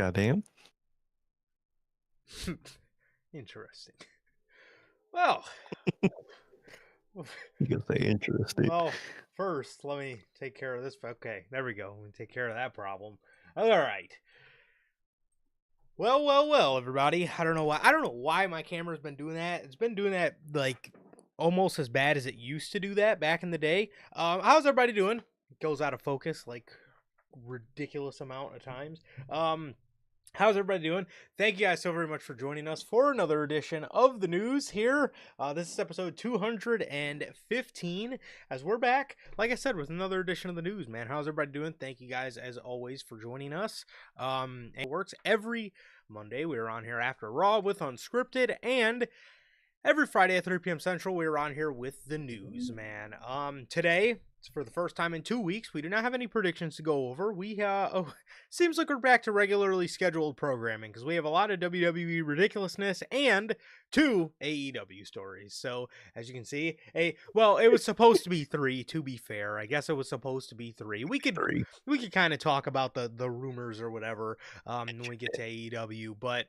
Goddamn. Interesting. Well, You can say interesting. first, let me take care of this. Okay, there we go. Let me take care of that problem. All right. Well, everybody. I don't know why. I don't know why my camera's been doing that. It's been doing that like almost as bad as it used to do that back in the day. How's everybody doing? It goes out of focus like ridiculous amount of times. How's everybody doing? Thank you guys so very much for joining us for another edition of the news here. This is episode 215 as we're back, like I said, with another edition of the news, man. How's everybody doing? Thank you guys as always for joining us. It works every Monday. We are on here after Raw with Unscripted, and every Friday at 3 p.m. Central, we are on here with the news, man. Today, for the first time in 2 weeks, we do not have any predictions to go over. Seems like we're back to regularly scheduled programming because we have a lot of WWE ridiculousness and 2 AEW stories. So, as you can see, it was supposed to be 3, to be fair. I guess it was supposed to be 3. We could kind of talk about the rumors or whatever when we get to AEW, but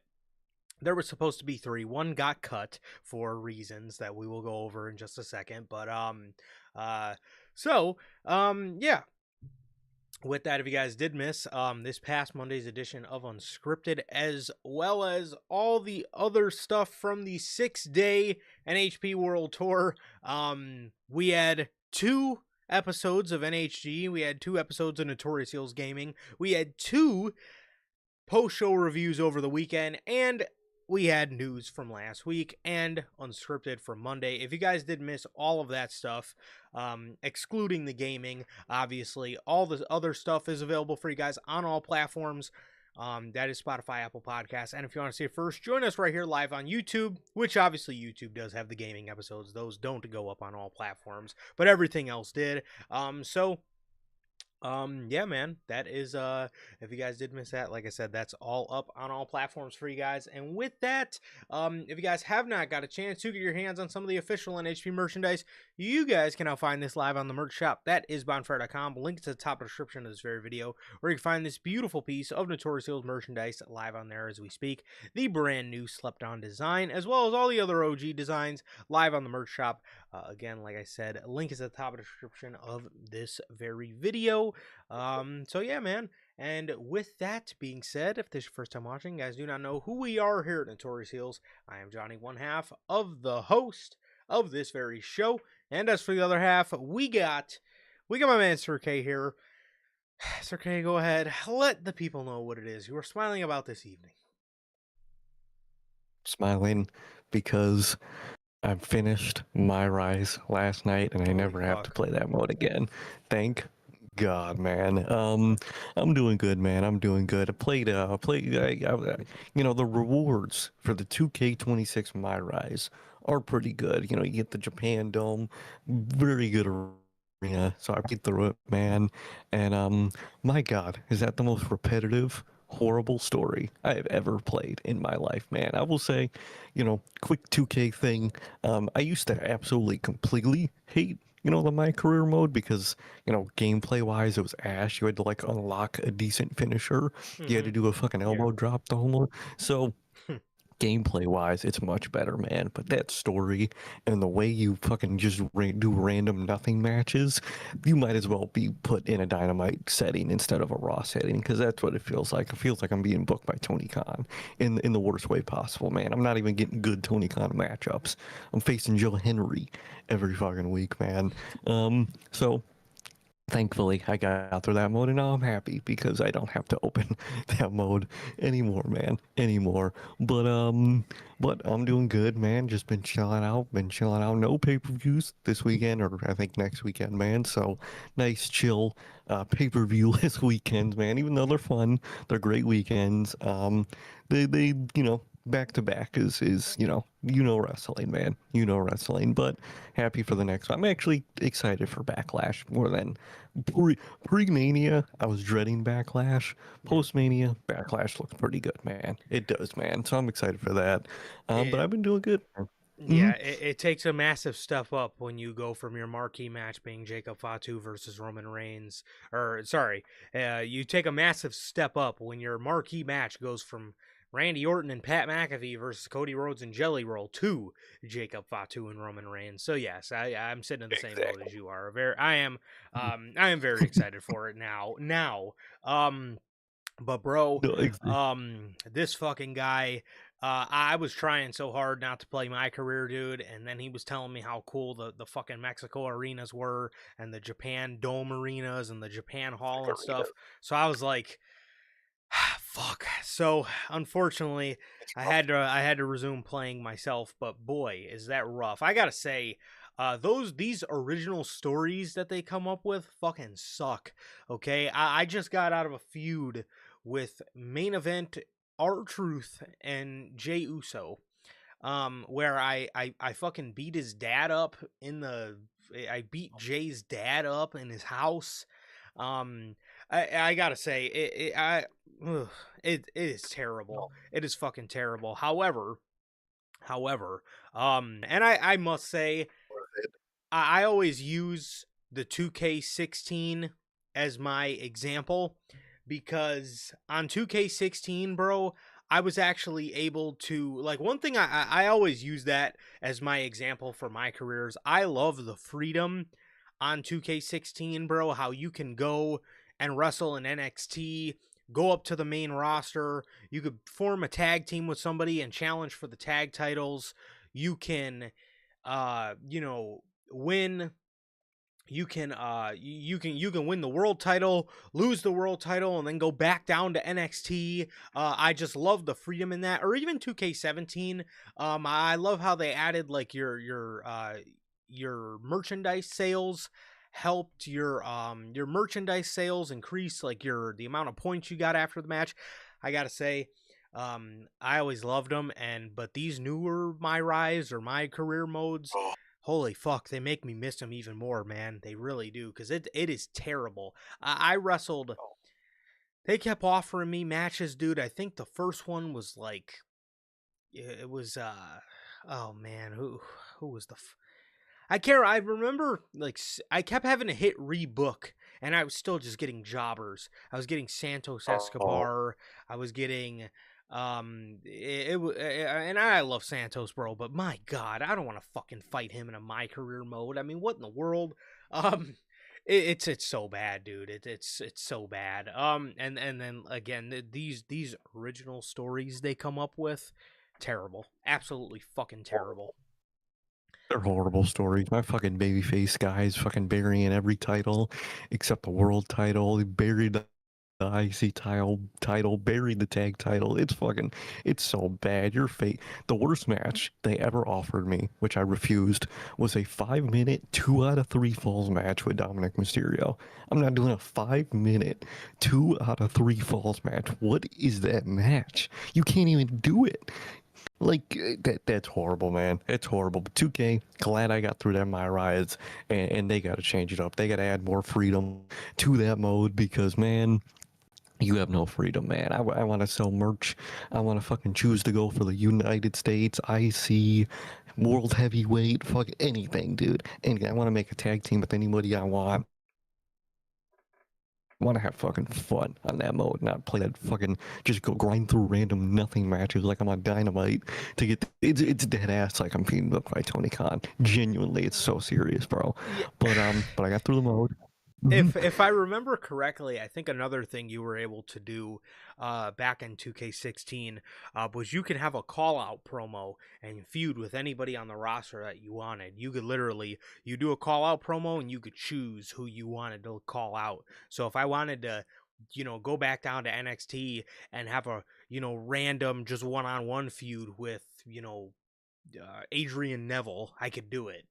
there was supposed to be 3. One got cut for reasons that we will go over in just a second. But yeah. With that, if you guys did miss this past Monday's edition of Unscripted, as well as all the other stuff from the 6-day NHP World Tour, we had 2 episodes of NHG. We had 2 episodes of Notorious Heels Gaming. We had 2 post-show reviews over the weekend, and we had news from last week and Unscripted from Monday. If you guys did miss all of that stuff, excluding the gaming, obviously, all the other stuff is available for you guys on all platforms. That is Spotify, Apple Podcasts. And if you want to see it first, join us right here live on YouTube, which obviously YouTube does have the gaming episodes. Those don't go up on all platforms, but everything else did. Yeah, man, that is, if you guys did miss that, like I said, that's all up on all platforms for you guys. And with that, if you guys have not got a chance to get your hands on some of the official NHP merchandise, you guys can now find this live on the merch shop. That is bonfire.com. Link to the top of the description of this very video, where you can find this beautiful piece of Notorious Heels merchandise live on there as we speak. The brand new slept on design, as well as all the other OG designs live on the merch shop. Again, like I said, link is at the top of the description of this very video. So yeah, man. And with that being said, if this is your first time watching, you guys do not know who we are here at Notorious Heels. I am Johnny, one half of the host of this very show. And as for the other half, we got my man Sir K here. Sir K, go ahead. Let the people know what it is you are smiling about this evening. Smiling because I finished my Rise last night and I never have to play that mode again. Thank God, man. I'm doing good, man. I'm doing good. I played, the rewards for the 2K26 My Rise are pretty good. You know, you get the Japan Dome, very good arena. So I beat through it, man. And my God, is that the most repetitive, horrible story I have ever played in my life, man. I will say, quick 2K thing. I used to absolutely completely hate the My Career mode because, gameplay wise, it was ash. You had to like unlock a decent finisher. You had to do a fucking elbow drop the whole mode. So gameplay wise, it's much better, man. But that story and the way you fucking just do random nothing matches, you might as well be put in a Dynamite setting instead of a Raw setting, because that's what it feels like. It feels like I'm being booked by Tony Khan in the worst way possible, man. I'm not even getting good Tony Khan matchups. I'm facing Joe Henry every fucking week, man. So thankfully, I got through that mode, and now I'm happy because I don't have to open that mode anymore, man, anymore. But I'm doing good, man. Just been chilling out, No pay-per-views this weekend, or I think next weekend, man. So nice, chill pay-per-view-less weekends, man. Even though they're fun, they're great weekends. They back to back is wrestling, man. Wrestling, but happy for the next one. I'm actually excited for Backlash more than pre-Mania. I was dreading Backlash. Post-Mania, Backlash looks pretty good, man. It does, man. So I'm excited for that. But I've been doing good. Yeah, it takes a massive step up when you go from your marquee match being Jacob Fatu versus Roman Reigns, or sorry, you take a massive step up when your marquee match goes from Randy Orton and Pat McAfee versus Cody Rhodes and Jelly Roll to Jacob Fatu and Roman Reigns. So yes, I'm sitting in the same boat Exactly. as you are. I am very excited for it now. Um, but bro, No, exactly. this fucking guy, I was trying so hard not to play my career, dude, and then he was telling me how cool the fucking Mexico arenas were, and the Japan Dome arenas, and the Japan Hall and stuff. So I was like, fuck. So unfortunately, I had to resume playing myself. But boy, is that rough! I gotta say, these original stories that they come up with fucking suck. Okay, I just got out of a feud with main event R-Truth and Jay Uso, where I fucking beat his dad up in the I beat Jay's dad up in his house. Um, I gotta say ugh, it is terrible. It is fucking terrible. However, and I must say I always use the 2K16 as my example because on 2K16, bro, I was actually able to like one thing I always use that as my example for my careers. I love the freedom on 2K16, bro, how you can go and wrestle in NXT, go up to the main roster, you could form a tag team with somebody and challenge for the tag titles. You can you know, win you can win the world title, lose the world title, and then go back down to NXT. I just love the freedom in that, or even 2K17. I love how they added like your merchandise sales helped your merchandise sales increase like the amount of points you got after the match. I gotta say, I always loved them, but these newer My Rise or My Career modes, holy fuck, they make me miss them even more, man. They really do, because it is terrible. I wrestled. They kept offering me matches, dude. I think the first one was like, it was oh man, who was I can't. I remember like I kept having to hit rebook, and I was still just getting jobbers. I was getting Santos Oh, Escobar. I was getting and I love Santos, bro. But my God, I don't want to fucking fight him in a my career mode. I mean, what in the world? Um, it's so bad, dude. It's so bad. And then again, these original stories they come up with, terrible, absolutely fucking terrible. they're horrible stories. My fucking babyface guys fucking burying every title except the world title. He buried the IC title, buried the tag title. It's so bad. You're fake. The worst match they ever offered me, which I refused, was a 5 minute, 2 out of 3 falls match with Dominic Mysterio. I'm not doing a 5 minute, 2 out of 3 falls match. What is that match? You can't even do it. Like that's horrible, man. It's horrible. But 2K, glad I got through that my rides, and they got to change it up. They got to add more freedom to that mode because, man, you have no freedom, man. I want to sell merch. I want to fucking choose to go for the United States IC World Heavyweight, fuck anything, dude. And I want to make a tag team with anybody I want. I want to have fucking fun on that mode, not play that fucking just go grind through random nothing matches like I'm on Dynamite to get. It's dead ass like I'm being booked by Tony Khan. Genuinely, it's so serious, bro. Yeah. But I got through the mode. Mhm. If I remember correctly, I think another thing you were able to do back in 2K16 was you could have a call out promo and feud with anybody on the roster that you wanted. You could literally you do a call out promo and you could choose who you wanted to call out. So if I wanted to go back down to NXT and have a random just one-on-one feud with Adrian Neville, I could do it.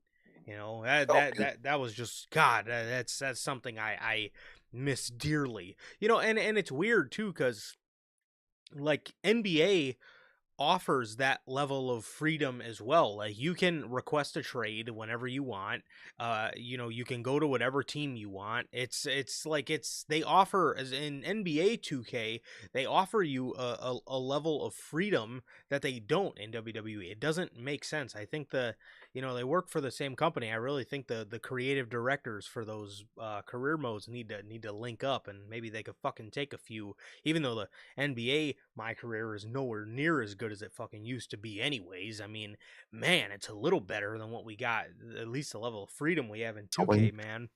That was just God. That's something I miss dearly. And it's weird too because like NBA offers that level of freedom as well. Like, you can request a trade whenever you want. You can go to whatever team you want. They offer, as in NBA 2K, they offer you a level of freedom that they don't in WWE. It doesn't make sense. I think they work for the same company. I really think the creative directors for those career modes need to link up, and maybe they could fucking take a few. Even though the NBA My Career is nowhere near as good as it fucking used to be, anyways. I mean, man, it's a little better than what we got. At least the level of freedom we have in 2K, man.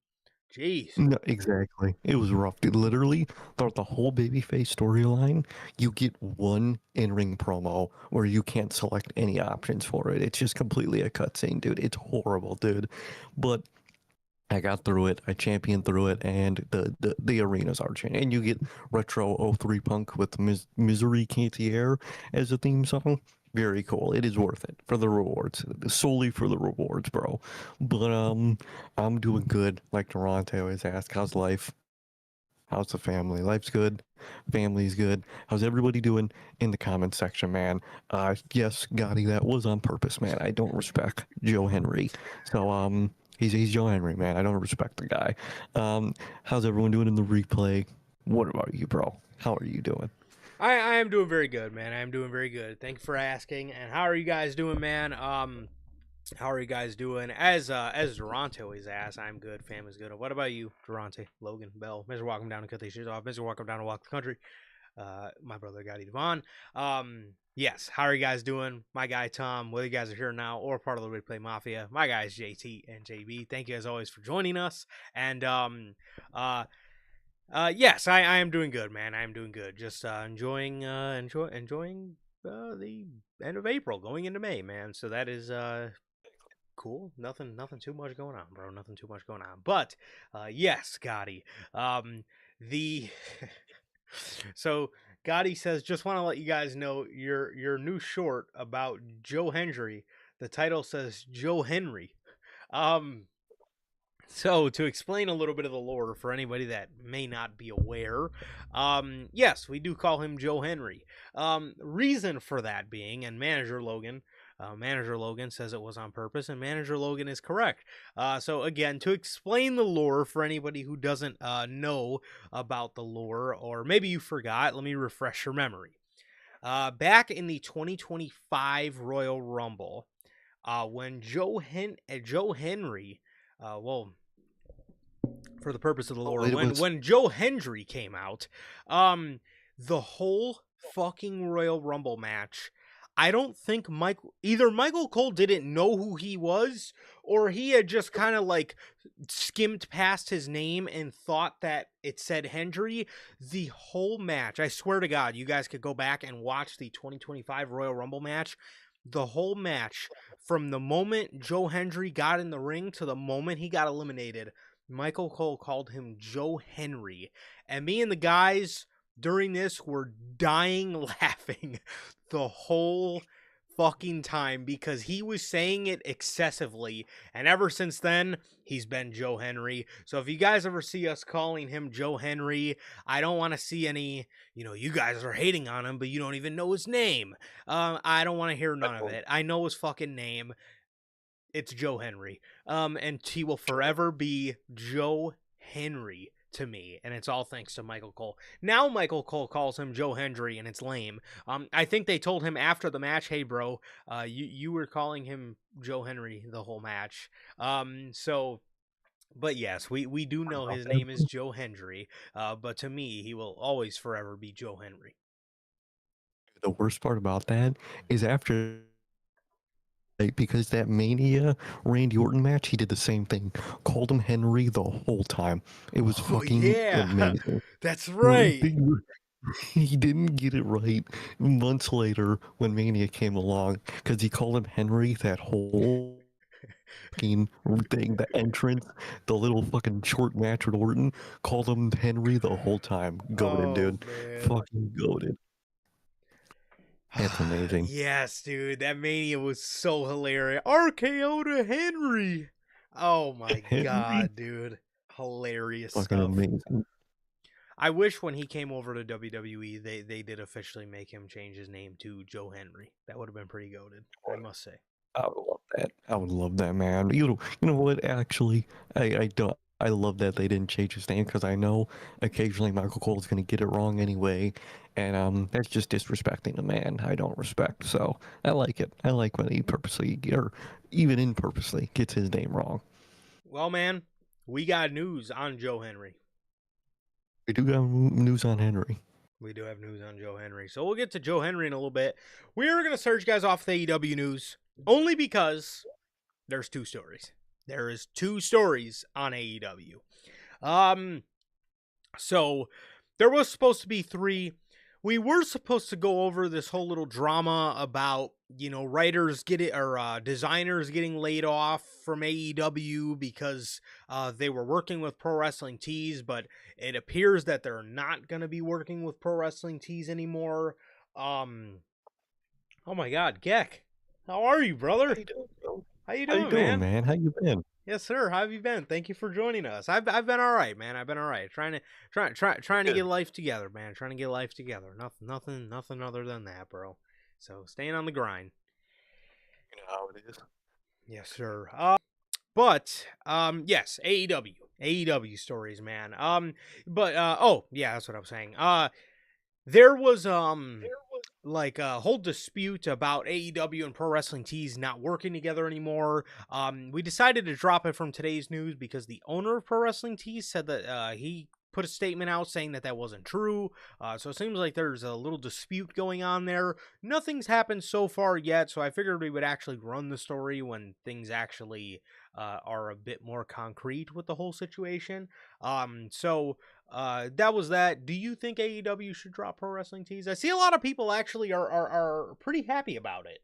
Jeez. No, exactly. It was rough, dude. Literally, throughout the whole babyface storyline, you get one in-ring promo where you can't select any options for it. It's just completely a cutscene, dude. It's horrible, dude. But I got through it. I championed through it, and the arenas are changing. And you get retro '03 punk with Misery Cantier as a theme song. Very cool. It is worth it for the rewards, solely for the rewards, bro. But I'm doing good. Like Toronto always asks, how's life? How's the family? Life's good. Family's good. How's everybody doing in the comment section, man? Yes, Gotti, that was on purpose, man. I don't respect Joe Henry. So he's Joe Henry, man. I don't respect the guy. How's everyone doing in the replay? What about you, bro? How are you doing? I am doing very good, man. I am doing very good. Thank you for asking. And how are you guys doing, man? How are you guys doing? As Durante always asks, I'm good. Family's good. What about you, Durante, Logan, Bell, Mr. Welcome down to cut these shit off. Mr. Welcome down to walk the country. My brother Gotti Devon. Yes. How are you guys doing? My guy Tom. Whether you guys are here now or part of the Replay Mafia, my guys JT and JB. Thank you as always for joining us. And yes, I am doing good, man. I am doing good. Just enjoying the end of April, going into May, man. So that is cool. Nothing too much going on, bro. Nothing too much going on. But yes, Gotti. The So Gotti says, just want to let you guys know your new short about Joe Henry. The title says Joe Henry. So, to explain a little bit of the lore for anybody that may not be aware, yes, we do call him Joe Henry. Reason for that being, and Manager Logan says it was on purpose, and Manager Logan is correct. So, again, to explain the lore for anybody who doesn't know about the lore, or maybe you forgot, let me refresh your memory. Back in the 2025 Royal Rumble, when Joe Henry... for the purpose of the lore, when Joe Hendry came out, the whole fucking Royal Rumble match, I don't think either Michael Cole didn't know who he was, or he had just kind of like skimmed past his name and thought that it said Hendry. The whole match, I swear to God, you guys could go back and watch the 2025 Royal Rumble match. The whole match, from the moment Joe Hendry got in the ring to the moment he got eliminated, Michael Cole called him Joe Henry. And me and the guys during this were dying laughing the whole fucking time because he was saying it excessively. And ever since then, he's been Joe Henry. So if you guys ever see us calling him Joe Henry, I don't want to see any, you guys are hating on him, but you don't even know his name. I don't want to hear none of it. I know his fucking name. It's Joe Henry. And he will forever be Joe Henry to me, and it's all thanks to Michael Cole. Now Michael Cole calls him Joe Hendry, and it's lame. I think they told him after the match, hey bro, you were calling him Joe Henry the whole match. But yes, we do know his name is Joe Hendry, but to me, he will always forever be Joe Henry. The worst part about that is after... because that Mania Randy Orton match, he did the same thing. Called him Henry the whole time. It was fucking amazing. That's right. He didn't get it right months later when Mania came along because he called him Henry that whole fucking thing, the entrance, the little fucking short match with Orton, called him Henry the whole time. Goated, dude. Man. Fucking goated. That's amazing. Yes, dude. That Mania was so hilarious. RKO to Henry. Oh my God, dude. Hilarious fucking stuff. Amazing. I wish when he came over to WWE, they did officially make him change his name to Joe Henry. That would have been pretty goated, I must say. I would love that. I would love that, man. You know what? Actually, I don't. I love that they didn't change his name because I know occasionally Michael Cole's gonna get it wrong anyway, and that's just disrespecting the man. I don't respect. So I like it. I like when he purposely or even imperpurposely gets his name wrong. Well, man, we got news on Joe Henry. We do got news on Henry. We do have news on Joe Henry. So we'll get to Joe Henry in a little bit. We're going to search guys off the AEW news only because there's two stories. There is two stories on AEW. So there was supposed to be three. We were supposed to go over this whole little drama about, writers designers getting laid off from AEW because they were working with Pro Wrestling Tees, but it appears that they're not going to be working with Pro Wrestling Tees anymore. Oh my God, Geck, how are you, brother? How you doing, bro? How you How you doing, doing, man? How you been? Yes, sir. How have you been? Thank you for joining us. I've been all right, man. I've been all right. Trying to get life together, man. Trying to get life together. Nothing other than that, bro. So staying on the grind. You know how it is. Yes, sir. Yes, AEW stories, man. That's what I was saying. There was like a whole dispute about AEW and Pro Wrestling Tees not working together anymore. We decided to drop it from today's news because the owner of Pro Wrestling Tees said that he put a statement out saying that wasn't true. So it seems like there's a little dispute going on there. Nothing's happened so far yet, so I figured we would actually run the story when things actually are a bit more concrete with the whole situation. That was that. Do you think AEW should drop Pro Wrestling Tees? I see a lot of people actually are pretty happy about it.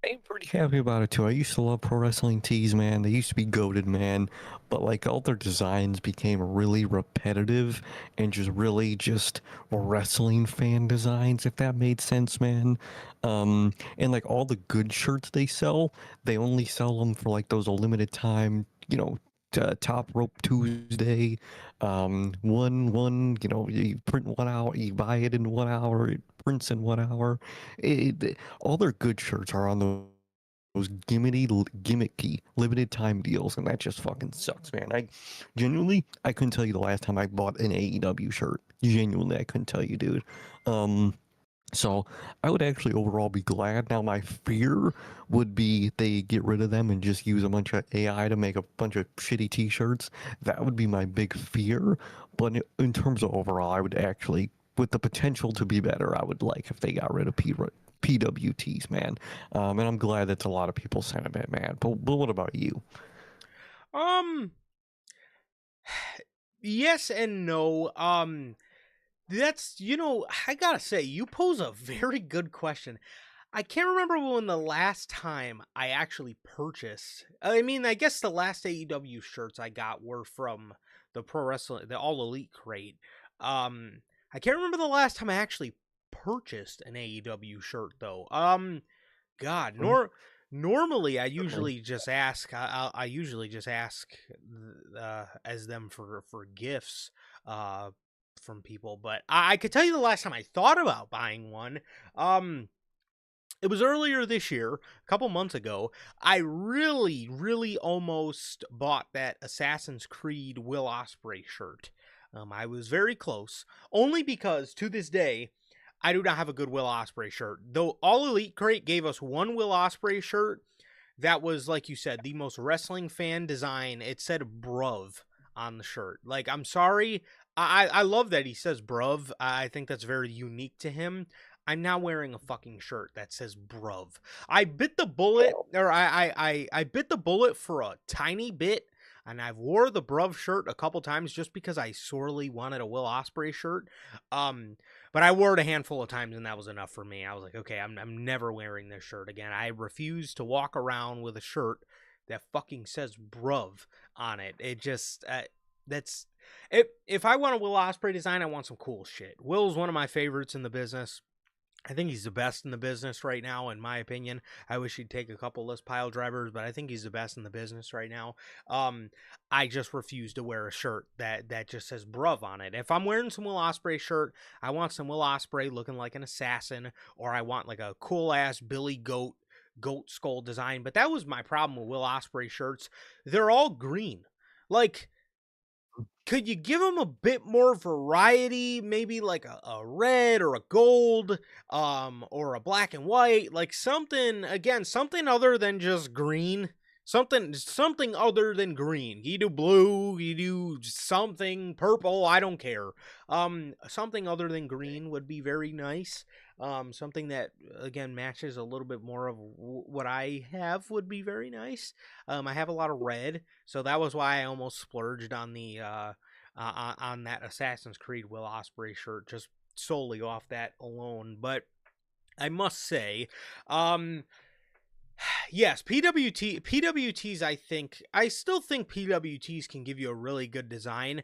I'm pretty happy about it too. I used to love Pro Wrestling Tees, man. They used to be goated, man. But like all their designs became really repetitive and just wrestling fan designs, if that made sense, man. And like all the good shirts they sell, they only sell them for like those limited time, Top Rope Tuesday. You print 1 hour, you buy it in 1 hour, it prints in 1 hour. All their good shirts are on those gimmicky limited time deals, and that just fucking sucks, man. I couldn't tell you the last time I bought an AEW shirt. Genuinely, I couldn't tell you, dude. So I would actually overall be glad. Now my fear would be they get rid of them and just use a bunch of AI to make a bunch of shitty t-shirts. That would be my big fear. But in terms of overall, I would actually, with the potential to be better, I would like if they got rid of PWTs, man. And I'm glad that's a lot of people's sentiment, man. But what about you? Yes and no. That's, I gotta say, you pose a very good question. I can't remember when the last time I actually purchased. I mean, I guess the last AEW shirts I got were from the the All Elite crate. I can't remember the last time I actually purchased an AEW shirt though. God, normally I usually just ask. I usually just ask as them for gifts. From people, but I could tell you the last time I thought about buying one. It was earlier this year, a couple months ago. I really almost bought that Assassin's Creed Will Ospreay shirt. I was very close, only because to this day I do not have a good Will Ospreay shirt. Though All Elite Crate gave us one Will Ospreay shirt that was, like you said, the most wrestling fan design. It said "bruv" on the shirt. Like, I'm sorry. I love that he says bruv. I think that's very unique to him. I'm now wearing a fucking shirt that says bruv. I bit the bullet, or I bit the bullet for a tiny bit, and I've wore the bruv shirt a couple times just because I sorely wanted a Will Ospreay shirt. But I wore it a handful of times, and that was enough for me. I was like, okay, I'm never wearing this shirt again. I refuse to walk around with a shirt that fucking says bruv on it. It just that's if I want a Will Ospreay design, I want some cool shit. Will's one of my favorites in the business. I think he's the best in the business right now, in my opinion. I wish he'd take a couple less pile drivers, but I think he's the best in the business right now. I just refuse to wear a shirt that just says bruv on it. If I'm wearing some Will Ospreay shirt, I want some Will Ospreay looking like an assassin, or I want like a cool ass Billy goat skull design. But that was my problem with Will Ospreay shirts. They're all green. Like, could you give them a bit more variety? Maybe like a red or a gold, or a black and white, like something, again, something other than just green. Something other than green. You do blue, you do something purple, I don't care. Something other than green would be very nice. Something that, again, matches a little bit more of what I have would be very nice. I have a lot of red, so that was why I almost splurged on the on that Assassin's Creed Will Ospreay shirt, just solely off that alone. But I must say, yes, PWTs. I still think PWTs can give you a really good design.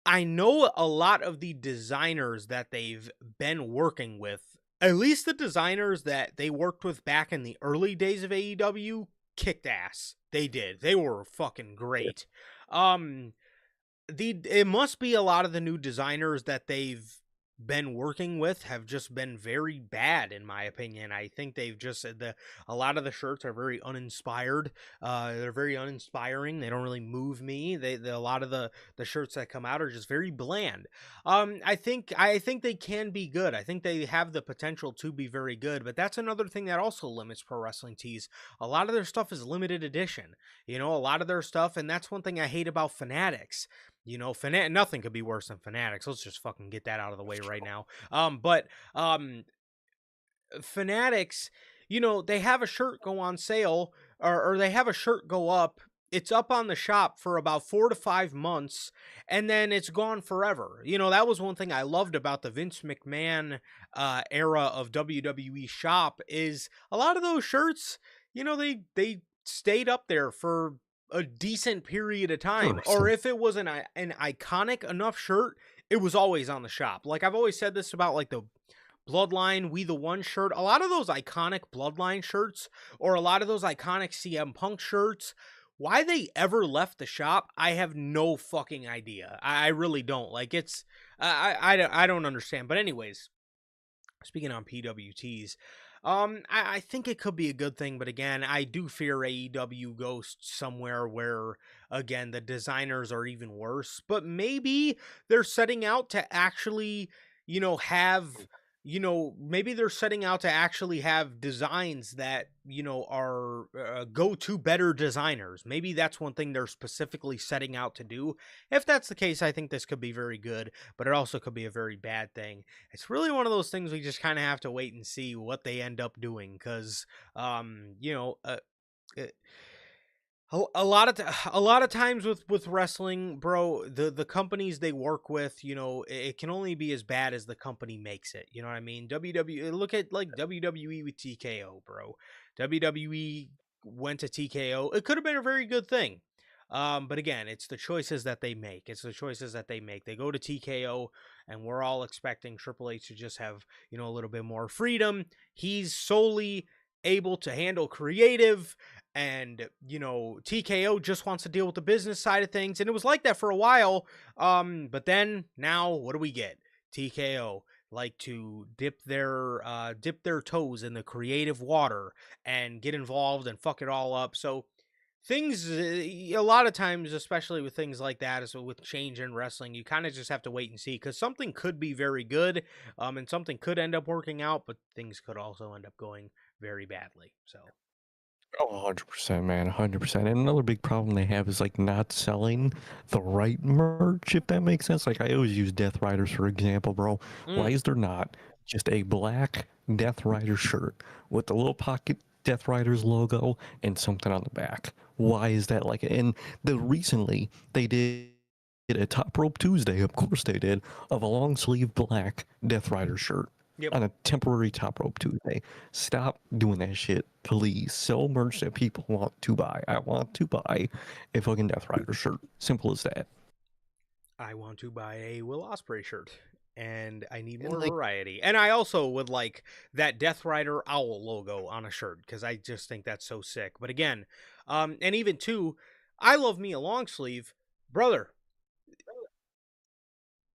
I know a lot of the designers that they've been working with, at least the designers that they worked with back in the early days of AEW, kicked ass. They did. They were fucking great. It must be a lot of the new designers that they've been working with have just been very bad, in my opinion. I think they've just a lot of the shirts are very uninspired. They're very uninspiring. They don't really move me. A lot of the shirts that come out are just very bland. I think they can be good. I think they have the potential to be very good, but that's another thing that also limits pro wrestling tees. A lot of their stuff is limited edition. A lot of their stuff, and that's one thing I hate about Fanatics. Nothing could be worse than Fanatics. Let's just fucking get that out of the way right now. Fanatics, they have a shirt go on sale, or they have a shirt go up. It's up on the shop for about 4 to 5 months, and then it's gone forever. That was one thing I loved about the Vince McMahon era of WWE shop, is a lot of those shirts, they stayed up there for a decent period of time. Or if it was an iconic enough shirt, it was always on the shop. Like, I've always said this about like the Bloodline We the One shirt. A lot of those iconic Bloodline shirts, or a lot of those iconic CM Punk shirts, why they ever left the shop, I have no fucking idea. I really don't. Like, it's I don't understand. But anyways, speaking on PWTs, I think it could be a good thing, but again, I do fear AEW goes somewhere where, again, the designers are even worse. But maybe they're setting out to actually, have, maybe they're setting out to actually have designs that, are go to better designers. Maybe that's one thing they're specifically setting out to do. If that's the case, I think this could be very good, but it also could be a very bad thing. It's really one of those things we just kind of have to wait and see what they end up doing, because, a lot of times with wrestling, bro, the companies they work with, it can only be as bad as the company makes it. You know what I mean? Look at like WWE with TKO, bro. WWE went to TKO. It could have been a very good thing. But again, it's the choices that they make. They go to TKO, and we're all expecting Triple H to just have, a little bit more freedom. He's solely able to handle creative, and TKO just wants to deal with the business side of things, and it was like that for a while. But then now, what do we get? TKO like to dip their toes in the creative water and get involved and fuck it all up. So things, a lot of times, especially with things like that, is with change in wrestling, you kind of just have to wait and see, because something could be very good, and something could end up working out, but things could also end up going very badly. So Oh, 100%, man, 100%. And another big problem they have is like not selling the right merch, if that makes sense. Like, I always use Death Riders for example, bro. Why is there not just a black Death Rider shirt with the little pocket Death Riders logo and something on the back? Why is that like? And recently they did a Top Rope Tuesday, of course they did, of a long sleeve black Death Rider shirt. Yep. On a temporary Top Rope Tuesday. Stop doing that shit, please. Sell merch that people want to buy. I want to buy a fucking Death Rider shirt. Simple as that. I want to buy a Will Ospreay shirt. and I need And more like, variety. And I also would like that Death Rider owl logo on a shirt because I just think that's so sick. But again, and even too, I love me a long sleeve, brother.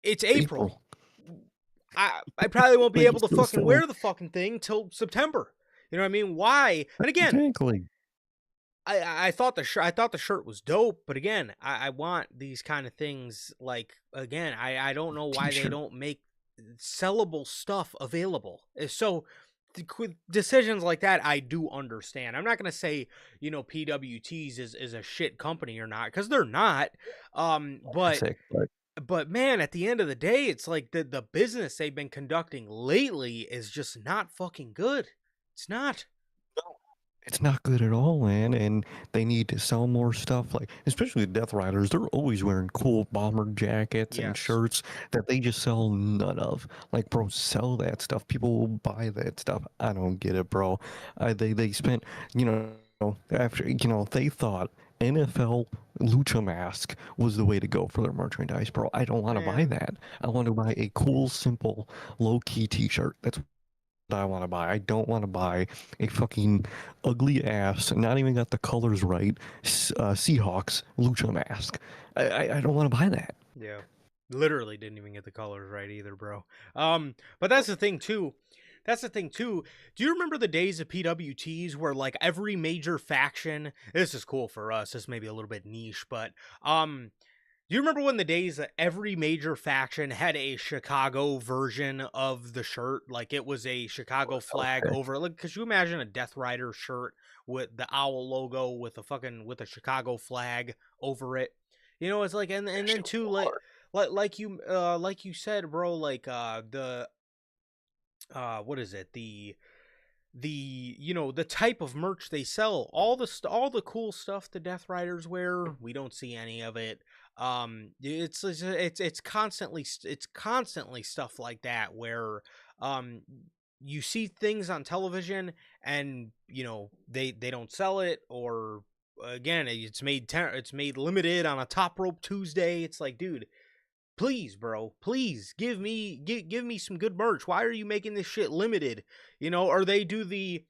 It's April. April. I probably won't be But you able to still fucking sell wear the fucking thing till September. You know what I mean? Why? And again, exactly. I thought the shirt was dope, but again, I want these kind of things. Like again, I don't know why they T-shirt. don't make sellable stuff available. So with decisions like that, I do understand. I'm not gonna say PWTs is a shit company or not because they're not. But Classic. But man, at the end of the day, it's like the business they've been conducting lately is just not fucking good. It's not. it's not good at all, man. And they need to sell more stuff. Like, especially the Death Riders, they're always wearing cool bomber jackets and Yes. shirts that they just sell none of. Like, bro, sell that stuff. People will buy that stuff. I don't get it, bro. They spent, after they thought NFL lucha mask was the way to go for their merchandise, bro. I don't want to buy Man. that. I want to buy a cool, simple, low key T-shirt. That's I want to buy. I don't want to buy a fucking ugly ass, not even got the colors right, Seahawks lucha mask. I don't want to buy that. Yeah. Literally didn't even get the colors right either, bro. But that's the thing too. That's the thing too. Do you remember the days of PWTs where like every major faction, this is cool for us, this may be a little bit niche, but do you remember when the days that every major faction had a Chicago version of the shirt? Like it was a Chicago flag Okay. over. Like, could you imagine a Death Rider shirt with the owl logo with a Chicago flag over it? It's like, and then too like you said, bro. Like the what is it? The type of merch they sell, all the cool stuff the Death Riders wear, we don't see any of it. It's constantly stuff like that where um you see things on television and they don't sell it, or again it's made limited on a Top Rope Tuesday. It's like, dude, please, bro, please give me some good merch. Why are you making this shit limited? Or they do the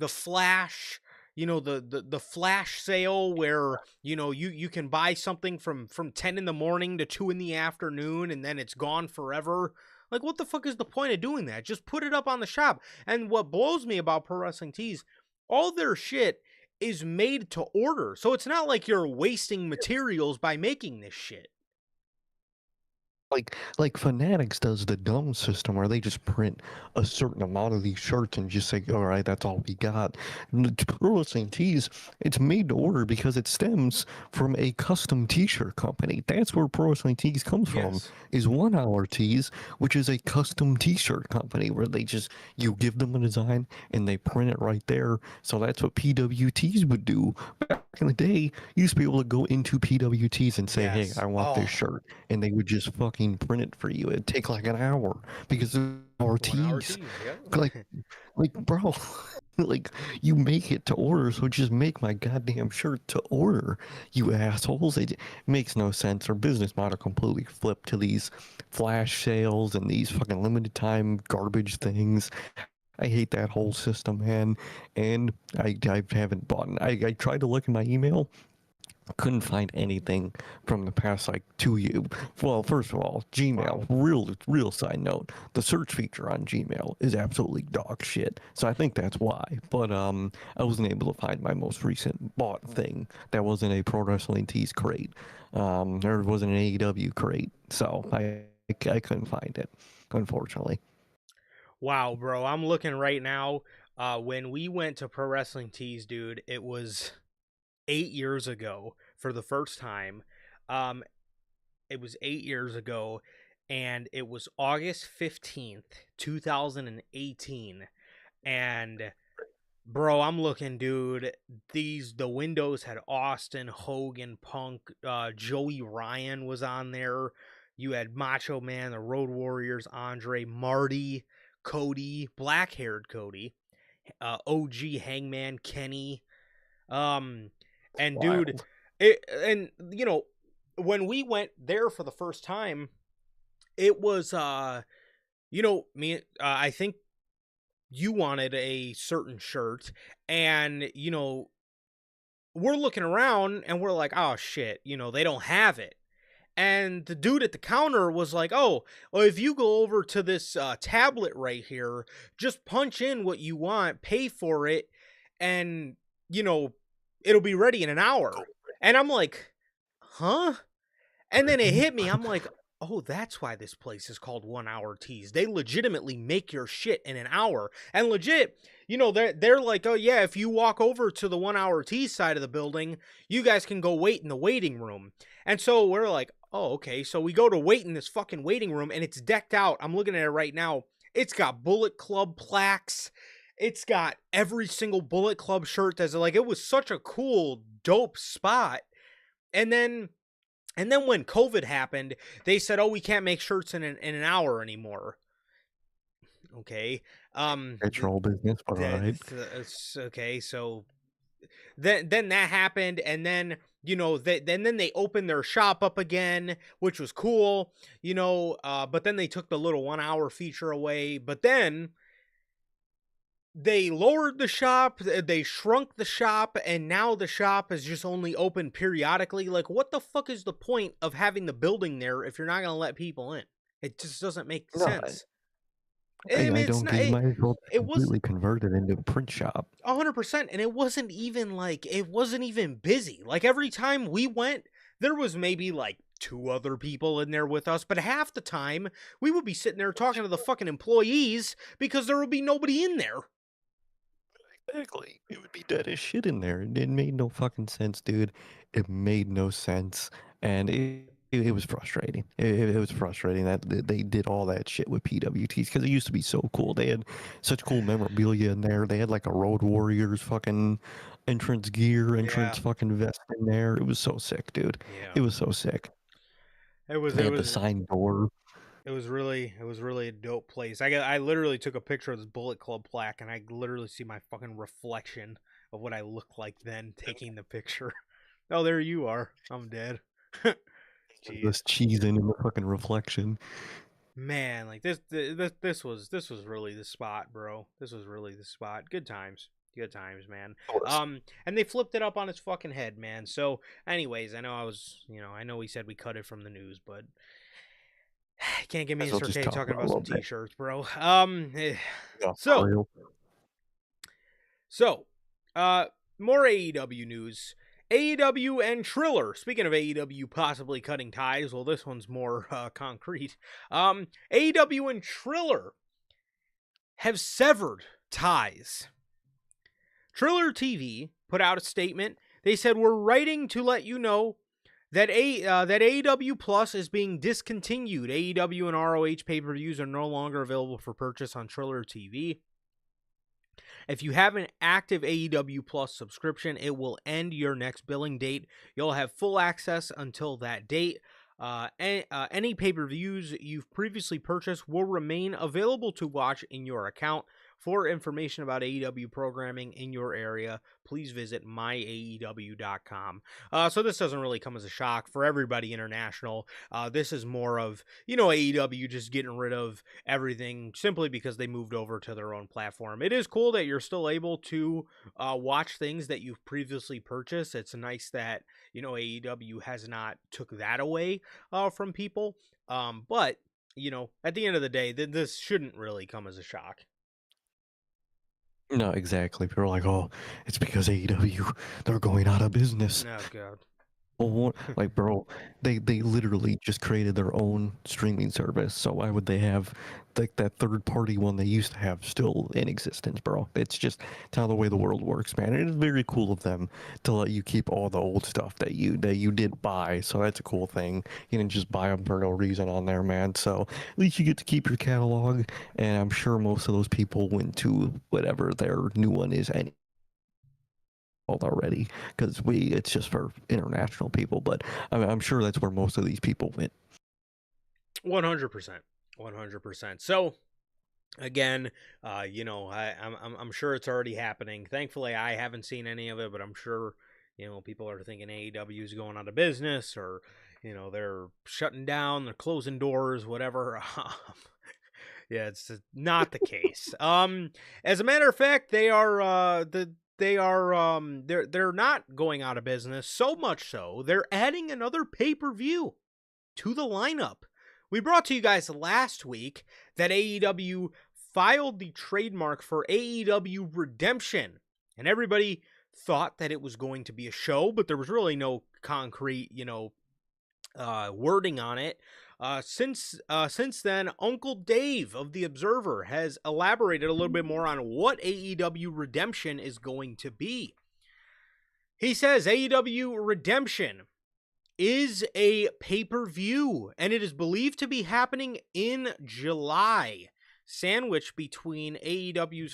flash, the flash sale where you can buy something from 10 in the morning to 2 in the afternoon and then it's gone forever. Like, what the fuck is the point of doing that? Just put it up on the shop. And what blows me about Pro Wrestling Tees, all their shit is made to order. So it's not like you're wasting materials by making this shit. Like Fanatics does the dumb system where they just print a certain amount of these shirts and just say, all right, that's all we got. Pro Wrestling Tees, it's made to order because it stems from a custom T-shirt company. That's where Pro Wrestling Tees comes from, Yes. is 1 Hour Tees, which is a custom T-shirt company where you give them a design and they print it right there. So that's what PWTs would do. Back in the day, you used to be able to go into PWTs and say, hey, Yes. I want this Oh, shirt, and they would just fucking print it for you. It'd take like an hour because of our 1 hour tees. teas. Yeah. Like bro, like you make it to order, so just make my goddamn shirt to order, you assholes. It makes no sense. Our business model completely flipped to these flash sales and these fucking limited time garbage things. I hate that whole system, man. And I haven't bought. I tried to look in my email. Couldn't find anything from the past like 2 years. Well, first of all, Gmail. Wow. Real side note: the search feature on Gmail is absolutely dog shit. So I think that's why. But I wasn't able to find my most recent bought thing that wasn't a Pro Wrestling Tees crate. There wasn't an AEW crate, so I couldn't find it, unfortunately. Wow, bro. I'm looking right now. When we went to Pro Wrestling Tees, dude, it was 8 years ago for the first time. Um, it was 8 years ago, and it was August 15th, 2018. And bro, I'm looking, dude. The windows had Austin, Hogan, Punk, Joey Ryan was on there. You had Macho Man, the Road Warriors, Andre, Marty, Cody, black haired Cody, OG Hangman, Kenny. Um, and dude, Wild. and when we went there for the first time, it was I think you wanted a certain shirt, and we're looking around and we're like, oh shit, they don't have it. And the dude at the counter was like, oh, well, if you go over to this tablet right here, just punch in what you want, pay for it, and, you know, it'll be ready in an hour. And I'm like, huh? And then it hit me. I'm like, oh, that's why this place is called 1 Hour Teas. They legitimately make your shit in an hour. And legit, they're like, oh yeah, if you walk over to the 1 Hour Teas side of the building, you guys can go wait in the waiting room. And so we're like, oh, okay. So we go to wait in this fucking waiting room, and it's decked out. I'm looking at it right now. It's got Bullet Club plaques. It's got every single Bullet Club shirt. It was such a cool, dope spot. And then when COVID happened, they said, "Oh, we can't make shirts in an hour anymore." Okay. Petrol business, but all right. Okay. So then that happened, and then then they opened their shop up again, which was cool. But then they took the little 1 hour feature away. But then they lowered the shop, they shrunk the shop, and now the shop is just only open periodically. Like, what the fuck is the point of having the building there if you're not going to let people in? It just doesn't make No, sense. I It's don't not. get. You might as well It was completely convert it into a print shop. 100%, and it wasn't even busy. Like, every time we went, there was maybe like 2 other people in there with us, but half the time we would be sitting there talking to the fucking employees because there would be nobody in there. Exactly. It would be dead as shit in there. It made no fucking sense, dude. It made no sense, and it was frustrating. It was frustrating that they did all that shit with PWTs because it used to be so cool. They had such cool memorabilia in there. They had like a Road Warriors fucking entrance gear, entrance fucking vest in there. It was so sick, dude. Yeah. It was so sick. It was They it had the was signed door. it was really a dope place. I literally took a picture of this Bullet Club plaque, and I literally see my fucking reflection of what I looked like then taking the picture. Oh, there you are. I'm dead. Jeez. This cheese in the fucking reflection. Man, like this was really the spot, bro. This was really the spot. Good times. Good times, man. And they flipped it up on its fucking head, man. So, anyways, I know we said we cut it from the news, but can't get me and I'll just Sir talk talking about a about some little bit. t-shirts, bro. Yeah, for So real. so more AEW news. AEW and Triller. Speaking of AEW possibly cutting ties, well, this one's more concrete. AEW and Triller have severed ties. Triller TV put out a statement. They said, "We're writing to let you know that AEW Plus is being discontinued. AEW and ROH pay-per-views are no longer available for purchase on Triller TV. If you have an active AEW Plus subscription, it will end your next billing date. You'll have full access until that date. Any pay-per-views you've previously purchased will remain available to watch in your account. For information about AEW programming in your area, please visit myaew.com. So this doesn't really come as a shock for everybody international. This is more of, AEW just getting rid of everything simply because they moved over to their own platform. It is cool that you're still able to watch things that you've previously purchased. It's nice that, AEW has not took that away from people. But, at the end of the day, this shouldn't really come as a shock. No, exactly. People are like, "Oh, it's because AEW, they're going out of business." Oh, God. Well, like, bro, they literally just created their own streaming service. So why would they have like that third party one they used to have still in existence, bro? It's how the way the world works, man. It is very cool of them to let you keep all the old stuff that you did buy. So that's a cool thing. You didn't just buy them for no reason on there, man. So at least you get to keep your catalog. And I'm sure most of those people went to whatever their new one is already because it's just for international people, but I'm sure that's where most of these people went. 100%. So again, I'm sure it's already happening. Thankfully, I haven't seen any of it, but I'm sure people are thinking AEW is going out of business, or they're shutting down, they're closing doors, whatever. Yeah, it's not the case. As a matter of fact, they're not going out of business. So much so, they're adding another pay-per-view to the lineup. We brought to you guys last week that AEW filed the trademark for AEW Redemption, and everybody thought that it was going to be a show, but there was really no concrete, wording on it. Since then, Uncle Dave of The Observer has elaborated a little bit more on what AEW Redemption is going to be. He says AEW Redemption is a pay-per-view, and it is believed to be happening in July, sandwiched between AEW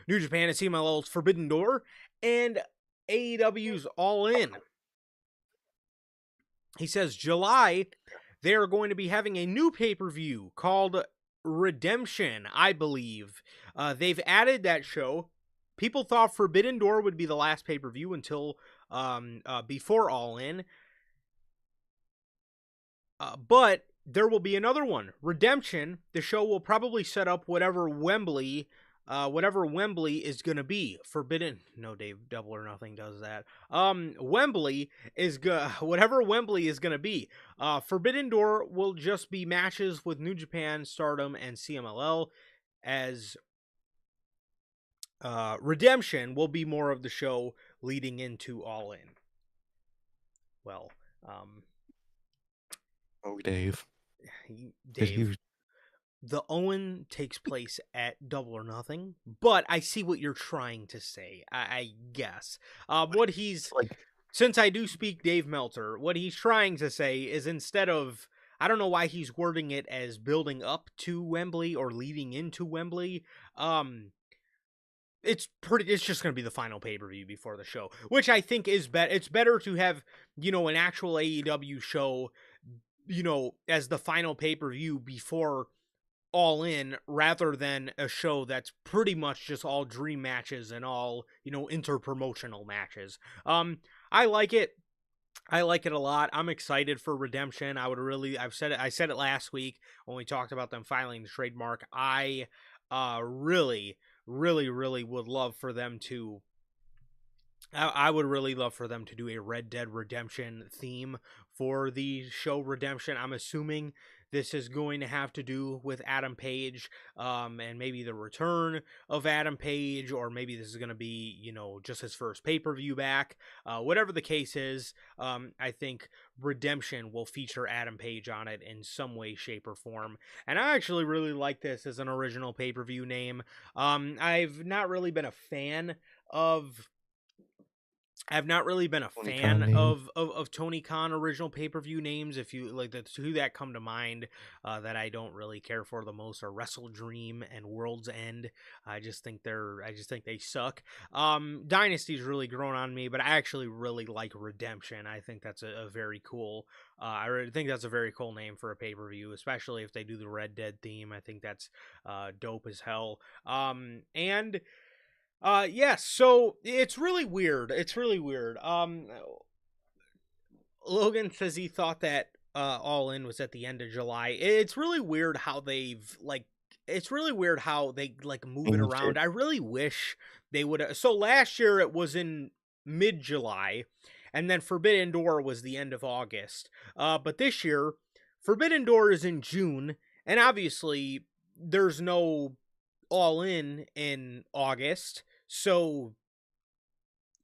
New Japan and CMLL's Forbidden Door and AEW's All In. He says July, they are going to be having a new pay-per-view called Redemption, I believe. They've added that show. People thought Forbidden Door would be the last pay-per-view until before All In. But there will be another one, Redemption. The show will probably set up whatever Wembley is going to be. No, Dave, Double or Nothing does that. Wembley is whatever Wembley is going to be. Forbidden Door will just be matches with New Japan, Stardom, and CMLL, as Redemption will be more of the show leading into All In. Well, Dave. Dave, the Owen takes place at Double or Nothing, but I see what you're trying to say, I guess. Since I do speak Dave Meltzer, what he's trying to say is, instead of, I don't know why he's wording it as building up to Wembley or leading into Wembley, it's just going to be the final pay-per-view before the show, which I think is better. It's better to have, an actual AEW show, as the final pay-per-view before All In, rather than a show that's pretty much just all dream matches and all, interpromotional matches. I like it. I like it a lot. I'm excited for Redemption. I said it last week when we talked about them filing the trademark. I really would love for them to I would really love for them to do a Red Dead Redemption theme for the show Redemption. I'm assuming this is going to have to do with Adam Page, and maybe the return of Adam Page, or maybe this is going to be, just his first pay-per-view back. Whatever the case is, I think Redemption will feature Adam Page on it in some way, shape, or form. And I actually really like this as an original pay-per-view name. I've not really been a fan of Tony Khan original pay-per-view names. If you like, the two that come to mind that I don't really care for the most are Wrestle Dream and World's End. I just think they suck. Dynasty's really grown on me, but I actually really like Redemption. I think that's a very cool. I think that's a very cool name for a pay-per-view, especially if they do the Red Dead theme. I think that's dope as hell. Yes, so it's really weird. Logan says he thought that All In was at the end of July. It's really weird how they move it around. I really wish they would. So last year it was in mid-July, and then Forbidden Door was the end of August. But this year, Forbidden Door is in June, and obviously there's no All in August. So,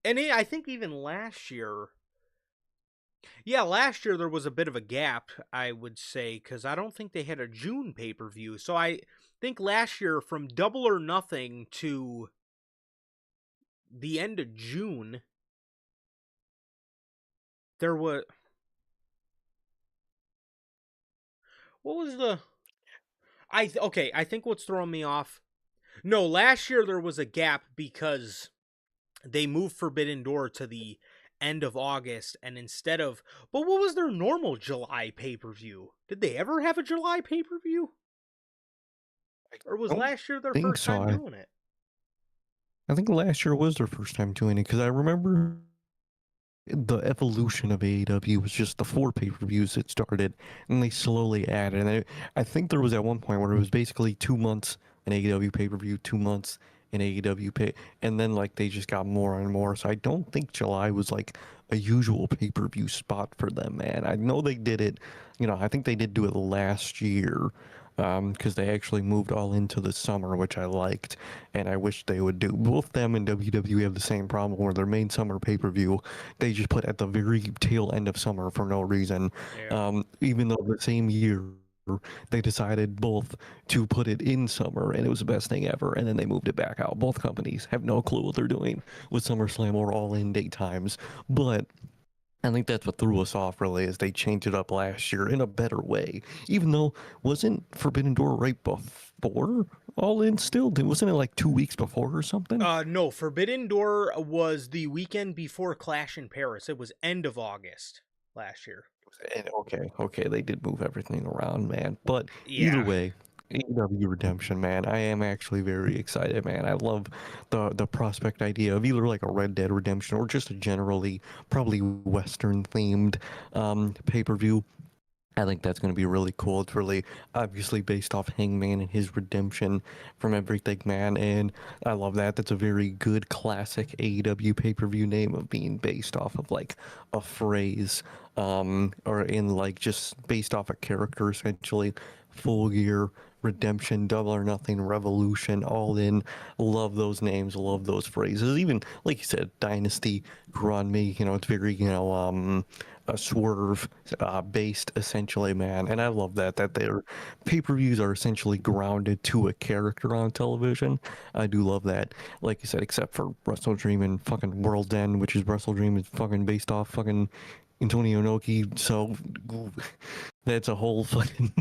and I think even last year there was a bit of a gap, I would say, because I don't think they had a June pay-per-view. So I think last year, from Double or Nothing to the end of June, there was... What was the... I think what's throwing me off... No, last year there was a gap because they moved Forbidden Door to the end of August, and instead of... But what was their normal July pay-per-view? Did they ever have a July pay-per-view? Or was last year their first time doing it? I think last year was their first time doing it, because I remember the evolution of AEW was just the 4 pay-per-views that started, and they slowly added. And I think there was at one point where it was basically 2 months an AEW pay-per-view, 2 months an AEW pay, and then like they just got more and more. So I don't think July was like a usual pay-per-view spot for them, man. I know they did it, I think they did do it last year, because they actually moved all into the summer, which I liked, and I wish they would do. Both them and WWE have the same problem where their main summer pay-per-view they just put at the very tail end of summer for no reason. Yeah. Even though the same year they decided both to put it in summer and it was the best thing ever, and then they moved it back out. Both companies have no clue what they're doing with SummerSlam or All In date times, but I think that's what threw us off really is they changed it up last year in a better way. Even though wasn't Forbidden Door right before All In still? Wasn't it like 2 weeks before or something? No, Forbidden Door was the weekend before Clash in Paris. It was end of August last year. And okay, they did move everything around, man. But either Yeah. way, AEW Redemption, man, I am actually very excited, man. I love the prospect idea of either like a Red Dead Redemption or just a generally probably Western themed pay-per-view. I think that's going to be really cool. It's really obviously based off Hangman and his redemption from everything, man. And I love that. That's a very good classic AEW pay-per-view name of being based off of like a phrase, or in like just based off a character essentially. Full Gear, Redemption, Double or Nothing, Revolution, All In. Love those names. Love those phrases. Even like you said, Dynasty grew on me. It's very a swerve based essentially, man. And I love that their pay-per-views are essentially grounded to a character on television. I do love that. Like you said, except for Wrestle Dream and fucking World's End, which is Wrestle Dream is fucking based off fucking Antonio Inoki. So that's a whole fucking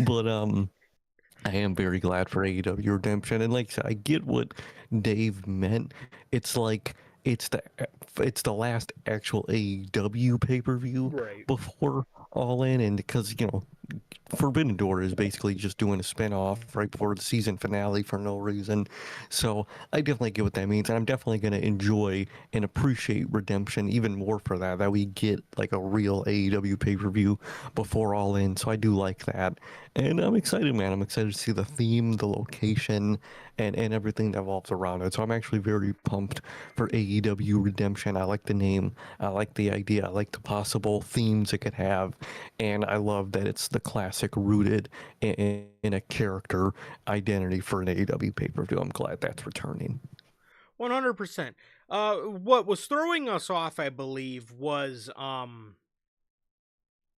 but I am very glad for AEW Redemption, and like I said, I get what Dave meant. It's like it's the it's the last actual AEW pay-per-view Right. before All In, and because Forbidden Door is basically just doing a spin-off right before the season finale for no reason. So I definitely get what that means, and I'm definitely going to enjoy and appreciate Redemption even more for that we get like a real AEW pay-per-view before All In. So I do like that. And I'm excited, man. I'm excited to see the theme, the location, and everything that evolves around it. So I'm actually very pumped for AEW Redemption. I like the name. I like the idea. I like the possible themes it could have. And I love that it's the classic rooted in a character identity for an AEW pay-per-view. I'm glad that's returning. 100%. What was throwing us off, I believe, was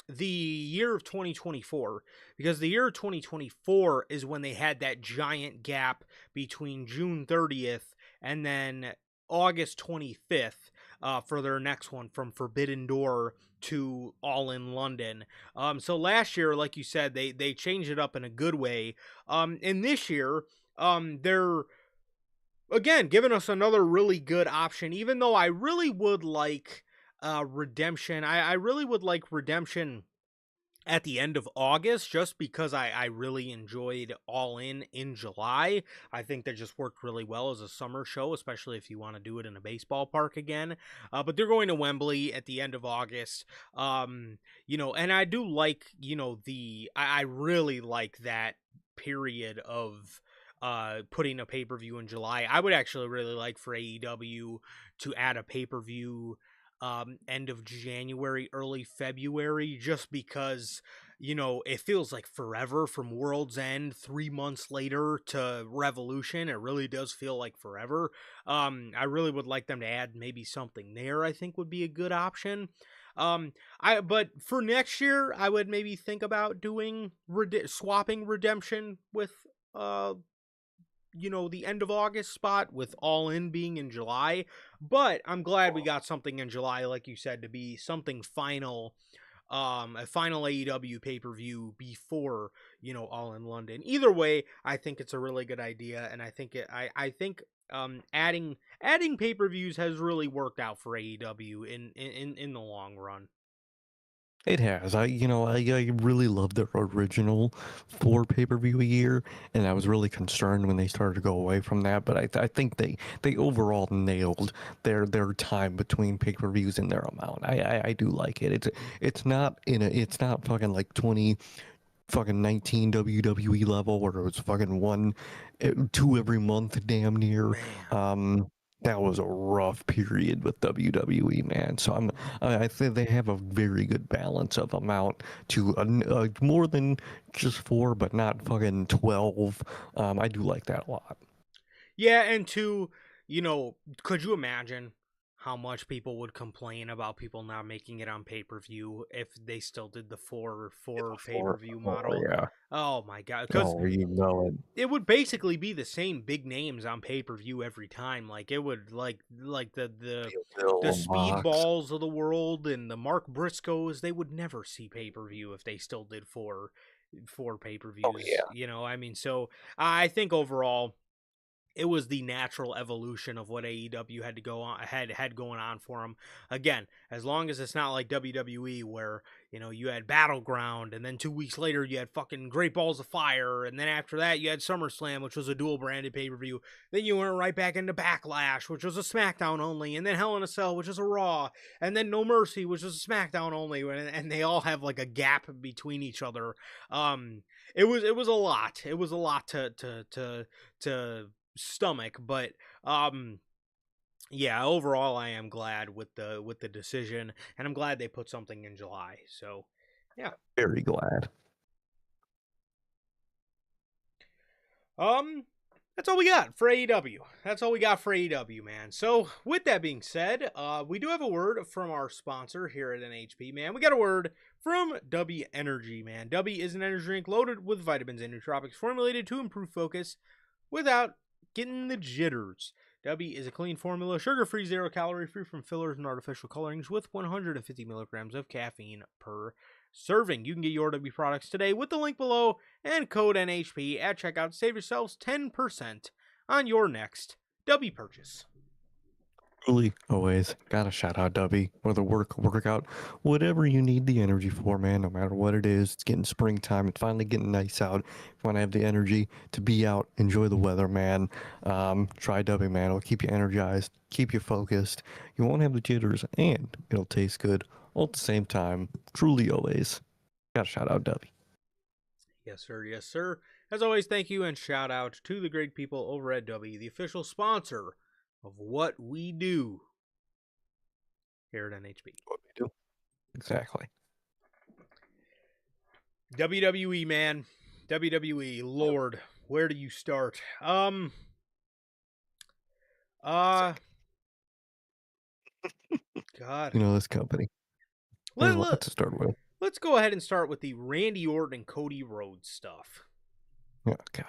the year of 2024, because the year of 2024 is when they had that giant gap between June 30th and then August 25th for their next one, from Forbidden Door to All in London. So last year, like you said, they changed it up in a good way. And this year, they're again giving us another really good option, even though I really would like Redemption. I really would like Redemption at the end of August, just because I really enjoyed All In July. I think that just worked really well as a summer show, especially if you want to do it in a baseball park again. But they're going to Wembley at the end of August. And I do like, I really like that period of putting a pay-per-view in July. I would actually really like for AEW to add a pay-per-view end of January, early February, just because it feels like forever from World's End 3 months later to Revolution. It really does feel like forever. I really would like them to add maybe something there. I think would be a good option. But for next year, I would maybe think about doing swapping Redemption with the end of August spot, with All In being in July. But I'm glad we got something in July, like you said, to be something final, a final AEW pay-per-view before, All in London. Either way, I think it's a really good idea, and I think adding pay-per-views has really worked out for AEW in the long run. It has. I really love their original 4 pay-per-view a year, and I was really concerned when they started to go away from that. But I think they overall nailed their time between pay-per-views and their amount. I do like it. It's not fucking like 2019 WWE level where it was fucking two every month damn near. Man. That was a rough period with WWE, man. So I think they have a very good balance of amount to more than just 4, but not fucking 12. I do like that a lot. Yeah, and two, could you imagine how much people would complain about people not making it on pay-per-view if they still did the four pay-per-view Oh model? yeah. Oh my god, cuz Oh, you know it. it would basically be the same big names on pay-per-view every time. Like it would like the Bill Box. speedballs of the world and the Mark Briscoes, they would never see pay-per-view if they still did four Oh pay-per-views, yeah. I mean, so I think overall it was the natural evolution of what AEW had to go on had going on for them. Again, as long as it's not like WWE where you had Battleground, and then 2 weeks later you had fucking Great Balls of Fire, and then after that you had SummerSlam, which was a dual branded pay per view. Then you went right back into Backlash, which was a SmackDown only, and then Hell in a Cell, which is a Raw, and then No Mercy, which is a SmackDown only, and they all have like a gap between each other. It was a lot. It was a lot to stomach, but yeah, overall I am glad with the decision, and I'm glad they put something in July. So yeah. Very glad. um that's all we got for AEW. That's all we got for AEW, man. So with that being said, we do have a word from our sponsor here at NHP, man. We got a word from W Energy, man. W is an energy drink loaded with vitamins and nootropics formulated to improve focus without getting the jitters. W is a clean formula, sugar-free, zero-calorie, free from fillers and artificial colorings, with 150 milligrams of caffeine per serving. You can get your W products today with the link below and code NHP at checkout to save yourselves 10% on your next W purchase. Truly, always gotta shout out Dubby. Whether workout, whatever you need the energy for, man. No matter what it is, it's getting springtime. It's finally getting nice out. If you want to have the energy to be out, enjoy the weather, man. Try Dubby, man. It'll keep you energized, keep you focused. You won't have the jitters, and it'll taste good all at the same time. Truly, always gotta shout out Dubby. Yes, sir. Yes, sir. As always, thank you and shout out to the great people over at W, the official sponsor of what we do here at NHP. What we do exactly. WWE, man. WWE, Lord, where do you start? God. You know this company. There's a lot to start with. Let's go ahead and start with the Randy Orton and Cody Rhodes stuff. Oh God.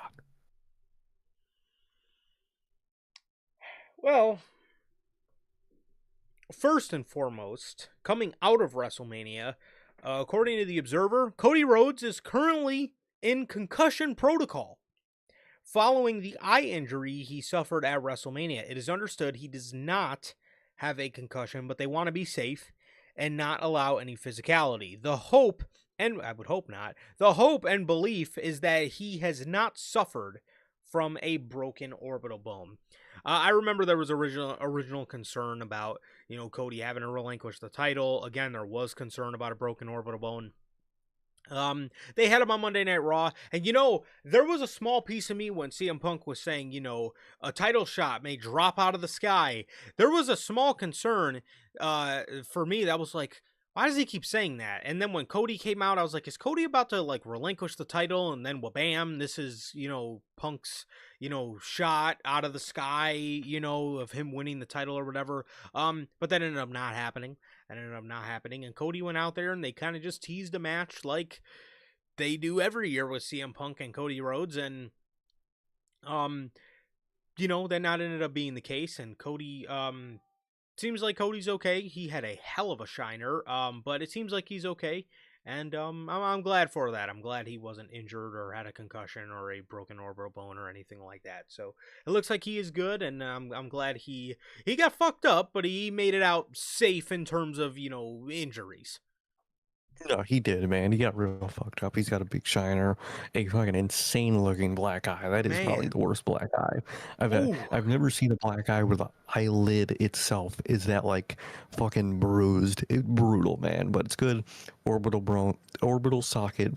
Well, first and foremost, coming out of WrestleMania, according to the Observer, Cody Rhodes is currently in concussion protocol following the eye injury he suffered at WrestleMania. It is understood he does not have a concussion, but they want to be safe and not allow any physicality. The hope, and I would hope not, the hope and belief is that he has not suffered from a broken orbital bone. I remember there was original concern about, Cody having to relinquish the title. Again, there was concern about a broken orbital bone. They had him on Monday Night Raw, and there was a small piece of me when CM Punk was saying, a title shot may drop out of the sky. There was a small concern, for me that was like, why does he keep saying that? And then when Cody came out, I was like, is Cody about to relinquish the title? And then wha-bam, this is, Punk's, shot out of the sky, of him winning the title or whatever. But that ended up not happening. And Cody went out there and they kind of just teased a match like they do every year with CM Punk and Cody Rhodes. And, that not ended up being the case. And Cody, seems like Cody's okay. He had a hell of a shiner, but it seems like he's okay, and I'm glad for that. I'm glad he wasn't injured or had a concussion or a broken orbital bone or anything like that. So it looks like he is good, and I'm glad he got fucked up, but he made it out safe in terms of injuries. No, he did, man. He got real fucked up. He's got a big shiner, a fucking insane looking black eye. That is probably Man. the worst black eye Ooh. I've never seen a black eye where the eyelid itself is that like fucking bruised. Brutal, man. But it's good. Orbital socket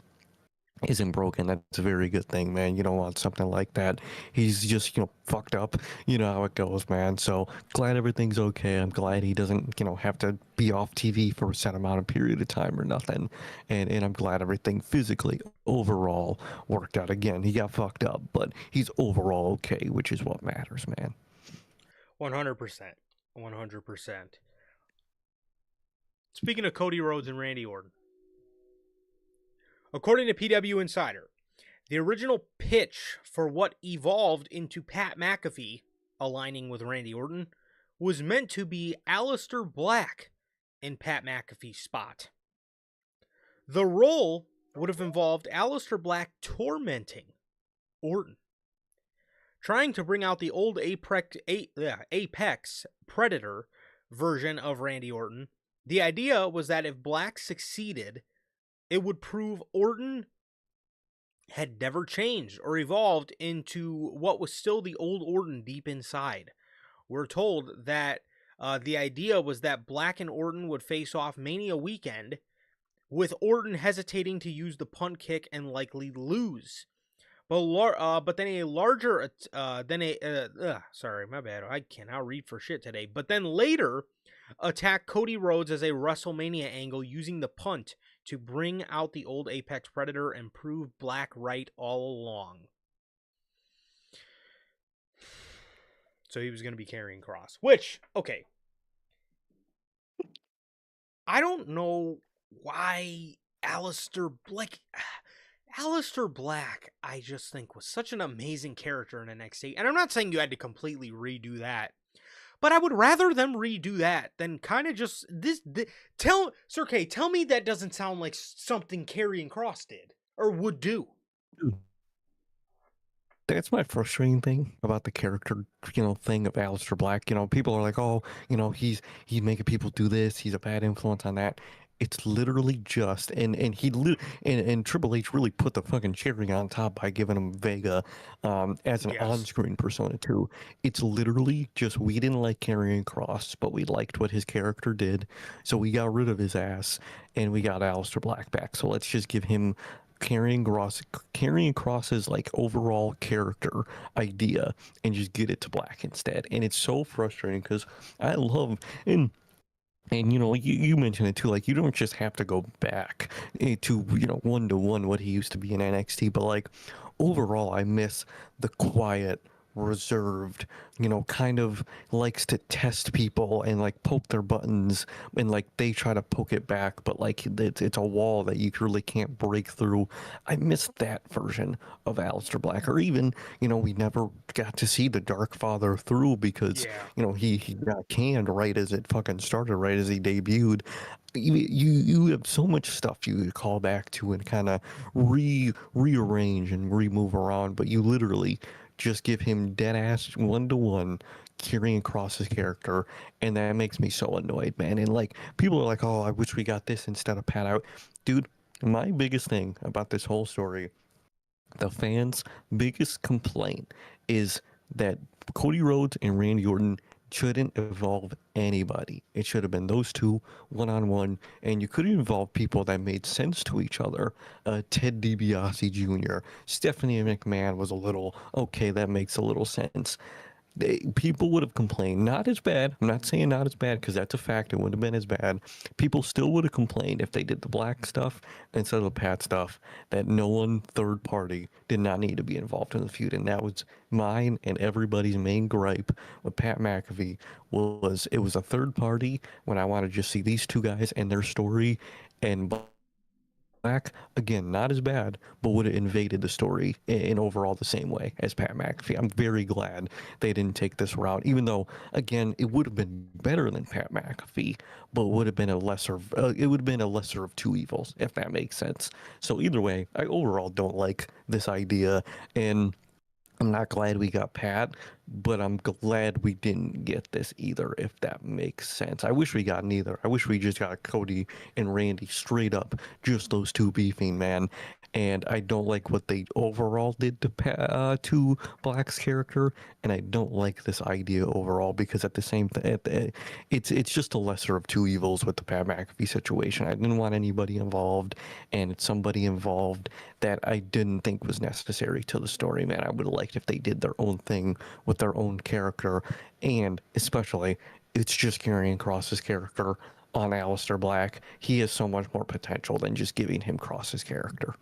isn't broken. That's a very good thing, man. You don't want something like that. He's just, fucked up. You know how it goes, man. So glad everything's okay. I'm glad he doesn't, have to be off TV for a set amount of period of time or nothing. And I'm glad everything physically overall worked out. Again, he got fucked up, but he's overall okay, which is what matters, man. 100%. 100%. Speaking of Cody Rhodes and Randy Orton, according to PW Insider, the original pitch for what evolved into Pat McAfee aligning with Randy Orton was meant to be Aleister Black in Pat McAfee's spot. The role would have involved Aleister Black tormenting Orton, trying to bring out the old Apex Predator version of Randy Orton. The idea was that if Black succeeded, it would prove Orton had never changed or evolved into what was still the old Orton deep inside. We're told that the idea was that Black and Orton would face off Mania weekend, with Orton hesitating to use the punt kick and likely lose. But then a larger, sorry, my bad. I cannot read for shit today. But then later, attack Cody Rhodes as a WrestleMania angle using the punt to bring out the old Apex Predator and prove Black right all along. So he was going to be carrying Cross. Which, okay. I don't know why Aleister Black, I just think, was such an amazing character in NXT. And I'm not saying you had to completely redo that, but I would rather them redo that than kind of just Sir K, tell me that doesn't sound like something Karrion Kross did or would do. That's my frustrating thing about the character, thing of Aleister Black. People are like, oh, he's making people do this. He's a bad influence on that. It's literally just, and Triple H really put the fucking cherry on top by giving him Vega as an on-screen persona too. It's literally just, we didn't like Karrion Kross, but we liked what his character did, so we got rid of his ass and we got Aleister Black back. So let's just give him Karrion Kross's like overall character idea and just get it to Black instead. And it's so frustrating because I love and you mentioned it too, like you don't just have to go back to 1-to-1 what he used to be in NXT, but like overall I miss the quiet, reserved, kind of likes to test people and like poke their buttons, and like they try to poke it back, but like it's a wall that you really can't break through. I miss that version of Aleister Black. Or even, we never got to see the Dark Father through because he got canned right as it fucking started, right as he debuted. You have so much stuff you could call back to and kind of rearrange and remove around, but you literally just give him dead ass 1-to-1 Karrion Kross's character, and that makes me so annoyed, man. And like people are like, oh, I wish we got this instead of Pat out. Dude, my biggest thing about this whole story, the fans' biggest complaint is that Cody Rhodes and Randy Orton shouldn't involve anybody. It should have been those two one-on-one, and you could involve people that made sense to each other. Ted DiBiase Jr., Stephanie McMahon was a little, okay, that makes a little sense. People would have complained. Not as bad. I'm not saying not as bad because that's a fact. It wouldn't have been as bad. People still would have complained if they did the Black stuff instead of the Pat stuff, that no one third party did not need to be involved in the feud. And that was mine and everybody's main gripe with Pat McAfee, was it was a third party when I wanted to just see these two guys and their story. And Black, again, not as bad, but would have invaded the story in overall the same way as Pat McAfee. I'm very glad they didn't take this route, even though, again, it would have been better than Pat McAfee, but would have been a lesser. It would have been a lesser of two evils, if that makes sense. So either way, I overall don't like this idea, and I'm not glad we got Pat, but I'm glad we didn't get this either, if that makes sense. I wish we got neither. I wish we just got Cody and Randy straight up, just those two beefing, man. And I don't like what they overall did to Black's character, and I don't like this idea overall because at the same time, it's just a lesser of two evils with the Pat McAfee situation. I didn't want anybody involved, and it's somebody involved that I didn't think was necessary to the story, man. I would have liked if they did their own thing with their own character, and especially, it's just carrying Cross's character on Aleister Black. He has so much more potential than just giving him Cross's character.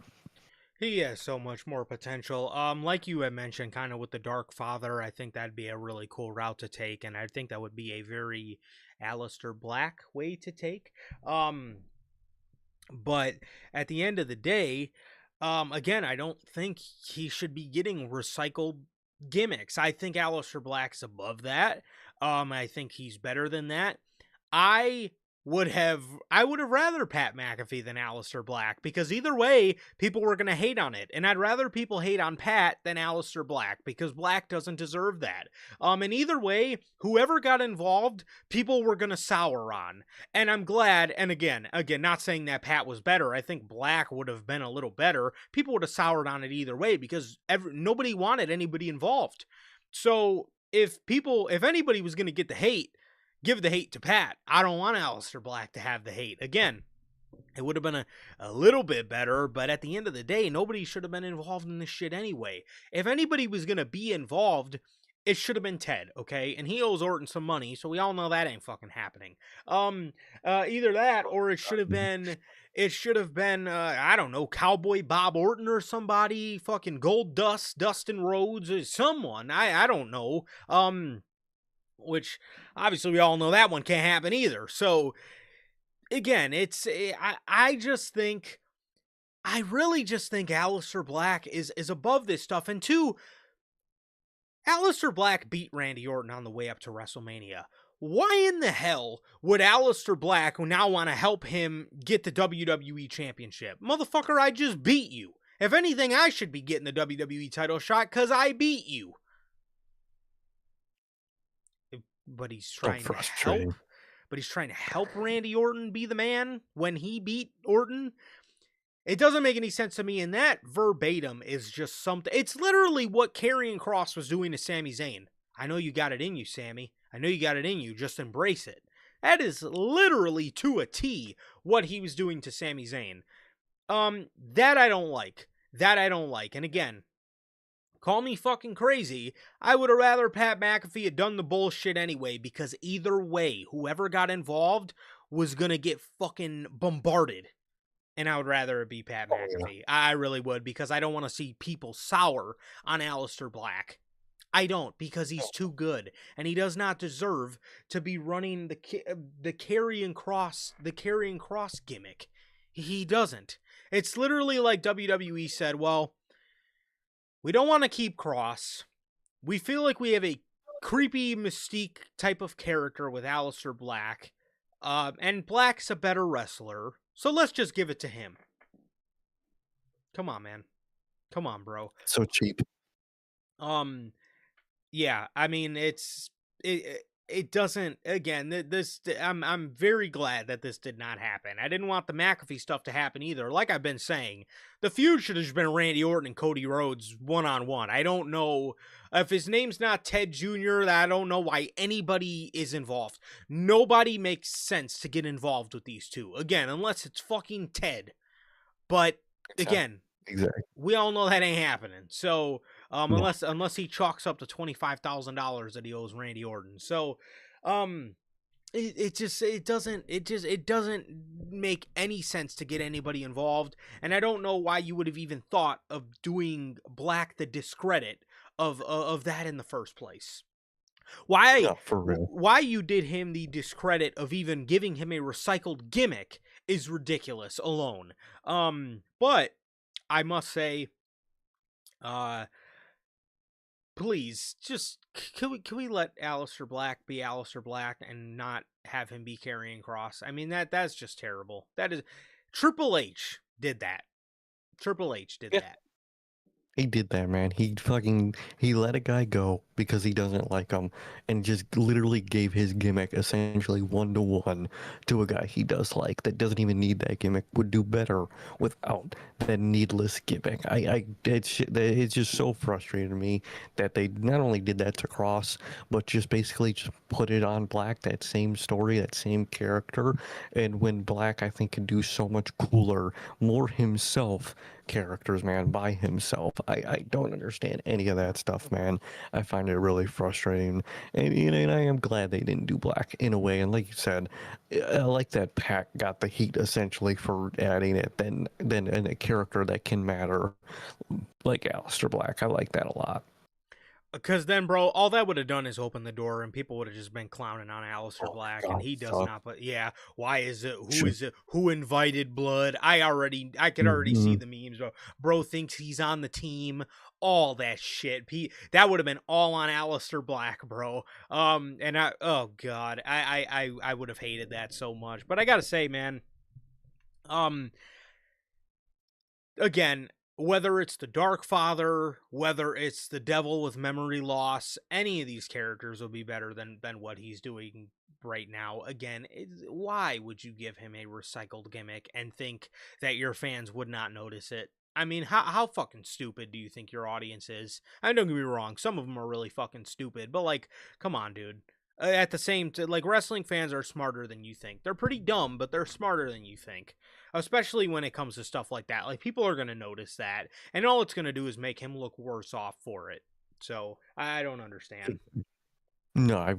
He has so much more potential. Like you had mentioned, kind of with the Dark Father, I think that'd be a really cool route to take, and I think that would be a very Aleister Black way to take. But at the end of the day, again, I don't think he should be getting recycled gimmicks. I think Aleister Black's above that. I think he's better than that. I I would have rather Pat McAfee than Aleister Black, because either way, people were going to hate on it. And I'd rather people hate on Pat than Aleister Black, because Black doesn't deserve that. And either way, whoever got involved, people were going to sour on. And I'm glad, and again, not saying that Pat was better. I think Black would have been a little better. People would have soured on it either way, because nobody wanted anybody involved. So if anybody was going to get the hate, give the hate to Pat. I don't want Aleister Black to have the hate. Again, it would have been a little bit better, but at the end of the day, nobody should have been involved in this shit anyway. If anybody was going to be involved, it should have been Ted, okay? And he owes Orton some money, so we all know that ain't fucking happening. Either that, or it should have been, I don't know, Cowboy Bob Orton or somebody, fucking Gold Dust, Dustin Rhodes, or someone. I don't know. Which obviously we all know that one can't happen either. So again, I really just think Aleister Black is above this stuff. And two, Aleister Black beat Randy Orton on the way up to WrestleMania. Why in the hell would Aleister Black now want to help him get the WWE Championship? Motherfucker, I just beat you. If anything, I should be getting the WWE title shot because I beat you. But he's trying to help. But he's trying to help Randy Orton be the man when he beat Orton. It doesn't make any sense to me, and that verbatim is just something. It's literally what Karrion Kross was doing to Sami Zayn. I know you got it in you, Sammy. I know you got it in you. Just embrace it. That is literally to a T what he was doing to Sami Zayn. That I don't like. And again, call me fucking crazy, I would have rather Pat McAfee had done the bullshit anyway, because either way, whoever got involved was gonna get fucking bombarded. And I would rather it be Pat McAfee. Yeah. I really would, because I don't want to see people sour on Aleister Black. I don't, because he's too good, and he does not deserve to be running the Karrion Kross gimmick. He doesn't. It's literally like WWE said, well, we don't want to keep Kross. We feel like we have a creepy Mystique type of character with Aleister Black. And Black's a better wrestler. So let's just give it to him. Come on, man. Come on, bro. So cheap. Yeah, I mean, it doesn't, again, I'm very glad that this did not happen. I didn't want the McAfee stuff to happen either. Like I've been saying, the feud should have just been Randy Orton and Cody Rhodes one-on-one. I don't know if his name's not Ted Jr., I don't know why anybody is involved. Nobody makes sense to get involved with these two. Again, unless it's fucking Ted. But again, exactly. We all know that ain't happening. So, unless he chalks up to $25,000 that he owes Randy Orton. So, it doesn't make any sense to get anybody involved, and I don't know why you would have even thought of doing Black the discredit of that in the first place. Why you did him the discredit of even giving him a recycled gimmick is ridiculous alone. But I must say, please, just can we let Aleister Black be Aleister Black and not have him be Karrion Kross? I mean, that's just terrible. That is, Triple H did that. Triple H did that. He did that, man. He let a guy go because he doesn't like him, and just literally gave his gimmick essentially 1-to-1 to a guy he does like that doesn't even need that gimmick. Would do better without that needless gimmick. It's just so frustrating to me that they not only did that to Cross, but just basically just put it on Black, that same story, that same character, and when Black I think can do so much cooler, more himself characters, man, by himself. I don't understand any of that stuff, man. I find it really frustrating. And I am glad they didn't do Black in a way. And like you said, I like that Pac got the heat essentially for adding it than in a character that can matter like Aleister Black. I like that a lot. Because then, bro, all that would have done is open the door, and people would have just been clowning on Aleister Oh my Black, and god, he does fuck. not. But yeah, why is it? Who Sure. is it? Who invited Blood? I could already see Mhm. the memes. Bro thinks he's on the team. All that shit. That would have been all on Aleister Black, bro. And oh god, I would have hated that so much. But I gotta say, man, um, again, whether it's the Dark Father, whether it's the Devil with memory loss, any of these characters will be better than what he's doing right now. Again, why would you give him a recycled gimmick and think that your fans would not notice it? I mean, how fucking stupid do you think your audience is? I don't get me wrong, some of them are really fucking stupid, but like, come on, dude. At the same time, like, wrestling fans are smarter than you think. They're pretty dumb, but they're smarter than you think, especially when it comes to stuff like that. Like, people are going to notice that, and all it's going to do is make him look worse off for it. So I don't understand. No, I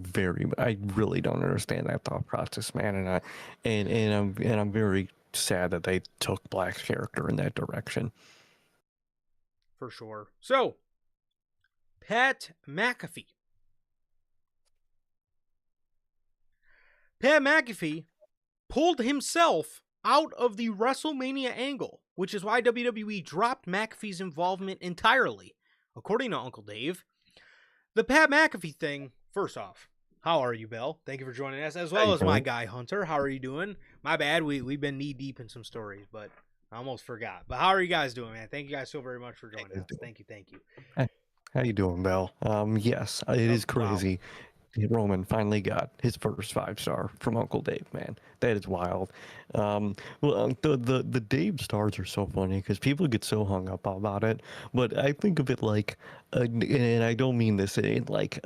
really don't understand that thought process, man, and I'm very sad that they took Black's character in that direction. For sure. So, Pat McAfee. Pat McAfee pulled himself out of the WrestleMania angle, which is why WWE dropped McAfee's involvement entirely. According to Uncle Dave, the Pat McAfee thing, first off, how are you, Bill? Thank you for joining us, as How well you as my doing? guy, Hunter. How are you doing? My bad, we've been knee deep in some stories, but I almost forgot. But how are you guys doing, man? Thank you guys so very much for How joining you us. doing? Thank you, thank you. Hey, how you doing, Bell? Yes, it is Wow. crazy. Roman finally got his first 5-star from Uncle Dave, man. That is wild. The Dave stars are so funny because people get so hung up about it. But I think of it like, and I don't mean this in like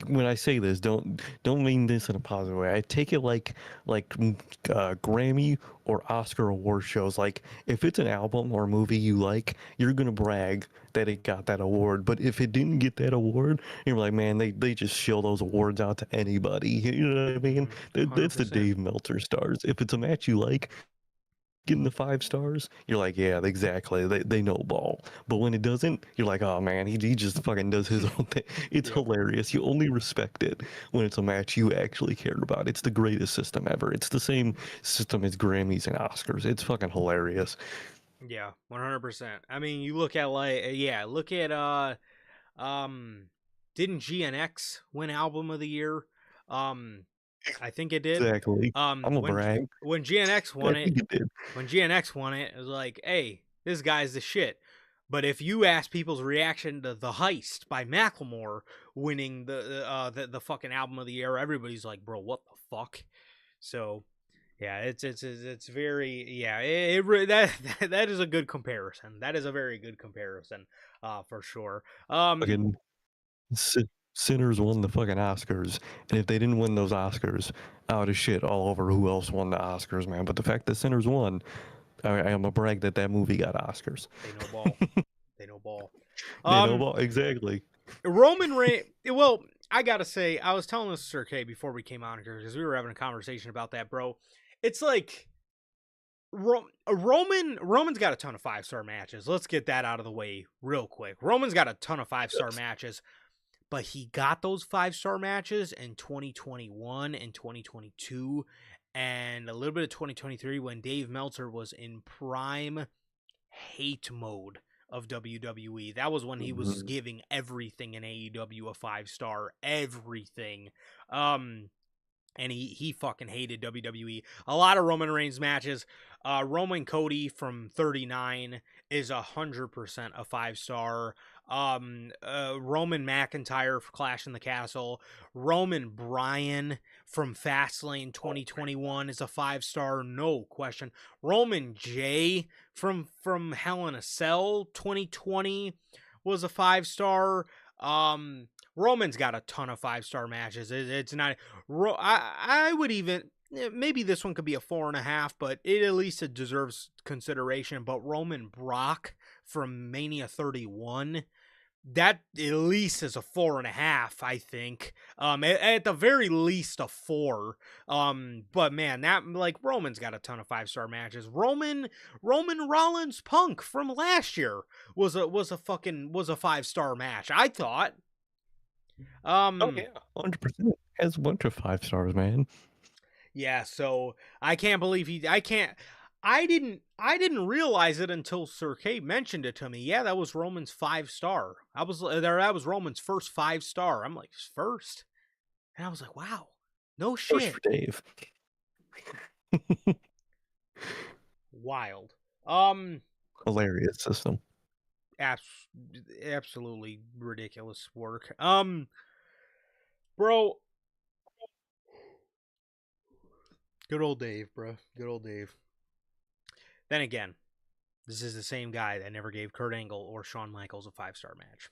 when I say this, don't mean this in a positive way. I take it like Grammy or Oscar award shows. Like if it's an album or movie you like, you're gonna brag that it got that award. But if it didn't get that award, you're like, man, they just shill those awards out to anybody. You know what I mean? That's the 100%. Dave Meltzer stars. If it's a match you like, getting the 5 stars, you're like, yeah, exactly. They know ball. But when it doesn't, you're like, oh man, he just fucking does his own thing. It's Yep. hilarious. You only respect it when it's a match you actually cared about. It's the greatest system ever. It's the same system as Grammys and Oscars. It's fucking hilarious. Yeah, 100%. I mean, you look at look at um didn't GNX win album of the year? Um I think it did. Exactly. I'm a brag. When GNX I won it, think it did. it was like, "Hey, this guy's the shit." But if you ask people's reaction to The Heist by Macklemore winning the fucking album of the year, everybody's like, "Bro, what the fuck?" So, yeah, it's very that that is a good comparison. That is a very good comparison, for sure. Fucking Sinners won the fucking Oscars, and if they didn't win those Oscars, I would have shit all over who else won the Oscars, man. But the fact that Sinners won, I am a brag that that movie got Oscars. They know ball. They know ball. They know Um, about exactly. Roman Reigns. Well, I gotta say, I was telling this to Sir K before we came on here because we were having a conversation about that, bro. It's like Roman's got a ton of 5-star matches. Let's get that out of the way real quick. Roman's got a ton of 5-star Yes. matches, but he got those 5-star matches in 2021 and 2022 and a little bit of 2023 when Dave Meltzer was in prime hate mode of WWE. That was when he was Mhm. giving everything in AEW a 5-star, everything. Um and he fucking hated WWE. A lot of Roman Reigns matches. Roman Cody from 39 is 100% a 5-star. Roman McIntyre for Clash in the Castle. Roman Bryan from Fastlane 2021 is a 5-star, no question. Roman J from Hell in a Cell 2020 was a 5-star. Roman's got a ton of 5-star matches. It's not. I would even, maybe this one could be a 4.5, but it at least it deserves consideration. But Roman Brock from Mania 31, that at least is a 4.5, I think. At the very least a 4. But man, that, like, Roman's got a ton of 5-star matches. Roman Rollins Punk from last year was a 5-star match, I thought. Oh yeah, 100%. Has a bunch of 5 stars, man. Yeah, so I can't believe I didn't realize it until Sir K mentioned it to me. Yeah, that was Roman's 5-star. That was Roman's first 5-star. I'm like, first? And I was like, wow. No First shit. for Dave. Wild. Hilarious system. Absolutely ridiculous work. Bro, good old Dave, bro. Good old Dave. Then again, this is the same guy that never gave Kurt Angle or Shawn Michaels a 5-star match.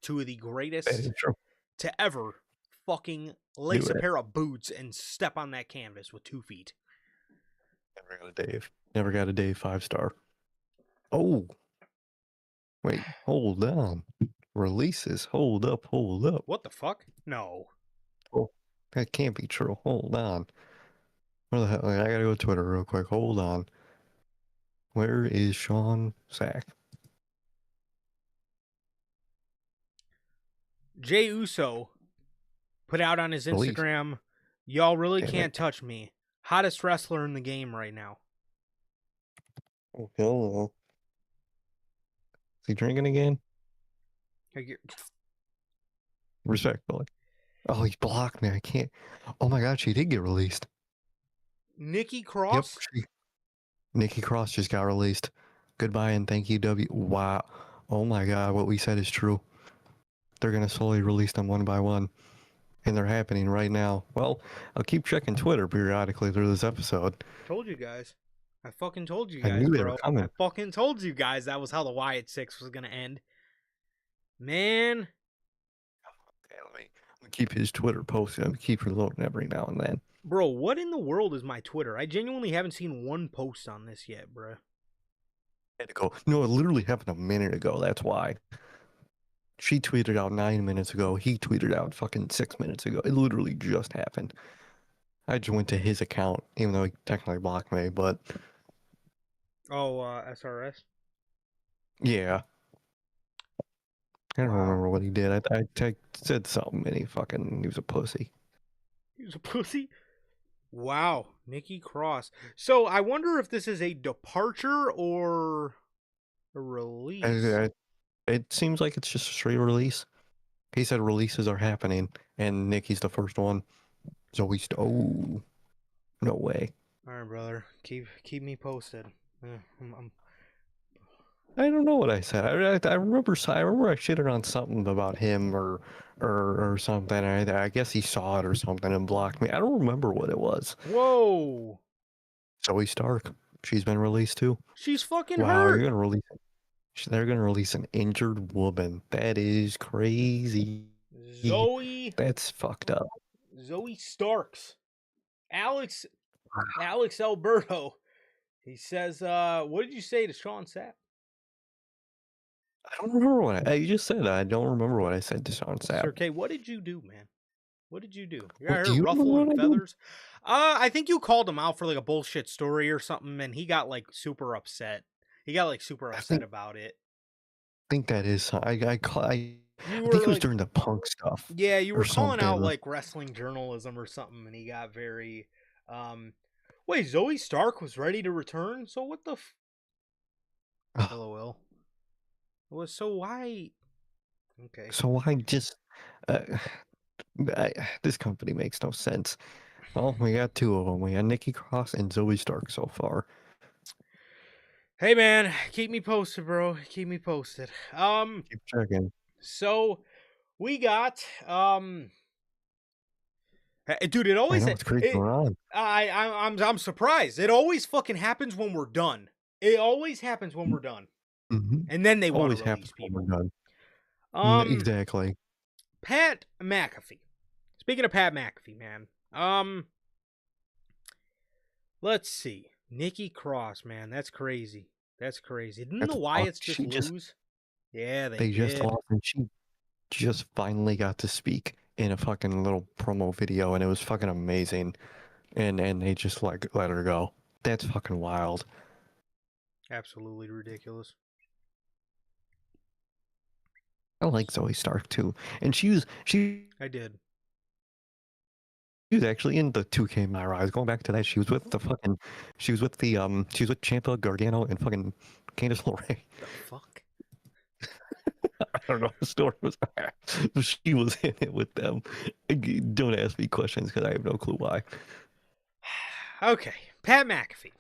Two of the That greatest is true. to ever fucking lace a pair of boots and step on that canvas with 2 feet. Never got a Dave. Never got a Dave 5-star. Oh. Wait, hold on. Releases. Hold up. What the fuck? No. Oh, that can't be true. Hold on. Where the hell? I gotta go to Twitter real quick. Hold on. Where is Sean Sack? Jey Uso put out on his Release. Instagram, y'all really Damn can't touch me. Hottest wrestler in the game right now. Oh, hello. Is he drinking again? Respectfully. Oh, he blocked me. I can't. Oh my god, she did get released. Nikki Cross? Yep. Nikki Cross just got released. Goodbye and thank you, W. Wow. Oh my god, what we said is true. They're going to slowly release them one by one. And they're happening right now. Well, I'll keep checking Twitter periodically through this episode. Told you guys. I fucking told you I guys, knew they bro. were coming. I fucking told you guys that was how the Wyatt 6 was going to end. Man. Okay, let me keep his Twitter posted. I'm keep reloading every now and then. Bro, what in the world is my Twitter? I genuinely haven't seen one post on this yet, bro. Had to go. No, it literally happened a minute ago. That's why. She tweeted out 9 minutes ago. He tweeted out fucking 6 minutes ago. It literally just happened. I just went to his account, even though he technically blocked me, but... Oh, SRS? Yeah. I don't Wow. remember what he did. I said something and he was a pussy. He was a pussy? Wow. Nikki Cross. So I wonder if this is a departure or a release. It seems like it's just a straight release. He said releases are happening, and Nikki's the first one. So oh, no way. All right, brother. Keep me posted. I don't know what I said. I remember I shitted on something about him or something. I guess he saw it or something and blocked me. I don't remember what it was. Whoa. Zoe Stark. She's been released too. She's fucking Wow, hurt. you're gonna release it. They're gonna release an injured woman. That is crazy. Zoe. That's fucked up. Zoe Starks. Alex Alberto. He says, what did you say to Sean Sapp? I don't remember what you just said. I don't remember what I said to Sean Sapp. Sir K, what did you do, man? What did you do? Do you ruffling feathers? I think you called him out for like a bullshit story or something, and he got like super upset. He got like super upset about it. I think that is. I think it was during the Punk stuff. Yeah, you were calling something. out like wrestling journalism or something, and he got very. Wait, Zoe Stark was ready to return. So what the? LOL. So why? Okay. So why just? This company makes no sense. Well, we got two of them. We got Nikki Cross and Zoe Stark so far. Hey man, keep me posted, bro. Keep me posted. Keep checking. So we got dude, it I always know it's crazy. it We're on. I'm surprised. It always fucking happens when we're done. It always happens when we're done. Mm-hmm. And then they want to Always happens release when we're people. done. Exactly. Pat McAfee. Speaking of Pat McAfee, man. Let's see. Nikki Cross, man, that's crazy. That's crazy. Didn't That's the fucked. Wyatts just lose? Yeah, they They just did. lost, and she just finally got to speak in a fucking little promo video, and it was fucking amazing. And they just like let her go. That's fucking wild. Absolutely ridiculous. I like Zoe Stark too, and I did. she was actually in the 2K My Rise. Going back to that, she was with the she was with Ciampa, Gargano, and fucking Candice LeRae. The fuck? I don't know the story was. She was in it with them. Don't ask me questions because I have no clue why. Okay, Pat McAfee.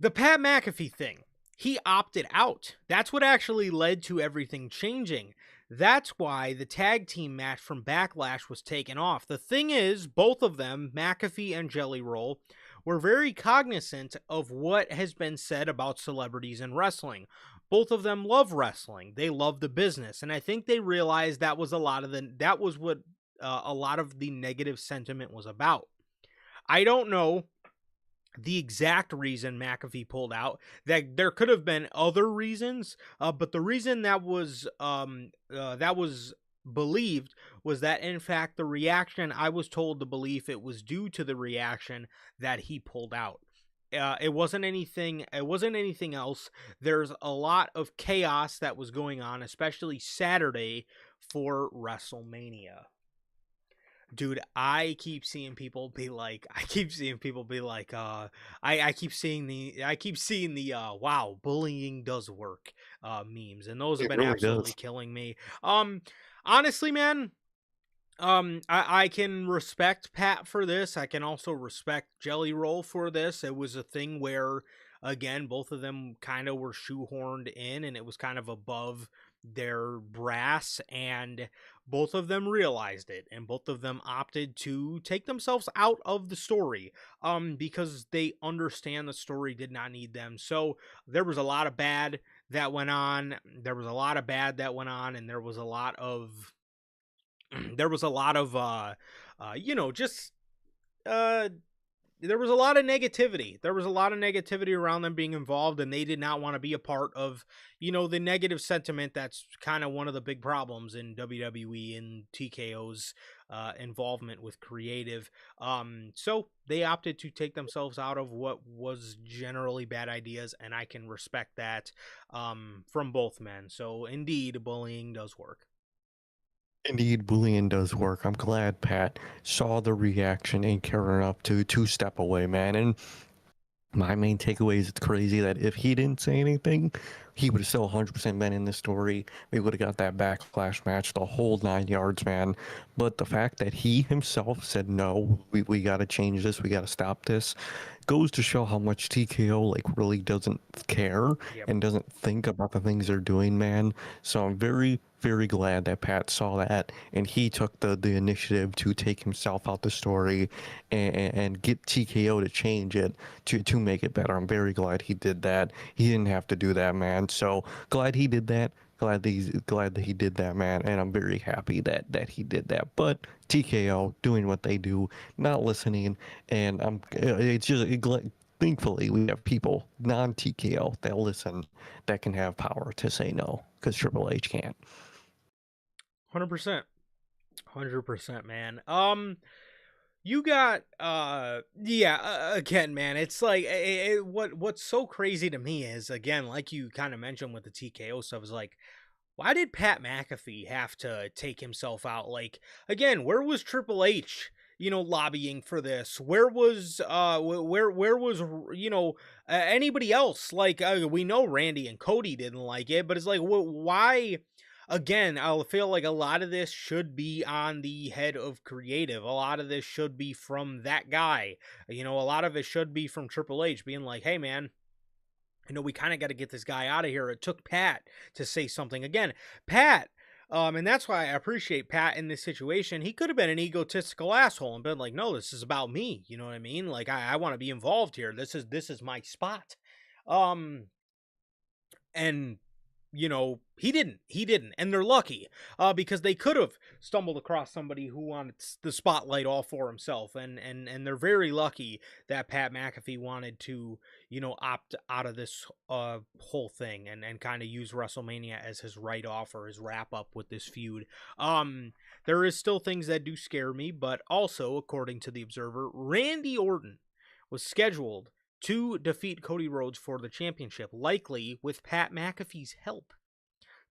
The Pat McAfee thing. He opted out. That's what actually led to everything changing. That's why the tag team match from Backlash was taken off. The thing is, both of them, McAfee and Jelly Roll, were very cognizant of what has been said about celebrities in wrestling. Both of them love wrestling. They love the business, and I think they realized that was what a lot of the negative sentiment was about. I don't know the exact reason McAfee pulled out. That there could have been other reasons, but the reason that was believed was that in fact the reaction, I was told the belief it was due to the reaction that he pulled out. It wasn't anything. It wasn't anything else. There's a lot of chaos that was going on, especially Saturday for WrestleMania. Dude, I keep seeing people be like, I keep seeing the wow, bullying does work memes, and those have It been really absolutely does. killing me. Honestly, man, I can respect Pat for this. I can also respect Jelly Roll for this. It was a thing where, again, both of them kind of were shoehorned in, and it was kind of above their brass, and both of them realized it, and both of them opted to take themselves out of the story, because they understand the story did not need them. So there was a lot of bad that went on. There was a lot of bad that went on, and there was a lot of just uh there was a lot of negativity. There was a lot of negativity around them being involved, and they did not want to be a part of, the negative sentiment that's kind of one of the big problems in WWE and TKO's involvement with creative. So they opted to take themselves out of what was generally bad ideas, and I can respect that from both men. So indeed, bullying does work. Indeed, bullying does work. I'm glad Pat saw the reaction and cared enough to step away, man. And my main takeaway is it's crazy that if he didn't say anything, he would have still 100% been in this story. We would have got that backlash match, the whole 9 yards, man. But the fact that he himself said, no, we got to change this, we got to stop this, goes to show how much TKO like really doesn't care Yep. and doesn't think about the things they're doing, man. So I'm very, very glad that Pat saw that and he took the initiative to take himself out the story and get TKO to change it to make it better. I'm very glad he did that. He didn't have to do that, man. So glad he did that. Glad that he did that, man, and I'm very happy that he did that. But TKO doing what they do, not listening, and it's just thankfully we have people non TKO that listen that can have power to say no because Triple H can't. 100%. 100%, man. You got yeah, again, man, it's like what's so crazy to me is, again, like you kind of mentioned with the TKO stuff, is like, why did Pat McAfee have to take himself out? Like, again, where was Triple H, lobbying for this? Where was where was anybody else? Like, we know Randy and Cody didn't like it, but it's like, why again, I'll feel like a lot of this should be on the head of creative. A lot of this should be from that guy. A lot of it should be from Triple H being like, hey, man, we kind of got to get this guy out of here. It took Pat to say something. Again, Pat, and that's why I appreciate Pat in this situation. He could have been an egotistical asshole and been like, no, this is about me. You know what I mean? Like, I want to be involved here. This is my spot. And he didn't, and they're lucky, because they could have stumbled across somebody who wanted the spotlight all for himself, and they're very lucky that Pat McAfee wanted to opt out of this whole thing, and kind of use WrestleMania as his write-off or his wrap-up with this feud. There is still things that do scare me, but also, according to the Observer, Randy Orton was scheduled to defeat Cody Rhodes for the championship, likely with Pat McAfee's help,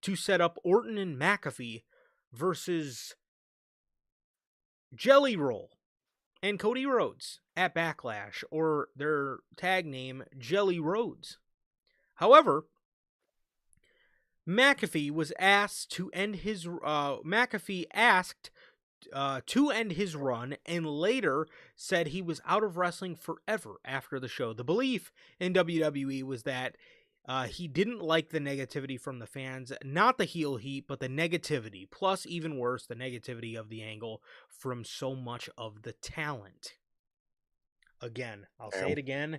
to set up Orton and McAfee versus Jelly Roll and Cody Rhodes at Backlash, or their tag name, Jelly Rhodes. However, McAfee was asked to end his to end his run, and later said he was out of wrestling forever after the show. The belief in WWE was that he didn't like the negativity from the fans, not the heel heat, but the negativity, plus even worse, the negativity of the angle from so much of the talent. Again, I'll say it again,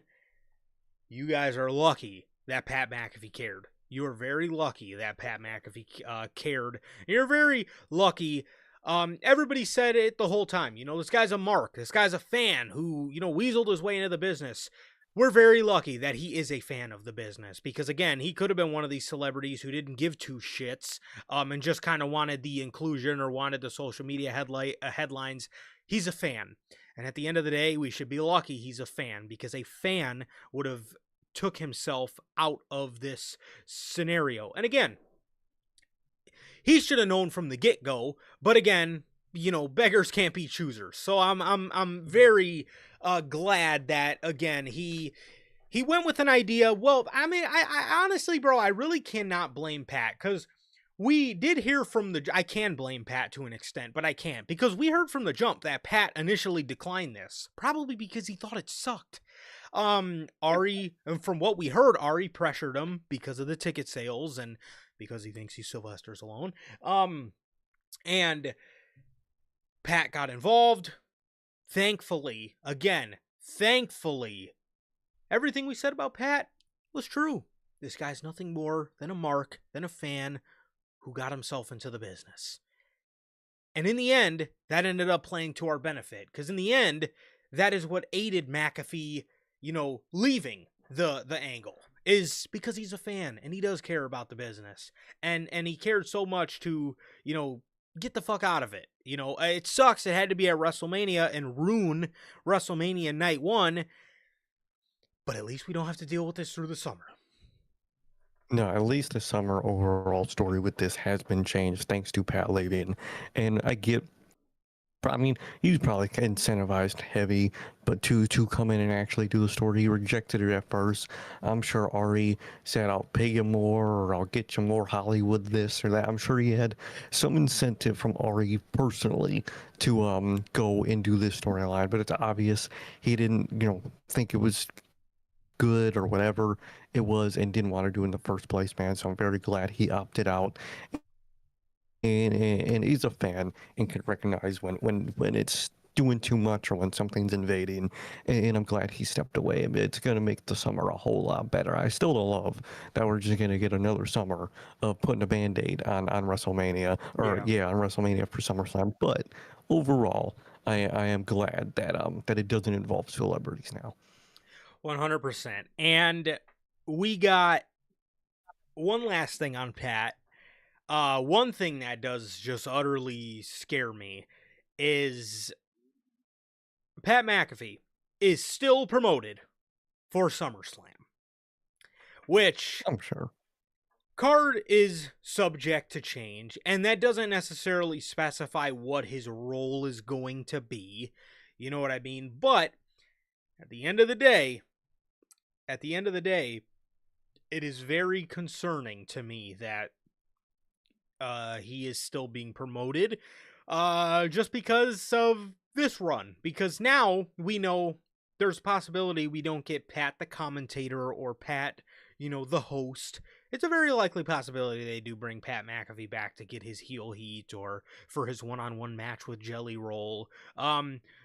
you guys are lucky that Pat McAfee cared. You are very lucky that Pat McAfee cared. You're very lucky. Everybody said it the whole time. This guy's a mark. This guy's a fan who, weaseled his way into the business. We're very lucky that he is a fan of the business, because, again, he could have been one of these celebrities who didn't give two shits, and just kind of wanted the inclusion or wanted the social media headlines. He's a fan. And at the end of the day, we should be lucky he's a fan, because a fan would have took himself out of this scenario. And again, he should have known from the get-go, but again, beggars can't be choosers. So I'm very glad that, again, he went with an idea. Well, I mean, I honestly, bro, I really cannot blame Pat, because we did hear from I can blame Pat to an extent, but I can't, because we heard from the jump that Pat initially declined this, probably because he thought it sucked. Ari, and from what we heard, Ari pressured him because of the ticket sales and because he thinks he's Sylvester Stallone. And Pat got involved. Thankfully, everything we said about Pat was true. This guy's nothing more than a mark, than a fan who got himself into the business. And in the end, that ended up playing to our benefit, because in the end, that is what aided McAfee, leaving the angle, is because he's a fan and he does care about the business, and he cared so much to get the fuck out of it. It sucks it had to be at WrestleMania and ruin WrestleMania night one, but at least we don't have to deal with this through the summer. No, at least the summer overall story with this has been changed thanks to Pat leaving. And he was probably incentivized heavy, but to come in and actually do the story, he rejected it at first. I'm sure Ari said, I'll pay you more, or I'll get you more Hollywood this or that. I'm sure he had some incentive from Ari personally to go and do this storyline, but it's obvious he didn't, think it was good or whatever it was and didn't want to do in the first place, man. So I'm very glad he opted out. And he's a fan and can recognize when it's doing too much or when something's invading, and I'm glad he stepped away. I mean, it's going to make the summer a whole lot better. I still don't love that we're just going to get another summer of putting a Band-Aid on WrestleMania, or on WrestleMania for SummerSlam, but overall, I am glad that it doesn't involve celebrities now. 100%. And we got one last thing on Pat. One thing that does just utterly scare me is Pat McAfee is still promoted for SummerSlam, which I'm sure card is subject to change, and that doesn't necessarily specify what his role is going to be. You know what I mean? But at the end of the day, it is very concerning to me that he is still being promoted just because of this run. Because now we know there's a possibility we don't get Pat the commentator or Pat, the host. It's a very likely possibility they do bring Pat McAfee back to get his heel heat or for his one-on-one match with Jelly Roll.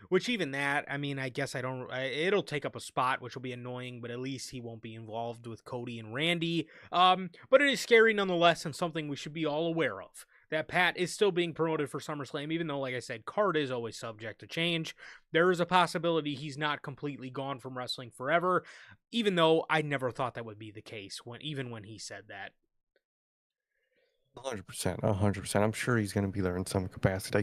Which even that, I mean, I guess it'll take up a spot, which will be annoying, but at least he won't be involved with Cody and Randy. But it is scary nonetheless and something we should be all aware of. That Pat is still being promoted for SummerSlam, even though, like I said, card is always subject to change. There is a possibility he's not completely gone from wrestling forever, even though I never thought that would be the case, even when he said that. 100%. I'm sure he's going to be there in some capacity.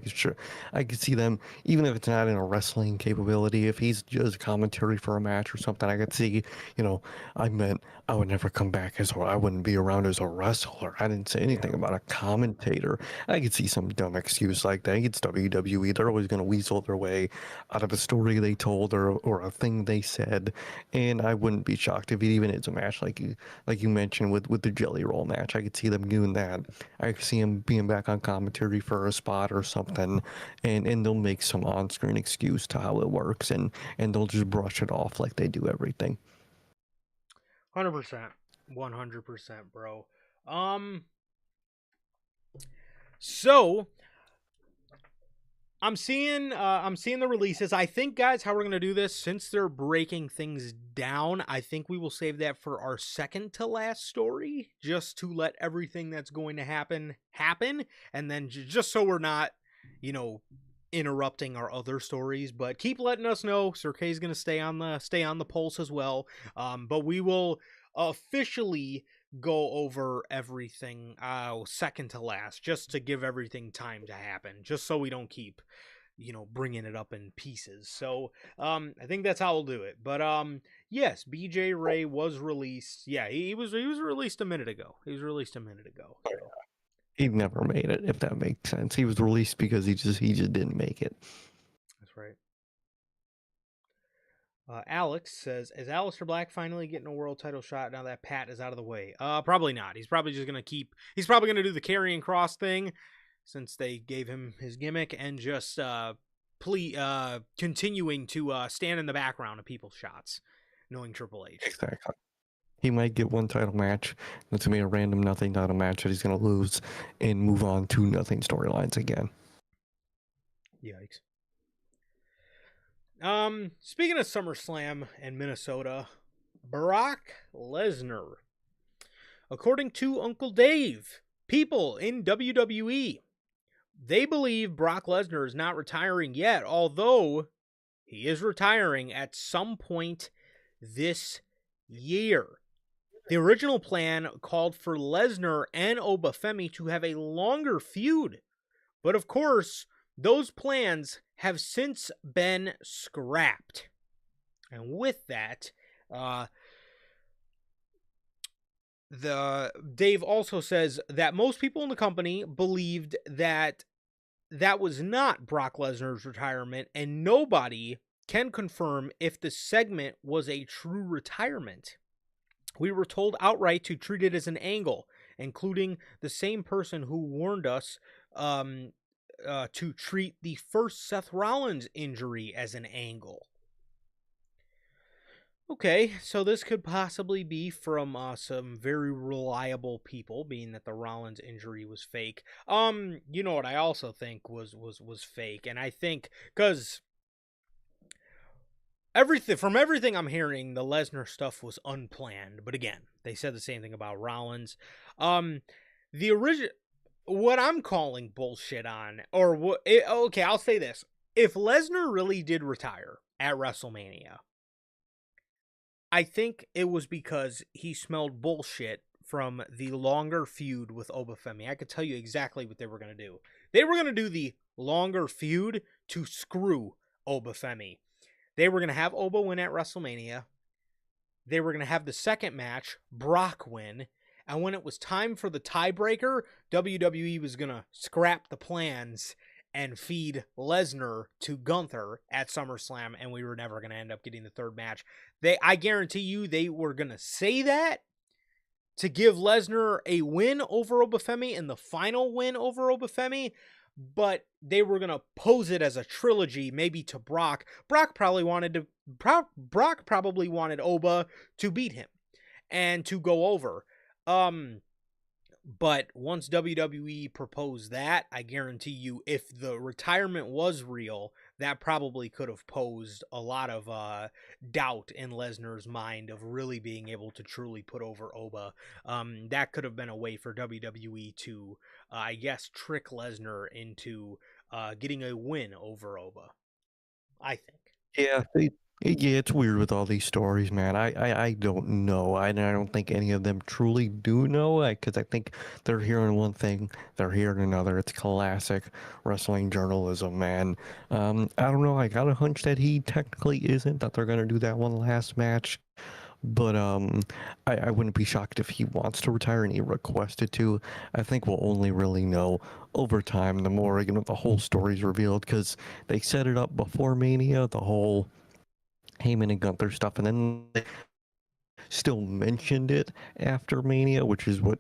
I could see them, even if it's not in a wrestling capability, if he's just commentary for a match or something, I could see, I would never come back I wouldn't be around as a wrestler. I didn't say anything about a commentator. I could see some dumb excuse like that. It's WWE. They're always going to weasel their way out of a story they told or a thing they said. And I wouldn't be shocked if it even is a match like you mentioned with the Jelly Roll match. I could see them doing that. I could see him being back on commentary for a spot or something, and they'll make some on-screen excuse to how it works, and they'll just brush it off like they do everything. 100%. 100%, bro. So I'm seeing the releases. I think, guys, how we're gonna do this, since they're breaking things down, I think we will save that for our second to last story, just to let everything that's going to happen, and then just so we're not, interrupting our other stories. But keep letting us know. Sir K's gonna stay on the pulse as well. But we will officially go over everything second to last, just to give everything time to happen, just so we don't keep bringing it up in pieces. So I think that's how we'll do it. But yes, BJ Ray was released. Yeah, he was released a minute ago. So. He never made it, if that makes sense. He was released because he just didn't make it. That's right. Alex says, is Aleister Black finally getting a world title shot now that Pat is out of the way? Probably not. He's probably just going to he's probably going to do the karrying cross thing, since they gave him his gimmick, and just continuing to stand in the background of people's shots, knowing Triple H. Exactly. He might get one title match. That's going to be a random nothing title match that he's going to lose and move on to nothing storylines again. Yikes. Speaking of SummerSlam and Minnesota, Brock Lesnar. According to Uncle Dave, people in WWE, they believe Brock Lesnar is not retiring yet, although he is retiring at some point this year. The original plan called for Lesnar and Obafemi to have a longer feud, but of course, those plans have since been scrapped. And with that, Dave also says that most people in the company believed that was not Brock Lesnar's retirement, and nobody can confirm if the segment was a true retirement. We were told outright to treat it as an angle, including the same person who warned us to treat the first Seth Rollins injury as an angle. Okay, so this could possibly be from some very reliable people, being that the Rollins injury was fake. You know what I also think was fake, and I think because from everything I'm hearing, the Lesnar stuff was unplanned. But again, they said the same thing about Rollins. The original. What I'm calling bullshit on, okay, I'll say this. If Lesnar really did retire at WrestleMania, I think it was because he smelled bullshit from the longer feud with Obafemi. I could tell you exactly what they were going to do. They were going to do the longer feud to screw Obafemi. They were going to have Oba win at WrestleMania. They were going to have the second match, Brock win. And when it was time for the tiebreaker, WWE was going to scrap the plans and feed Lesnar to Gunther at SummerSlam, and we were never going to end up getting the third match. I guarantee you they were going to say that to give Lesnar a win over Obafemi and the final win over Obafemi, but they were going to pose it as a trilogy, maybe to Brock. Brock probably wanted Oba to beat him and to go over. But once WWE proposed that, I guarantee you, if the retirement was real, that probably could have posed a lot of doubt in Lesnar's mind of really being able to truly put over Oba. That could have been a way for WWE to, I guess, trick Lesnar into getting a win over Oba, I think. Yeah, yeah, it's weird with all these stories, man. I don't know. I don't think any of them truly do know, because I think they're hearing one thing, they're hearing another. It's classic wrestling journalism, man. I don't know. I got a hunch that he technically isn't, that they're gonna do that one last match. But I wouldn't be shocked if he wants to retire and he requested to. I think we'll only really know over time, the more the whole story's revealed, because they set it up before Mania, the whole Heyman and Gunther stuff, and then they still mentioned it after Mania, which is what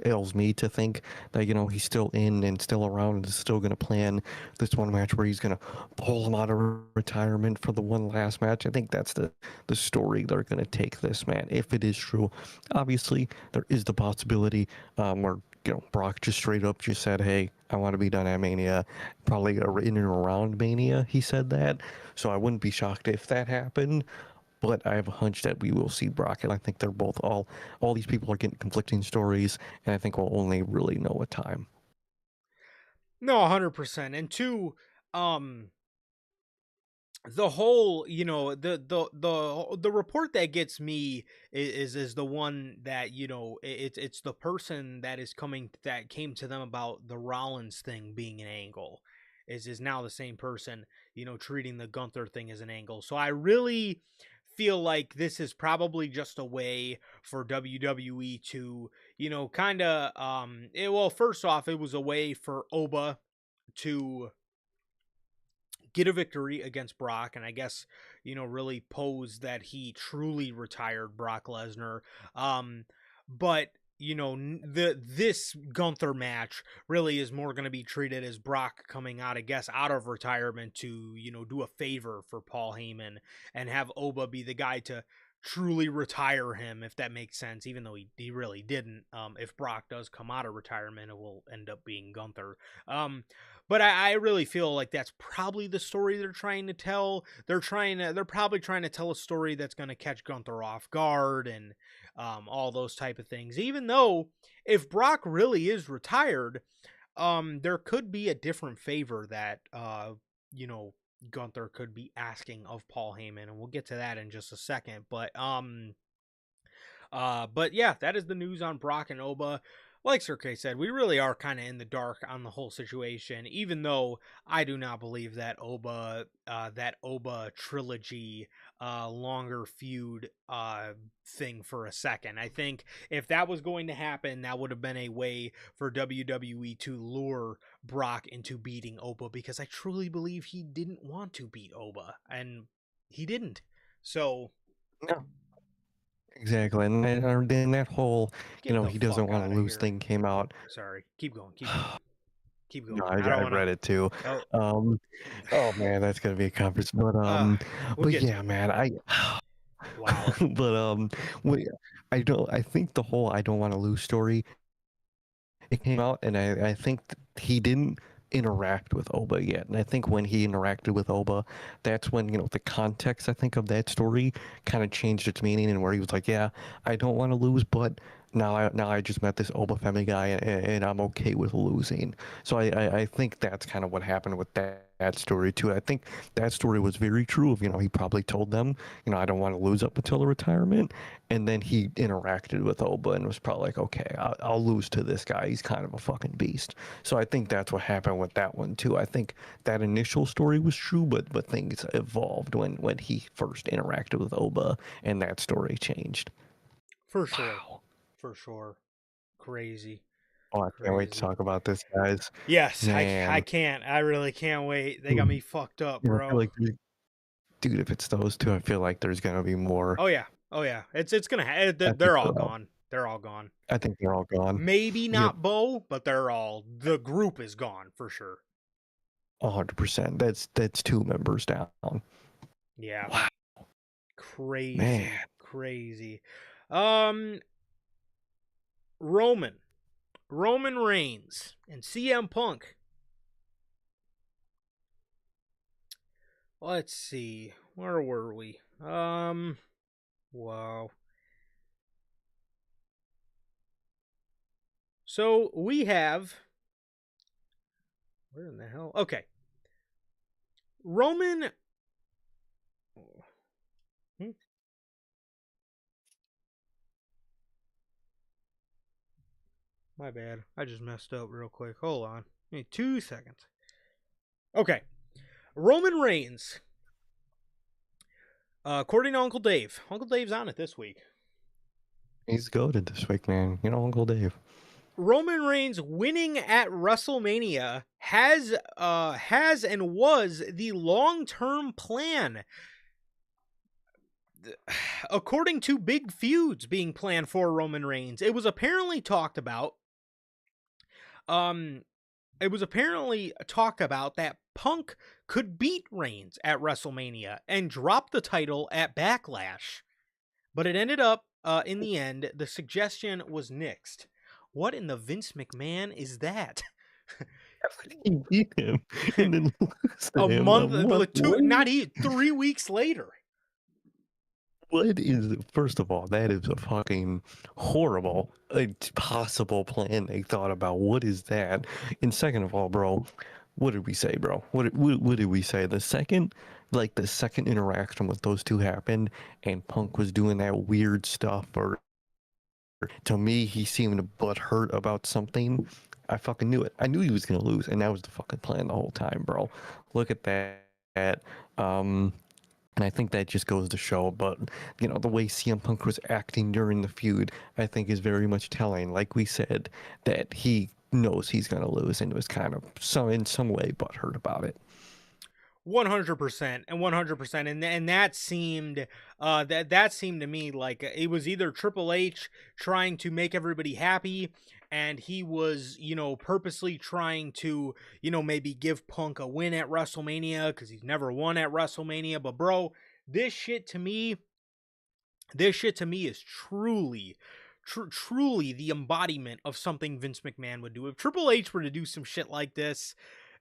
ails me to think that he's still in and still around and is still going to plan this one match where he's going to pull him out of retirement for the one last match. I think that's the story they're going to take this, man. If it is true, obviously there is the possibility where Brock just straight up just said, hey, I want to be done at Mania, probably in and around Mania, he said that. So I wouldn't be shocked if that happened. But I have a hunch that we will see Brock, and I think they're both all these people are getting conflicting stories, and I think we'll only really know with time. No, 100%. And two, the whole, the report that gets me is the one that it's the person that came to them about the Rollins thing being an angle is now the same person treating the Gunther thing as an angle. So I really feel like this is probably just a way for WWE to kind of well, first off, it was a way for Oba to get a victory against Brock, and I guess really pose that he truly retired Brock Lesnar. But this Gunther match really is more going to be treated as Brock coming out, I guess, out of retirement to do a favor for Paul Heyman and have Oba be the guy to truly retire him, if that makes sense, even though he really didn't. If Brock does come out of retirement, it will end up being Gunther. But I really feel like that's probably the story they're trying to tell. They're probably trying to tell a story that's going to catch Gunther off guard and all those type of things. Even though if Brock really is retired, there could be a different favor that Gunther could be asking of Paul Heyman, and we'll get to that in just a second. But yeah, that is the news on Brock and Oba. Like Sir K said, we really are kind of in the dark on the whole situation, even though I do not believe that Oba trilogy longer feud thing for a second. I think if that was going to happen, that would have been a way for WWE to lure Brock into beating Oba, because I truly believe he didn't want to beat Oba, and he didn't. So No. Exactly, and then that whole, he doesn't want to lose here. thing came out. Sorry, keep going. Keep going. No, I read it too. Oh. Oh man, that's gonna be a conference. But yeah, man, wow. But I think the whole I don't want to lose story, it came out, and I think he didn't interact with Oba yet. And I think when he interacted with Oba, that's when, the context, I think, of that story kind of changed its meaning, and where he was like, yeah, I don't want to lose, but now I just met this Obafemi guy, and I'm okay with losing. So I think that's kind of what happened with that story too. I think that story was very true of, he probably told them, I don't want to lose up until the retirement. And then he interacted with Oba and was probably like, okay, I'll lose to this guy. He's kind of a fucking beast. So I think that's what happened with that one too. I think that initial story was true, but things evolved when he first interacted with Oba, and that story changed. For sure. Wow. For sure. Crazy. Oh, I can't wait to talk about this, guys. Yes, Man. I can't. I really can't wait. They got me fucked up, bro. I feel like, dude, if it's those two, I feel like there's gonna be more. Oh yeah. It's gonna. They're all gone. They're all gone. I think they're all gone. Maybe not Yep, Bo, but the group is gone for sure. 100%. That's 2 members down. Yeah. Wow, Crazy. man. Crazy. Roman Reigns and CM Punk. Let's see. Where were we? Wow. So we have, where in the hell? Okay. Roman. Hmm? My bad. I just messed up real quick. Hold on. Give me 2 seconds. Okay. Roman Reigns. According to Uncle Dave. Uncle Dave's on it this week. He's goated this week, man. You know, Uncle Dave. Roman Reigns winning at WrestleMania has and was the long-term plan. According to big feuds being planned for Roman Reigns, it was apparently talked about. It was apparently talked about that Punk could beat Reigns at WrestleMania and drop the title at Backlash, but it ended up in the end the suggestion was nixed. What in the Vince McMahon is that? He beat him and then lose to A him month, later. 3 weeks later. What is, first of all, that is a fucking horrible, possible plan they thought about. What is that? And second of all, bro, what did we say, bro? What did we say? The second interaction with those two happened and Punk was doing that weird stuff, or to me, he seemed butthurt about something. I fucking knew it. I knew he was gonna lose, and that was the fucking plan the whole time, bro. Look at that. And I think that just goes to show, but the way CM Punk was acting during the feud, I think is very much telling. Like we said, that he knows he's gonna lose, and was kind of in some way butthurt about it. 100% and 100%, and that seemed that seemed to me like it was either Triple H trying to make everybody happy, and he was purposely trying to maybe give Punk a win at WrestleMania because he's never won at WrestleMania. But bro, this shit to me is truly truly the embodiment of something Vince McMahon would do. If Triple H were to do some shit like this,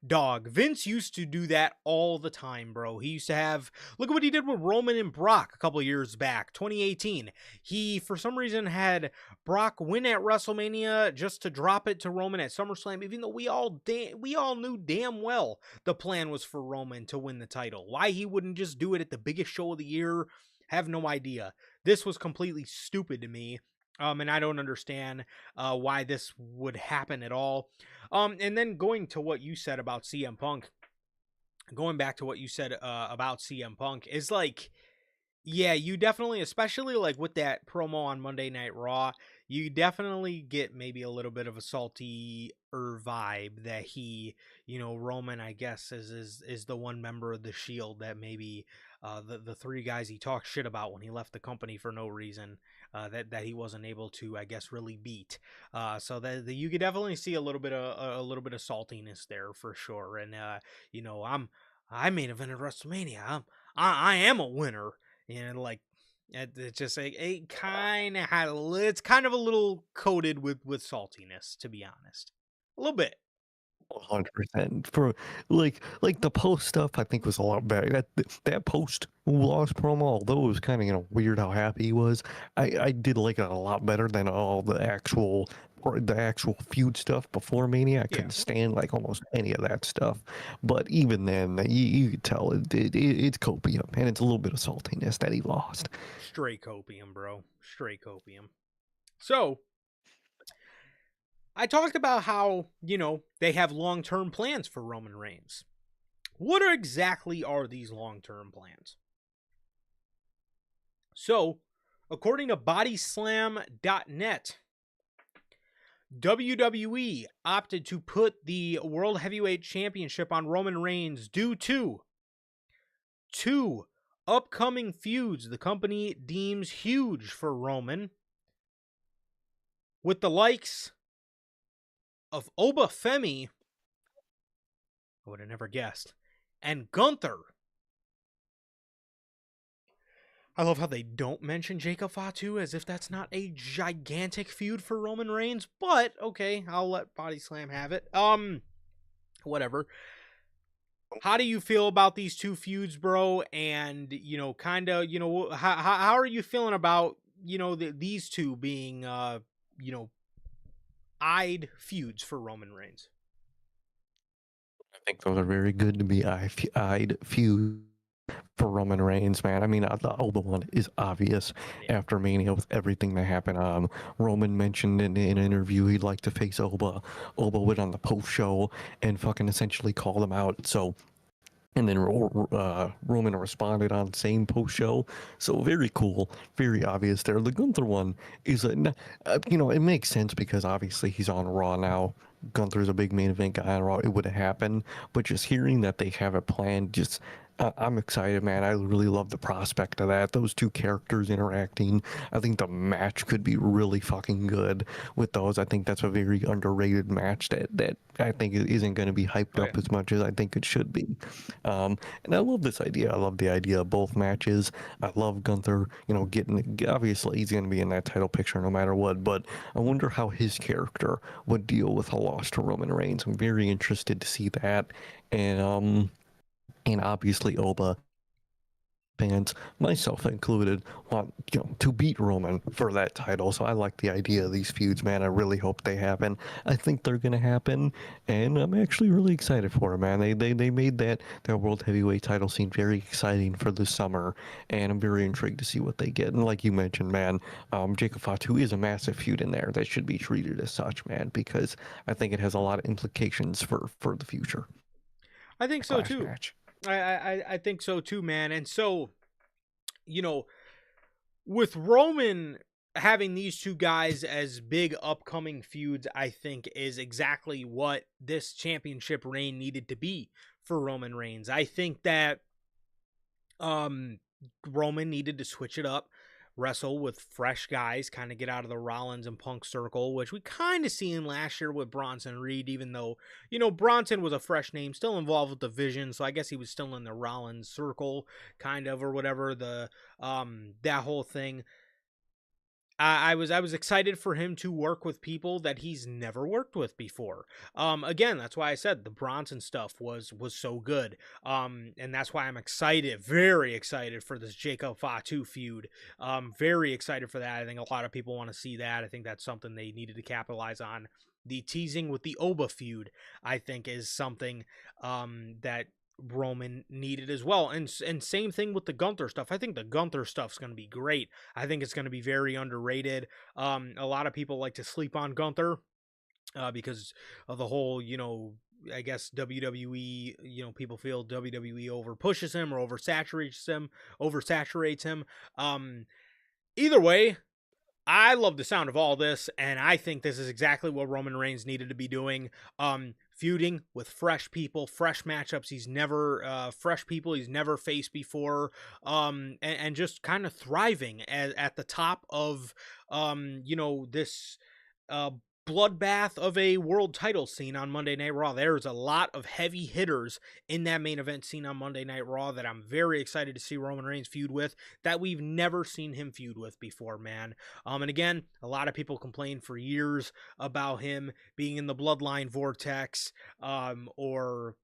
dog, Vince used to do that all the time, bro. He used to have, look at what he did with Roman and Brock a couple years back, 2018. He, for some reason, had Brock win at WrestleMania just to drop it to Roman at SummerSlam, even though we all knew damn well the plan was for Roman to win the title. Why he wouldn't just do it at the biggest show of the year, have no idea. This was completely stupid to me. And I don't understand why this would happen at all. And then going to what you said about CM Punk, going back to what you said about CM Punk, is like, yeah, you definitely, especially like with that promo on Monday Night Raw, you definitely get maybe a little bit of a salty vibe that he, Roman, I guess, is the one member of the Shield that maybe the 3 guys he talked shit about when he left the company for no reason, that he wasn't able to, I guess, really beat. So that you could definitely see a little bit of saltiness there for sure. And I main evented WrestleMania. I am a winner. Like it's just it kind of had it's kind of a little coated with saltiness, to be honest, a little bit. 100%. For like the post stuff, I think was a lot better. That post loss promo, although it was kind of weird how happy he was, I did like it a lot better than all the actual feud stuff before Mania. I couldn't stand like almost any of that stuff. But even then, you could tell it's copium, and it's a little bit of saltiness that he lost. Straight copium, bro. Straight copium. So I talked about how, they have long-term plans for Roman Reigns. What exactly are these long-term plans? So, according to bodyslam.net, WWE opted to put the World Heavyweight Championship on Roman Reigns due to 2 upcoming feuds the company deems huge for Roman. with the likes of Oba Femi, I would have never guessed, and Gunther. I love how they don't mention Jacob Fatu as if that's not a gigantic feud for Roman Reigns, but okay, I'll let Body Slam have it. Whatever. How do you feel about these two feuds, bro? And, you know, kind of, you know, how are you feeling about, you know, these two being, you know, eyed feuds for Roman Reigns? I think those are very good to be eyed feuds for Roman Reigns, man. I mean, the Oba one is obvious after Mania with everything that happened. Roman mentioned in an interview he'd like to face Oba. Oba went on the post show and fucking essentially called him out. So, and then Roman responded on the same post show. So very cool, very obvious there. The Gunther one is you know, it makes sense because obviously he's on Raw now. Gunther's a big main event guy on Raw. It would have happened, but just hearing that they have a plan, just I'm excited, man. I really love the prospect of that. Those two characters interacting. I think the match could be really fucking good with those. I think that's a very underrated match that I think isn't going to be hyped up as much as I think it should be. And I love this idea. I love the idea of both matches. I love Gunther, you know, obviously he's going to be in that title picture no matter what, but I wonder how his character would deal with a loss to Roman Reigns. I'm very interested to see that. And obviously Oba fans, myself included, want to beat Roman for that title. So I like the idea of these feuds, man. I really hope they happen. I think they're gonna happen, and I'm actually really excited for it, man. They made that world heavyweight title scene very exciting for the summer, and I'm very intrigued to see what they get. And like you mentioned, man, Jacob Fatu is a massive feud in there that should be treated as such, man, because I think it has a lot of implications for the future. I think so too. Match. I think so too, man. And so, you know, with Roman having these two guys as big upcoming feuds, I think is exactly what this championship reign needed to be for Roman Reigns. I think that Roman needed to switch it up, wrestle with fresh guys, kind of get out of the Rollins and Punk circle, which we kind of seen last year with Bronson Reed, even though, you know, Bronson was a fresh name, still involved with the Vision, so I guess he was still in the Rollins circle, kind of, or whatever, that whole thing. I was excited for him to work with people that he's never worked with before. Again, that's why I said the Bronson stuff was so good. And that's why I'm excited, very excited for this Jacob Fatu feud. Very excited for that. I think a lot of people want to see that. I think that's something they needed to capitalize on. The teasing with the Oba feud, I think, is something that Roman needed as well. And same thing with the Gunther stuff. I think the Gunther stuff's going to be great. I think it's going to be very underrated. A lot of people like to sleep on Gunther because of the whole, you know, I guess WWE, you know, people feel WWE over pushes him or oversaturates him. Either way, I love the sound of all this, and I think this is exactly what Roman Reigns needed to be doing. Feuding with fresh people, fresh matchups he's never faced before, and just kind of thriving at the top of, you know, this bloodbath of a world title scene on Monday Night Raw. There's a lot of heavy hitters in that main event scene on Monday Night Raw that I'm very excited to see Roman Reigns feud with, that we've never seen him feud with before, man. And again, a lot of people complained for years about him being in the bloodline vortex, or,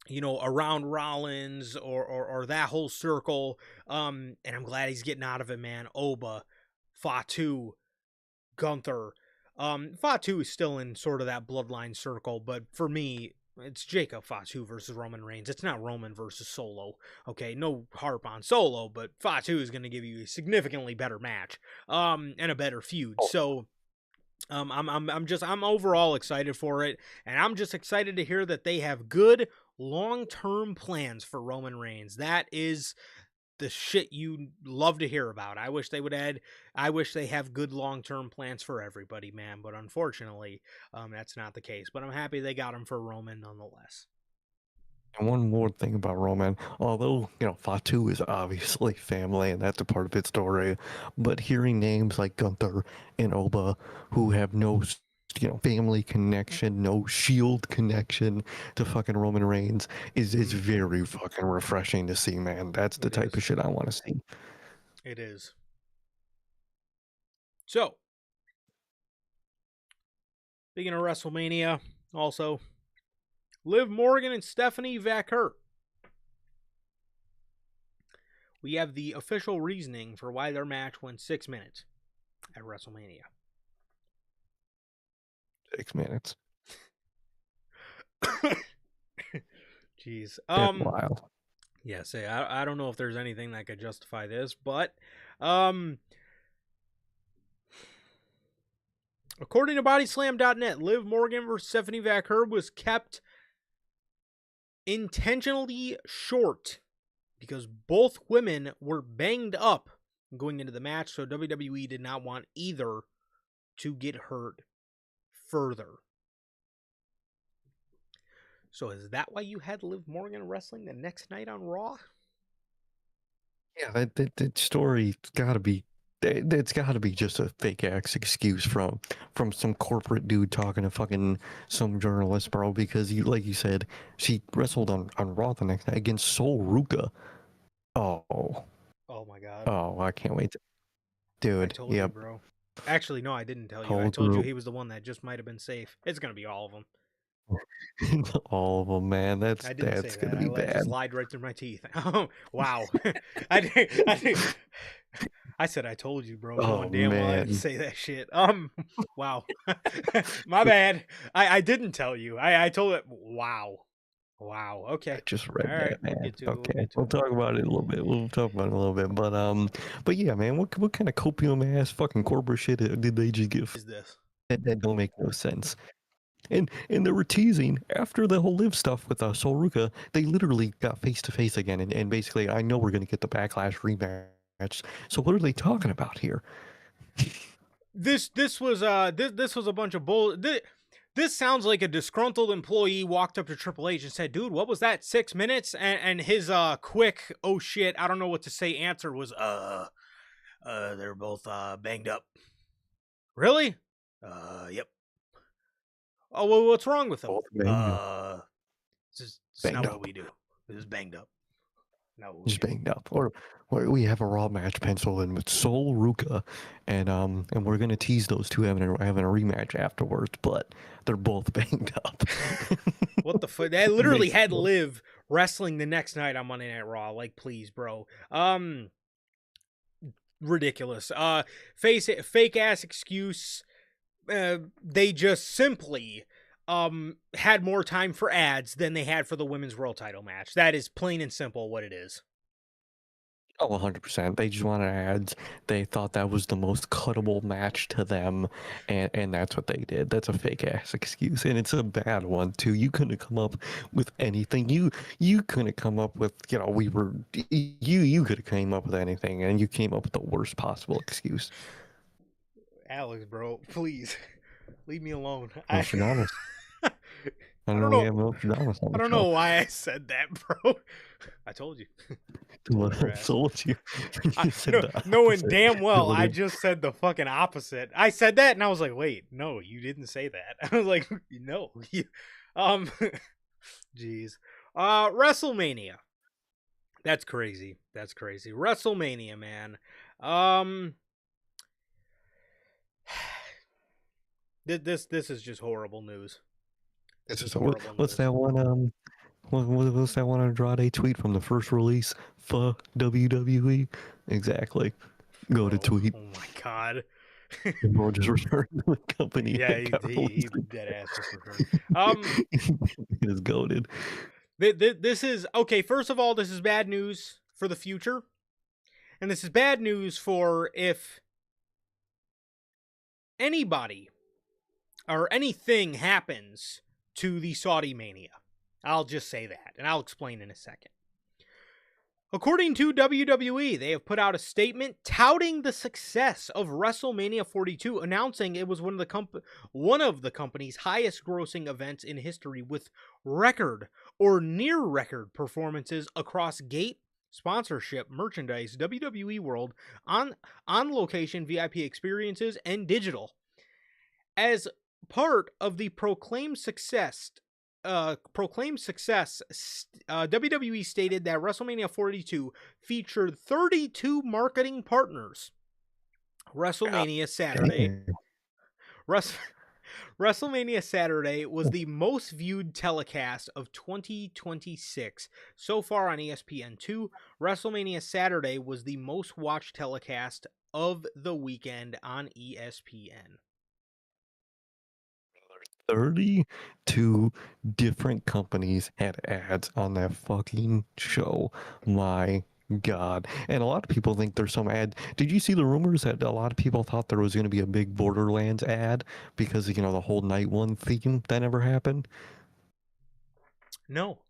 you know, around Rollins or that whole circle. And I'm glad he's getting out of it, man. Oba, Fatu, Gunther. Fatu is still in sort of that bloodline circle, but for me, it's Jacob Fatu versus Roman Reigns. It's not Roman versus Solo. Okay, no harp on Solo, but Fatu is going to give you a significantly better match, and a better feud. So, I'm overall excited for it, and I'm just excited to hear that they have good long-term plans for Roman Reigns. That is the shit you love to hear about. I wish they have good long-term plans for everybody, man, but unfortunately, that's not the case. But I'm happy they got him for Roman nonetheless. And one more thing about Roman, although, Fatu is obviously family and that's a part of his story, but hearing names like Gunther and Oba who have no, family connection, no shield connection to fucking Roman Reigns is very fucking refreshing to see, man. That's the type of shit I want to see. It is. So, speaking of WrestleMania, also, Liv Morgan and Stephanie Vaquer. We have the official reasoning for why their match went 6 minutes at WrestleMania. 6 minutes. Jeez. That's wild. Yeah, say I don't know if there's anything that could justify this, but according to Bodyslam.net, Liv Morgan versus Stephanie Vaquer was kept intentionally short because both women were banged up going into the match, so WWE did not want either to get hurt further. So is that why you had Liv Morgan wrestling the next night on Raw? Yeah, that story gotta be. It's got to be just a fake ass excuse from some corporate dude talking to fucking some journalist, bro. Because like you said, she wrestled on Raw the next night against Sol Ruka. Oh my god. Oh, I can't wait. Dude, I told you, bro. Actually, no, I didn't tell you. I told you he was the one that just might have been safe. It's gonna be all of them. All of them, man. That's gonna be bad. I just lied right through my teeth. Wow. I said I told you, bro. Knowing damn well I didn't say that shit. Wow. My bad. I didn't tell you. I told it. Wow. Okay. I just read all that, right, man. Okay. We'll talk about it a little bit. But yeah, man. What kind of copium ass fucking corporate shit did they just give? Is this that don't make no sense? And they were teasing after the whole Liv stuff with Sol Ruka. They literally got face to face again, and basically, I know we're gonna get the Backlash rematch. So what are they talking about here? This was a bunch of bull. This sounds like a disgruntled employee walked up to Triple H and said, "Dude, what was that? 6 minutes?" And his quick, "Oh shit, I don't know what to say" answer was, they're both banged up." Really? Yep. Oh, well, what's wrong with them? This is not what we do. This is banged up. No, just banged up. Or we have a Raw match penciled in with Sol Ruka, and we're gonna tease those two having a rematch afterwards, but they're both banged up. What the fuck? They literally had Liv wrestling the next night on Monday Night Raw. Like, please, bro. Ridiculous. Fake ass excuse. They just simply had more time for ads than they had for the women's world title match. That is plain and simple what it is. Oh, 100%. They just wanted ads. They thought that was the most cuttable match to them, and that's what they did. That's a fake ass excuse, and it's a bad one too. You couldn't come up with anything. You couldn't come up with, you could have came up with anything, and you came up with the worst possible excuse. Alex, bro, please leave me alone. I don't know why I said that, bro. I told you. Told you. Knowing damn well I just said the fucking opposite. I said that and I was like, wait, no, you didn't say that. I was like, no. Jeez. WrestleMania. That's crazy. WrestleMania, man. This is just horrible news. This is horrible. What's that one? What's that one Andrade tweet from the first release for WWE? Exactly. Go to tweet. Oh my god. Bro just returned to the company. Yeah, he dead ass just returned. It is goated. This is okay. First of all, this is bad news for the future, and this is bad news for if anybody or anything happens to the Saudi Mania. I'll just say that, and I'll explain in a second. According to WWE, they have put out a statement touting the success of WrestleMania 42, announcing it was one of the company's highest-grossing events in history, with record or near-record performances across gate, sponsorship, merchandise, WWE World, on-location VIP experiences, and digital. As part of the proclaimed success, WWE stated that WrestleMania 42 featured 32 marketing partners. WrestleMania Saturday. WrestleMania Saturday was the most viewed telecast of 2026 so far on ESPN2. WrestleMania Saturday was the most watched telecast of the weekend on ESPN. 32 different companies had ads on that fucking show. My God. And a lot of people think there's some ad. Did you see the rumors that a lot of people thought there was going to be a big Borderlands ad because, you know, the whole night one theme that never happened? No,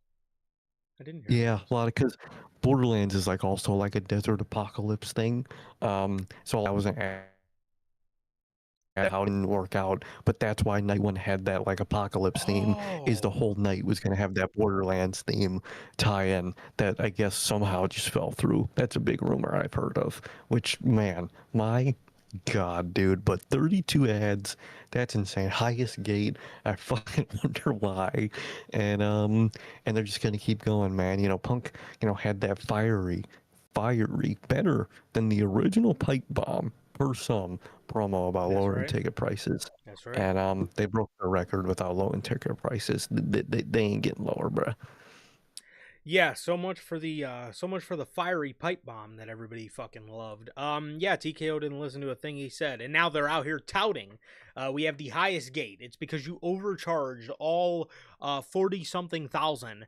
I didn't hear. Yeah, a lot of, because Borderlands is like also like a desert apocalypse thing. So I was an ad how it didn't work out, but that's why night one had that like apocalypse theme, is the whole night was going to have that Borderlands theme tie-in that I guess somehow just fell through. That's a big rumor I've heard of, which, man, my God, dude, but 32 ads, that's insane. Highest gate, I fucking wonder why. And they're just gonna keep going, man. You know, Punk, you know, had that fiery, better than the original pipe bomb per some promo about lowering ticket prices. That's right. And they broke the record without lowering ticket prices. They ain't getting lower, bruh. Yeah, so much for the fiery pipe bomb that everybody fucking loved. Yeah, TKO didn't listen to a thing he said, and now they're out here touting. We have the highest gate. It's because you overcharged all 40 something thousand.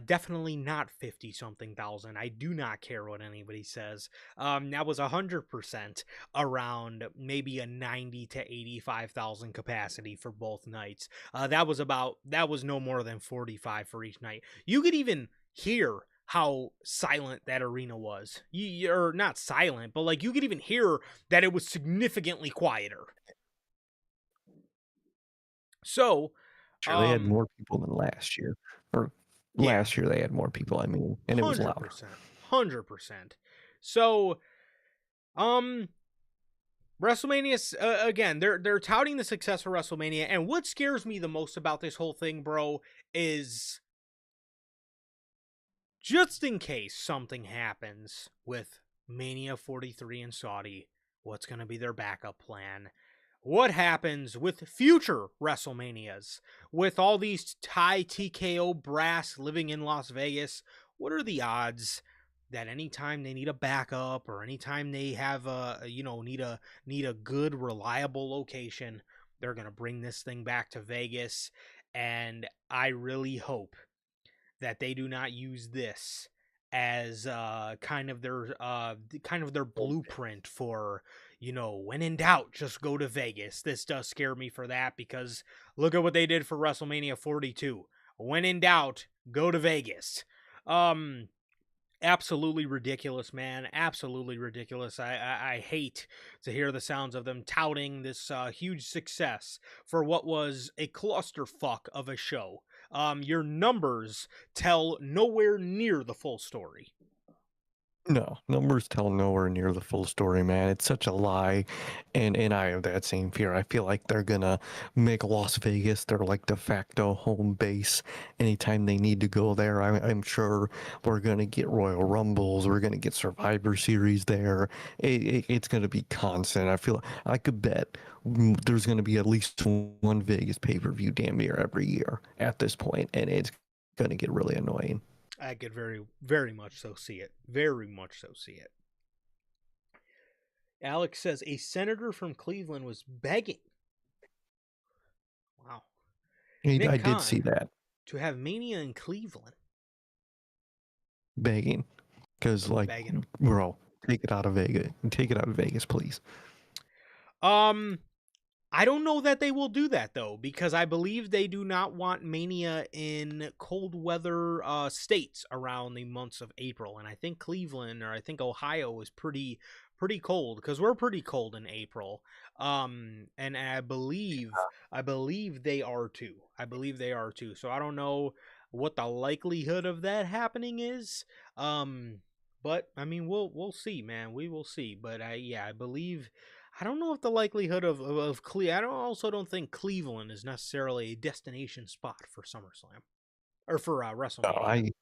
Definitely not 50 something thousand. I do not care what anybody says. That was 100% around maybe a 90 to 85,000 capacity for both nights. That was no more than 45 for each night. You could even hear how silent that arena was. You're not silent, but like you could even hear that it was significantly quieter. So, Sure, they had more people than last year. Or last year they had more people, I mean, and it was loud. 100%. So, WrestleMania, again, they're touting the success of WrestleMania, and what scares me the most about this whole thing, bro, is just in case something happens with Mania 43 in Saudi, what's going to be their backup plan? What happens with future WrestleManias? With all these high TKO brass living in Las Vegas, what are the odds that anytime they need a backup or anytime they have need a good reliable location, they're going to bring this thing back to Vegas? And I really hope that they do not use this as kind of their blueprint for, when in doubt, just go to Vegas. This does scare me for that, because look at what they did for WrestleMania 42. When in doubt, go to Vegas. Absolutely ridiculous, man. Absolutely ridiculous. I hate to hear the sounds of them touting this huge success for what was a clusterfuck of a show. Your numbers tell nowhere near the full story. No, numbers tell nowhere near the full story, man. It's such a lie, and I have that same fear. I feel like they're gonna make Las Vegas their like de facto home base anytime they need to go there. I'm sure we're gonna get Royal Rumbles, we're gonna get Survivor Series there. It's gonna be constant. I feel I could bet there's gonna be at least one Vegas pay-per-view damn near every year at this point, and it's gonna get really annoying. I could very, very much so see it. Very much so see it. Alex says a senator from Cleveland was begging. Wow. I did see that. To have Mania in Cleveland. Begging. Because, like, begging. Bro, take it out of Vegas. Take it out of Vegas, please. I don't know that they will do that though, because I believe they do not want Mania in cold weather states around the months of April, and I think Cleveland or I think Ohio is pretty cold because we're pretty cold in April. And I believe they are too. I believe they are too. So I don't know what the likelihood of that happening is. But I mean, we'll see, man. We will see. But I believe. I don't know if the likelihood of I don't think Cleveland is necessarily a destination spot for SummerSlam or for No, WrestleMania.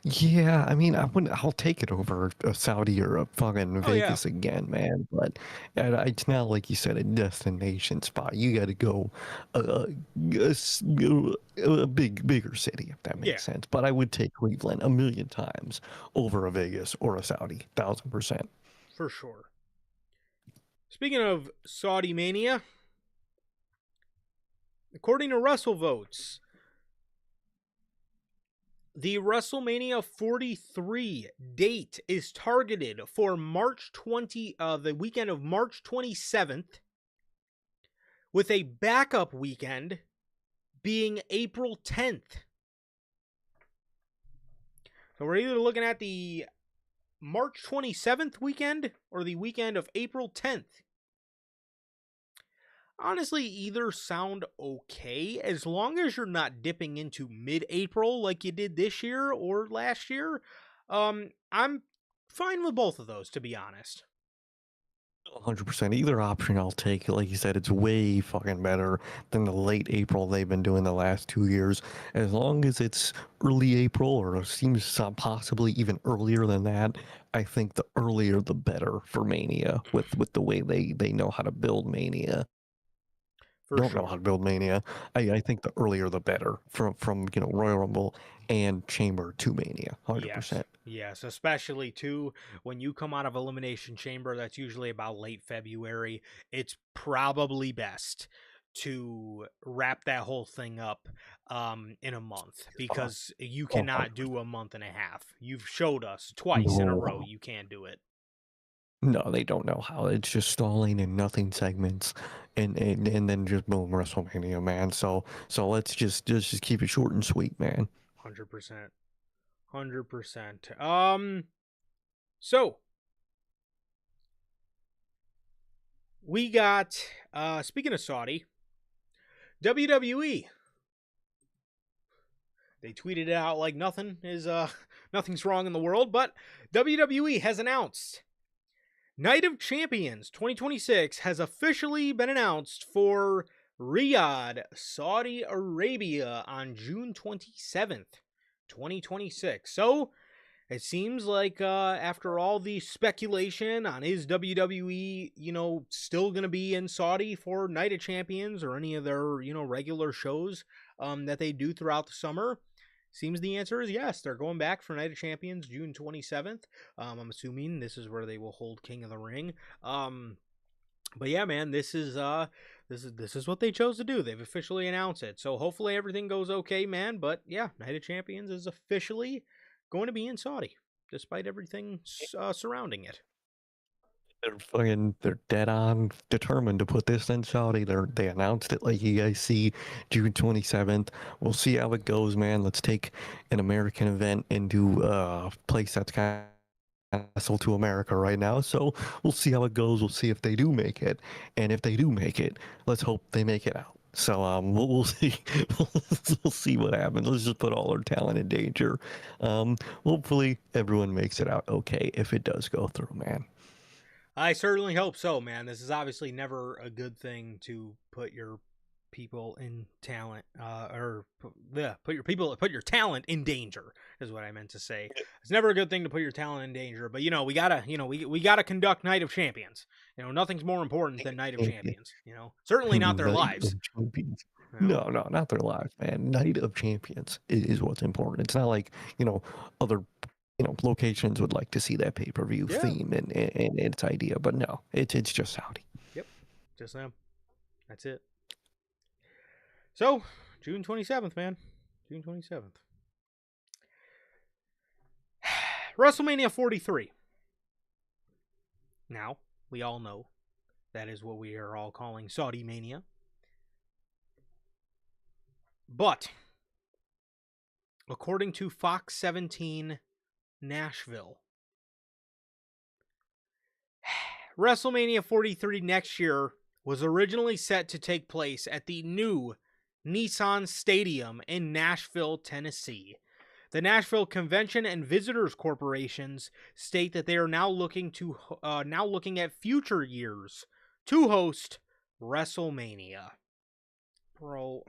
yeah, I mean, I'll take it over Saudi or fucking Oh yeah, Vegas again, man. But it's not like you said a destination spot. You got to go a bigger city if that yeah, makes sense. But I would take Cleveland a million times over a Vegas or a Saudi, 1000%. for sure. Speaking of Saudi Mania, according to WrestleVotes, the WrestleMania 43 date is targeted for the weekend of March 27th, with a backup weekend being April 10th. So we're either looking at the March 27th weekend or the weekend of April 10th. Honestly, either sound okay as long as you're not dipping into mid-April like you did this year or last year. I'm fine with both of those, to be honest. 100%. Either option I'll take. Like you said, it's way fucking better than the late April they've been doing the last 2 years. As long as it's early April or seems possibly even earlier than that, I think the earlier the better for Mania with the way they know how to build Mania. For Don't know how sure. to build Mania. I think the earlier the better from Royal Rumble and Chamber to Mania. Yes. 100%. Yes, especially too when you come out of Elimination Chamber, that's usually about late February. It's probably best to wrap that whole thing up in a month because you cannot do 100%. a month and a half. You've showed us twice in a row No. you can't do it. No, they don't know how. It's just stalling and nothing segments, and then just boom, WrestleMania, man. So let's just keep it short and sweet, man. 100%. 100%. So we got speaking of Saudi, WWE. They tweeted it out like nothing's wrong in the world, but WWE has announced Night of Champions 2026 has officially been announced for Riyadh, Saudi Arabia on June 27th, 2026. So it seems like after all the speculation on is WWE, still going to be in Saudi for Night of Champions or any of their, regular shows that they do throughout the summer, seems the answer is yes. They're going back for Night of Champions June 27th. I'm assuming this is where they will hold King of the Ring. But yeah, man, this is what they chose to do. They've officially announced it. So hopefully everything goes okay, man. But yeah, Night of Champions is officially going to be in Saudi, despite everything surrounding it. They're dead on determined to put this in Saudi. They announced it like you guys see, June 27th. We'll see how it goes, man. Let's take an American event into a place that's kind of hostile to America right now. So we'll see how it goes. We'll see if they do make it, and if they do make it, let's hope they make it out. So we'll see. We'll see what happens. Let's just put all our talent in danger. Hopefully everyone makes it out okay if it does go through, man. I certainly hope so, man. This is obviously never a good thing to put your people in talent, put your talent in danger is what I meant to say. It's never a good thing to put your talent in danger, but we gotta conduct Night of Champions. Nothing's more important than Night of Champions. Certainly not their Night lives. of Champions. You know, No, not their lives, man. Night of Champions is what's important. It's not like, other, locations would like to see that pay-per-view yeah, theme and its idea, but no, it's just Saudi. yep, just them. That's it. So June 27th, man, June 27th. WrestleMania 43. Now, we all know That is what we are all calling Saudi Mania. But according to Fox 17 Nashville, WrestleMania 43 next year was originally set to take place at the new Nissan Stadium in Nashville, Tennessee. The Nashville Convention and Visitors Corporations state that they are now looking at future years to host WrestleMania. Bro,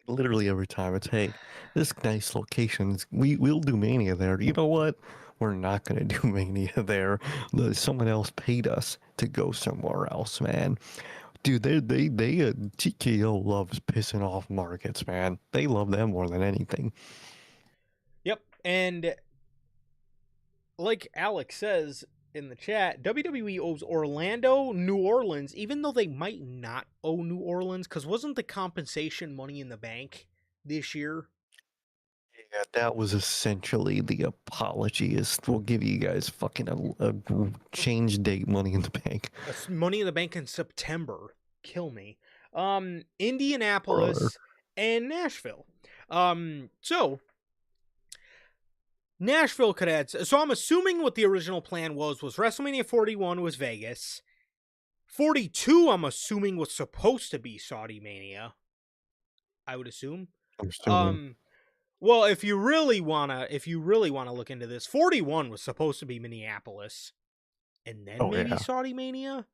Literally every time it's, hey, this nice location, we'll do Mania there. You know what? We're not gonna do Mania there. Someone else paid us to go somewhere else, man. Dude, TKO loves pissing off markets, man. They love them more than anything. yep, and like Alex says in the chat, WWE owes Orlando, New Orleans, even though they might not owe New Orleans, because wasn't the compensation Money in the Bank this year? Yeah, that was essentially the apology. Is we'll give you guys fucking a change date Money in the Bank. Money in the Bank in September. Kill me. Brother. Indianapolis and Nashville. So Nashville could add. So I'm assuming what the original plan was WrestleMania 41 was Vegas. 42, I'm assuming, was supposed to be Saudi Mania. I would assume. I'm assuming. Well, if you really wanna look into this, 41 was supposed to be Minneapolis, and then maybe Saudi Mania,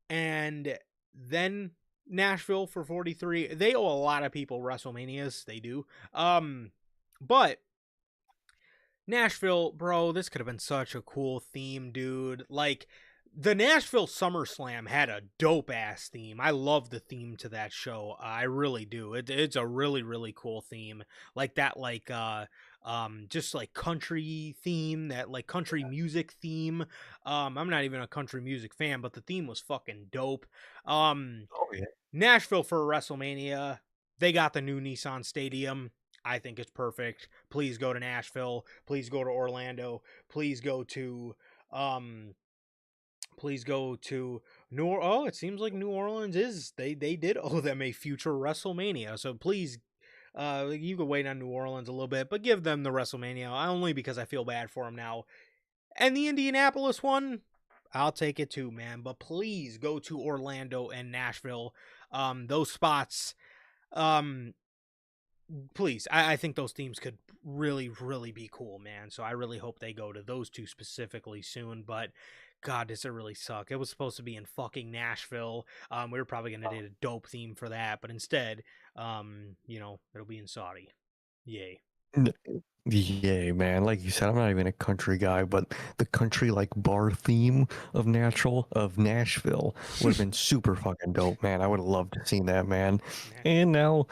and then Nashville for 43. They owe a lot of people WrestleManias. They do. But Nashville, bro, this could have been such a cool theme, dude. Like, the Nashville SummerSlam had a dope ass theme. I love the theme to that show. I really do. It's a really, really cool theme. Like that, just like country theme, that like country music theme. I'm not even a country music fan, but the theme was fucking dope. Nashville for WrestleMania. They got the new Nissan Stadium. I think it's perfect. Please go to Nashville. Please go to Orlando. Please go to New Orleans. Oh, it seems like New Orleans is they did owe them a future WrestleMania. So please, you can wait on New Orleans a little bit, but give them the WrestleMania only because I feel bad for them now. And the Indianapolis one, I'll take it too, man. But please go to Orlando and Nashville. Those spots, please. I think those themes could really, really be cool, man. So I really hope they go to those two specifically soon. But God, does it really suck? It was supposed to be in fucking Nashville. We were probably gonna need a dope theme for that, but instead, it'll be in Saudi. Yay. Yay, man. Like you said, I'm not even a country guy, but the country like bar theme of Nashville would have been super fucking dope, man. I would have loved to see that, man. And now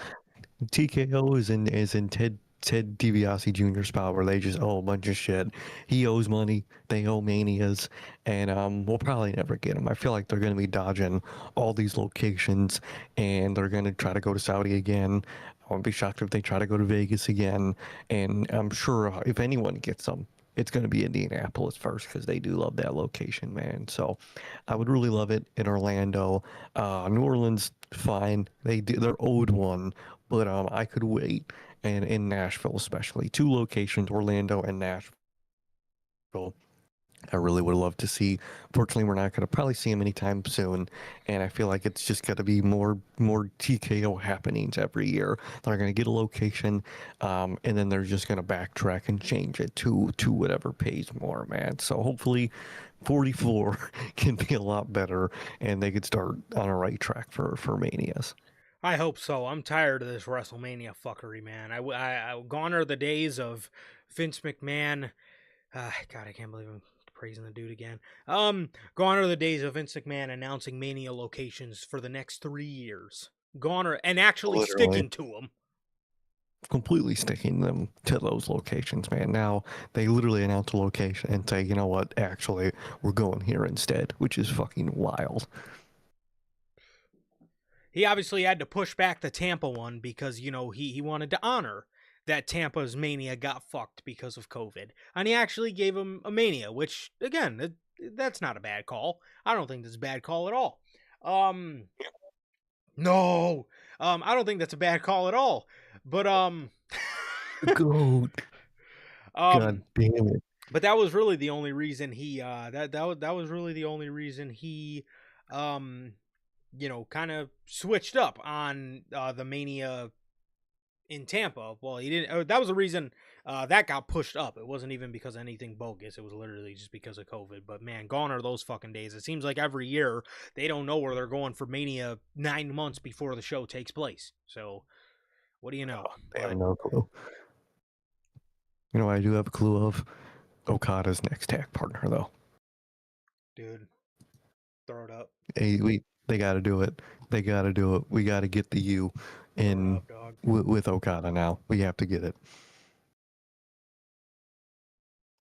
TKO is in Ted DiBiase Jr. spot where they just owe a bunch of shit. He owes money, they owe manias, and we'll probably never get him. I feel like they're gonna be dodging all these locations, and they're gonna try to go to Saudi again. I wouldn't be shocked if they try to go to Vegas again, and I'm sure if anyone gets them, it's going to be Indianapolis first because they do love that location, man. So I would really love it in Orlando. New Orleans, fine. They're owed one, but I could wait. And in Nashville, especially, two locations, Orlando and Nashville. I really would love to see. Fortunately, we're not going to probably see him anytime soon, and I feel like it's just got to be more TKO happenings every year. They're going to get a location, and then they're just going to backtrack and change it to whatever pays more, man. So hopefully, 44 can be a lot better, and they could start on a right track for Manias. I hope so. I'm tired of this WrestleMania fuckery, man. Gone are the days of Vince McMahon. God, I can't believe I'm praising the dude again. Gone are the days of Vince McMahon announcing Mania locations for the next 3 years. Gone are, and actually sticking to them. Completely sticking them to those locations, man. Now they literally announce a location and say, you know what, actually, we're going here instead, which is fucking wild. He obviously had to push back the Tampa one because, he wanted to honor that Tampa's Mania got fucked because of COVID. And he actually gave him a Mania, which, again, That's not a bad call. I don't think that's a bad call at all. No. I don't think that's a bad call at all. But Goat. God um damn it. but that was really the only reason he that was really the only reason he kind of switched up on the Mania in Tampa. Well, he didn't. That was the reason that got pushed up. It wasn't even because of anything bogus. It was literally just because of COVID. But man, gone are those fucking days. It seems like every year they don't know where they're going for Mania 9 months before the show takes place. So what do you know? They have no clue. You know, I do have a clue of Okada's next tag partner, though. Dude, throw it up. Hey, they got to do it. They got to do it. We got to get the U in with Okada now. We have to get it.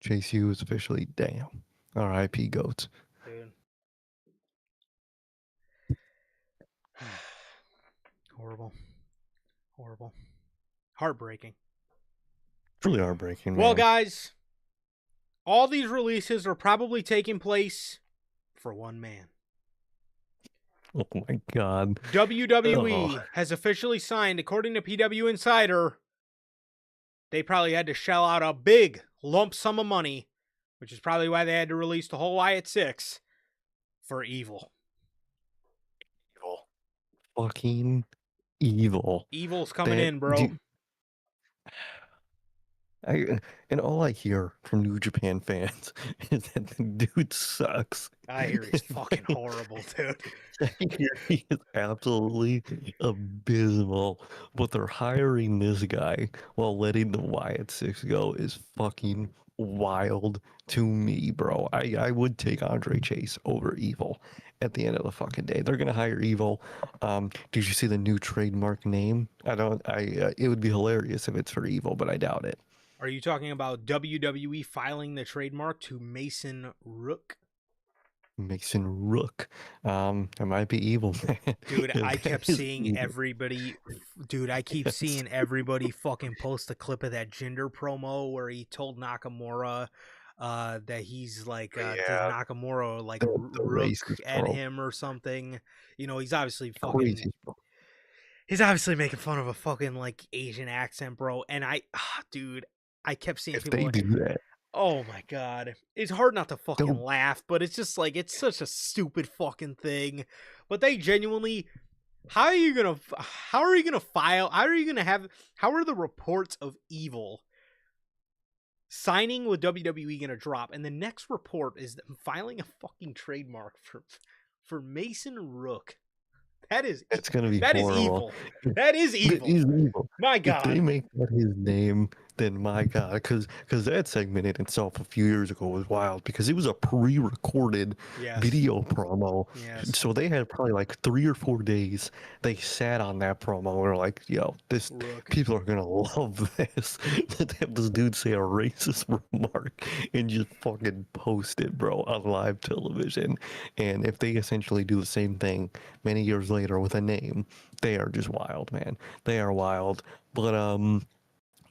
Chase U is officially damn. R.I.P. Goats. Dude. Horrible. Horrible. Heartbreaking. It's really heartbreaking, man. Well, guys, all these releases are probably taking place for one man. Oh my God. WWE has officially signed, according to PW Insider, they probably had to shell out a big lump sum of money, which is probably why they had to release the whole Wyatt 6 for Evil. Evil. Fucking evil. Evil's coming in, bro. And all I hear from New Japan fans is that the dude sucks. I hear he's fucking horrible, dude. I hear he is absolutely abysmal. But they're hiring this guy while letting the Wyatt 6 go is fucking wild to me, bro. I would take Andre Chase over Evil at the end of the fucking day. They're gonna hire Evil. Did you see the new trademark name? It would be hilarious if it's for Evil, but I doubt it. Are you talking about WWE filing the trademark to Mason Rook? Mason Rook. It might be Evil, man. Dude, I kept seeing everybody. Dude, I keep seeing everybody fucking post a clip of that Jinder promo where he told Nakamura that he's like does Nakamura like Rook at him or something. You know, he's obviously fucking crazy. He's obviously making fun of a fucking like Asian accent, bro. And dude, I kept seeing people like, do that. Oh my God. It's hard not to fucking laugh, but it's just like, it's such a stupid fucking thing. But they genuinely, how are you going to file? How are the reports of Evil signing with WWE going to drop? And the next report is them filing a fucking trademark for Mason Rook. It's gonna be horrible. Is evil. That is evil. He's evil. My God. If they make that his name, then my God, because that segment in itself a few years ago was wild because it was a pre-recorded video promo. Yes. So they had probably like 3 or 4 days. They sat on that promo and were like, "Yo, people are gonna love this." They have this dude say a racist remark and just fucking post it, bro, on live television. And if they essentially do the same thing many years later with a name, they are just wild, man. They are wild. But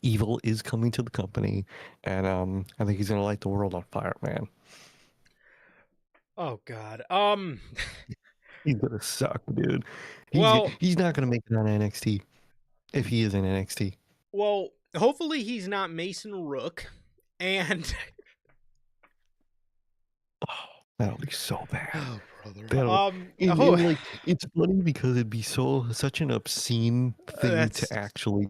Evil is coming to the company, and I think he's gonna light the world on fire, man. Oh God. He's gonna suck, dude. He's not gonna make it on NXT if he is in NXT. Well, hopefully he's not Mason Rook, and that'll be so bad. Oh, brother. Like, it's funny because it'd be such an obscene thing to actually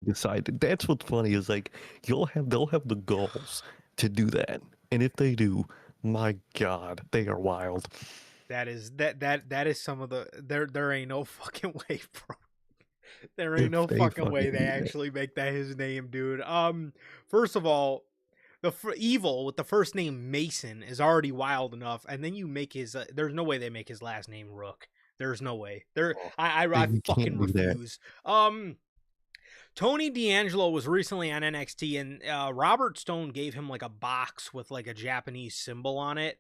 decide. That's what's funny is like they'll have the goals to do that, and if they do, my God, they are wild. That is some of the there ain't no fucking way, bro. There ain't no fucking way they actually make that his name, dude. First of all, Evil with the first name Mason is already wild enough, and then you make his. There's no way they make his last name Rook. There's no way. I fucking refuse. Tony D'Angelo was recently on NXT, and Robert Stone gave him like a box with like a Japanese symbol on it.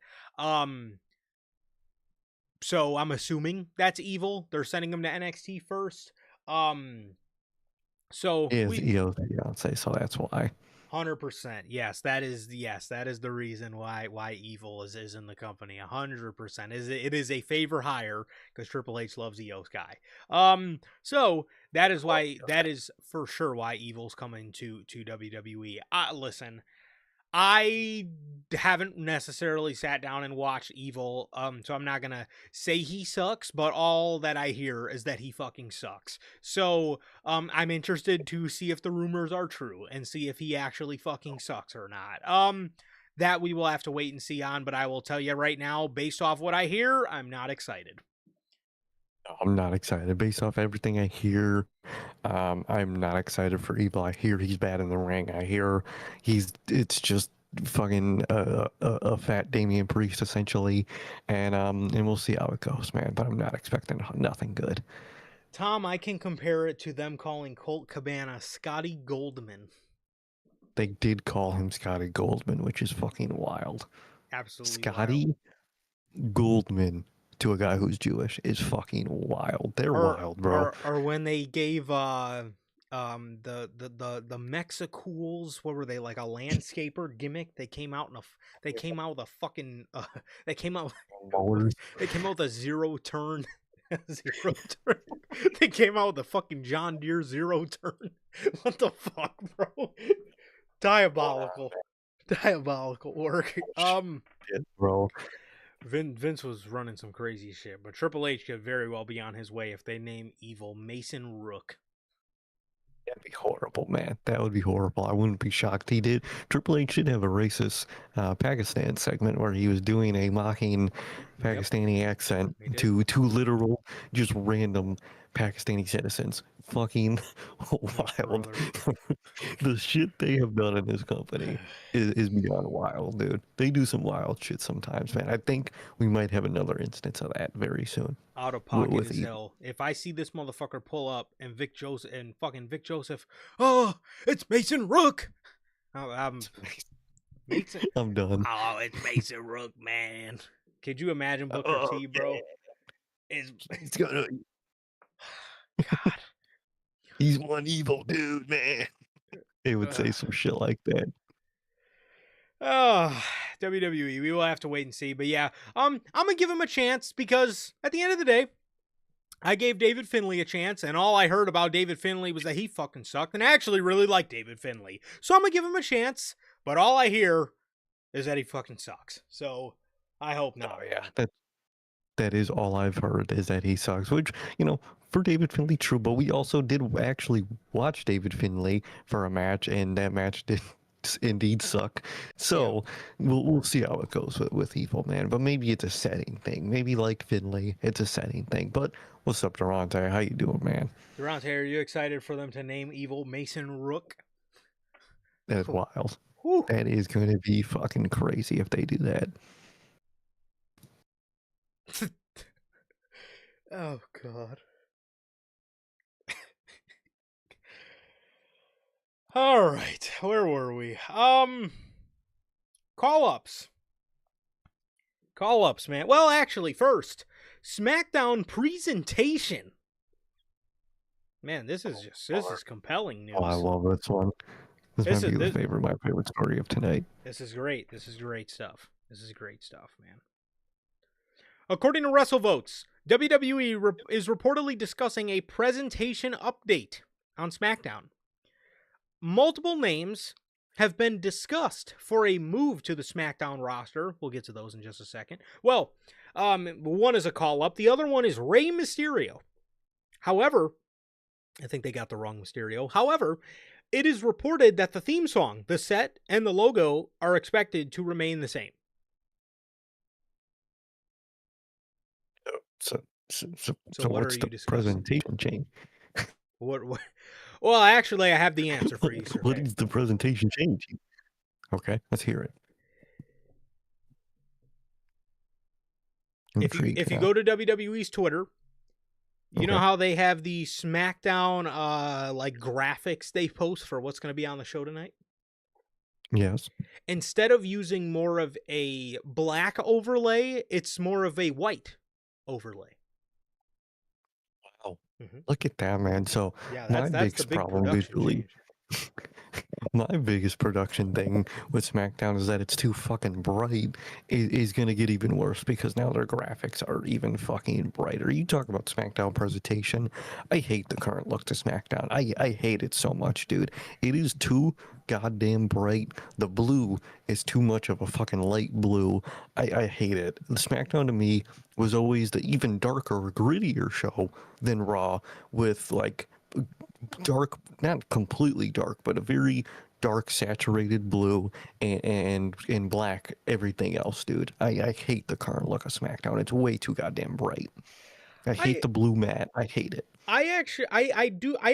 So I'm assuming that's Evil. They're sending him to NXT first. So Io's fiance, so that's why. 100%. Yes, that is the reason why Evil is in the company. 100%. It is a favor hire because Triple H loves Io Sky. So that is for sure why Evil's coming to WWE. Listen, I haven't necessarily sat down and watched Evil, so I'm not gonna say he sucks, but all that I hear is that he fucking sucks. So, I'm interested to see if the rumors are true and see if he actually fucking sucks or not. That we will have to wait and see on, but I will tell you right now, based off what I hear, I'm not excited. I'm not excited. Based off everything I hear, I'm not excited for Evil. I hear he's bad in the ring. I hear it's just fucking a fat Damian Priest essentially, and we'll see how it goes, man. But I'm not expecting nothing good. Tom, I can compare it to them calling Colt Cabana Scotty Goldman. They did call him Scotty Goldman, which is fucking wild. Absolutely Scotty Goldman to a guy who's Jewish is fucking wild. They're wild, bro. Or when they gave the Mexicools, what were they, like a landscaper gimmick? They came out with a fucking they came out with a zero turn. Zero turn. They came out with a fucking John Deere zero turn. What the fuck, bro? Diabolical work. Yeah, bro. Vince was running some crazy shit, but Triple H could very well be on his way if they name Evil Mason Rook. That'd be horrible, man. That would be horrible. I wouldn't be shocked. He did. Triple H did have a racist Pakistan segment where he was doing a mocking Pakistani accent to literal, just random Pakistani citizens. Fucking wild. The shit they have done in this company is beyond wild, dude. They do some wild shit sometimes, man. I think we might have another instance of that very soon. Out of pocket as hell. If I see this motherfucker pull up and Vic Joseph, oh, it's Mason Rook. I'm done. Oh, it's Mason Rook, man. Could you imagine Booker T, bro? He's gonna. God. He's one evil dude, man. They would say some shit like that. Oh, WWE. We will have to wait and see. But yeah, I'm gonna give him a chance because at the end of the day, I gave David Finlay a chance, and all I heard about David Finlay was that he fucking sucked, and I actually really like David Finlay. So I'm gonna give him a chance, but all I hear is that he fucking sucks. So I hope not. Oh yeah, that is all I've heard is that he sucks, which, for David Finlay, true, but we also did actually watch David Finlay for a match, and that match did indeed suck. So we'll see how it goes with Evil, man. But maybe it's a setting thing. Maybe like Finlay, it's a setting thing. But what's up, Durante? How you doing, man? Durante, are you excited for them to name Evil Mason Rook? That's wild. Whew. That is going to be fucking crazy if they do that. Oh God. All right, where were we? Call-ups, man. Well, actually, first, SmackDown presentation. Man, this is compelling news. Oh, I love this one. This might be my favorite story of tonight. This is great. This is great stuff. Man. According to WrestleVotes, WWE is reportedly discussing a presentation update on SmackDown. Multiple names have been discussed for a move to the SmackDown roster. We'll get to those in just a second. Well, one is a call-up. The other one is Rey Mysterio. However, I think they got the wrong Mysterio. However, it is reported that the theme song, the set, and the logo are expected to remain the same. So what's the presentation change? What? Well, actually, I have the answer for you, sir. What is the presentation change? Okay, let's hear it. If you go to WWE's Twitter, you know how they have the SmackDown like graphics they post for what's going to be on the show tonight? Yes. Instead of using more of a black overlay, it's more of a white overlay. Wow. Mm-hmm. Look at that, man. So my biggest problem visually My biggest production thing with SmackDown is that it's too fucking bright. Is going to get even worse because now their graphics are even fucking brighter. You talk about SmackDown presentation. I hate the current look to SmackDown. I hate it so much, dude. It is too goddamn bright. The blue is too much of a fucking light blue. I hate it. The SmackDown to me was always the even darker, grittier show than Raw with like dark, not completely dark, but a very dark saturated blue and black everything else, dude. I hate the current look of SmackDown. It's way too goddamn bright. I hate I the blue mat. I hate it. I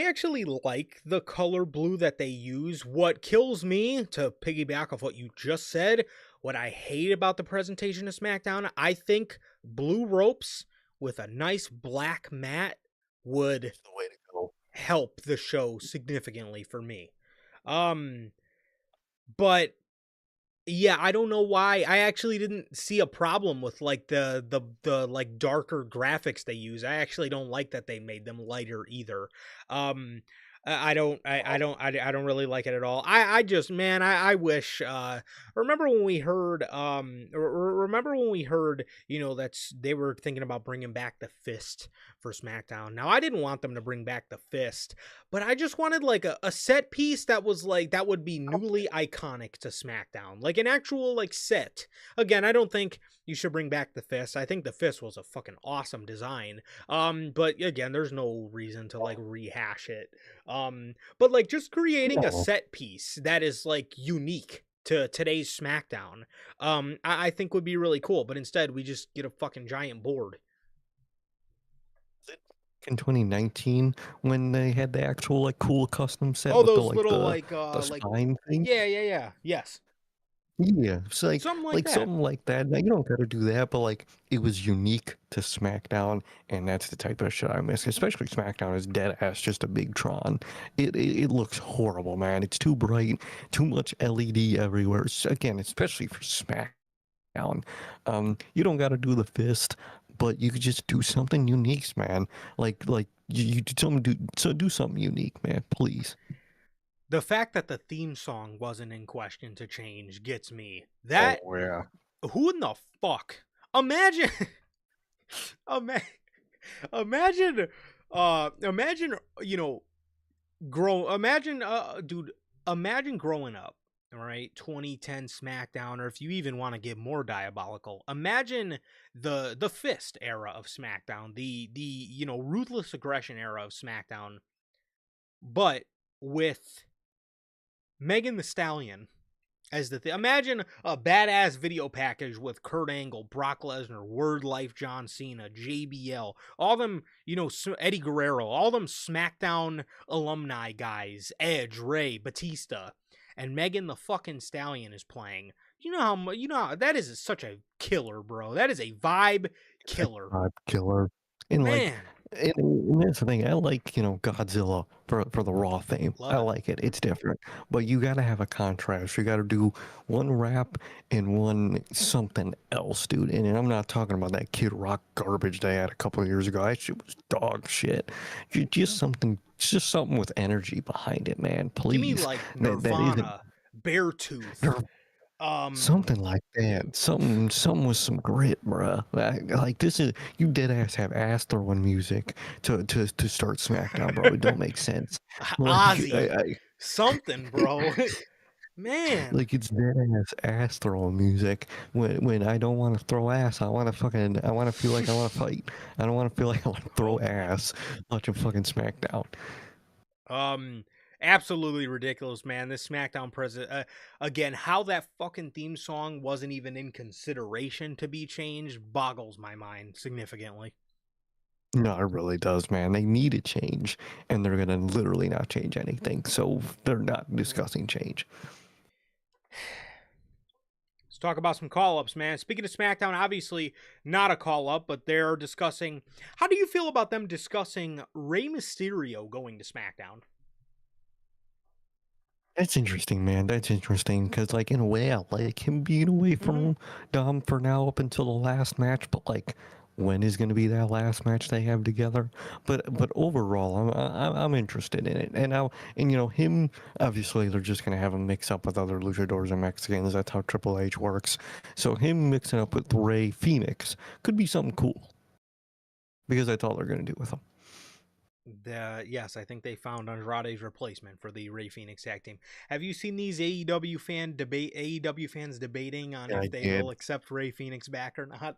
actually like the color blue that they use. What kills me, to piggyback off what you just said, what I hate about the presentation of SmackDown, I think blue ropes with a nice black mat would It's the way to go. help the show significantly for me. Um but yeah, I don't know why. I actually didn't see a problem with like the like darker graphics they use. I actually don't like that they made them lighter either. Um I don't really like it at all. I just, man, I wish remember when we heard remember when we heard, you know, that's they were thinking about bringing back the fist for SmackDown. Now, I didn't want them to bring back the fist, but I just wanted like a set piece that was like that would be newly iconic to SmackDown, like an actual like set. Again, I don't think you should bring back the fist. I think the fist was a fucking awesome design. But again, there's no reason to like rehash it. But like just creating a No. set piece that is like unique to today's SmackDown, I think would be really cool. But instead, we just get a fucking giant board. In 2019 when they had the actual like cool custom set Oh, with the those like little the like spine thing. yeah, yes, Yeah, it's something like like that. something like that. Now you don't gotta do that, but like it was unique to SmackDown, and that's the type of shit I miss. Especially SmackDown is dead ass just a big Tron. It looks horrible, man. It's too bright, too much LED everywhere. Again, especially for SmackDown. You don't gotta do the fist, but you could just do something unique, man. Like you do something unique, man. Please. The fact that the theme song wasn't in question to change gets me. Oh That yeah. who in the fuck? Imagine, ima- imagine, imagine, you know, imagine, dude, imagine growing up, all right, 2010 SmackDown, or if you even want to get more diabolical, imagine the fist era of SmackDown, the you know, ruthless aggression era of SmackDown, but with Megan the Stallion as the thing. Imagine a badass video package with Kurt Angle, Brock Lesnar, Word Life, John Cena, JBL, all them, you know, Eddie Guerrero, all them SmackDown alumni guys, Edge, Ray, Batista, and Megan the fucking Stallion is playing. You know how, that is such a killer, bro. That is a vibe killer, Vibe killer. And like, man. and that's the thing. I like, Godzilla for the Raw theme. I Love it. like it. It's different. But you got to have a contrast. You got to do one rap and one something else, dude. And I'm not talking about that Kid Rock garbage they had a couple of years ago. That shit was dog shit. Just something with energy behind it, man. Give me Please. like That isn't. Nirvana, Beartooth, um, Something like that. Something with some grit, bruh. Like this is you dead ass have ass throwing music to start SmackDown, bro. It don't make sense. Like Ozzy, something, bro. Man, like it's dead ass throwing music. When I don't want to throw ass, I want to feel like I want to fight. I don't want to feel like I want to throw bro. ass watching fucking SmackDown. Um, Absolutely ridiculous, man. This SmackDown again, how that fucking theme song wasn't even in consideration to be changed boggles my mind significantly. No, it really does, man. They need a change, and they're gonna literally not change anything. So they're not discussing change. Let's talk about some call ups, man. Speaking of SmackDown, obviously not a call up, but they're discussing. How do you feel about them discussing Rey Mysterio going to SmackDown? That's interesting, man. That's interesting because, like, in a way, I like him being away Mm-hmm. from Dom for now up until the last match. But like, when is going to be that last match they have together. But overall, I'm interested in it. And him, obviously they're just going to have him mix up with other luchadors and Mexicans. That's how Triple H works. So him mixing up with Rey Fenix could be something cool because that's all they're going to do with him. Yes, I think they found Andrade's replacement for the Rey Fenix tag team. Have you seen these AEW fans debating on Yeah, if I they did. will accept Rey Fenix back or not?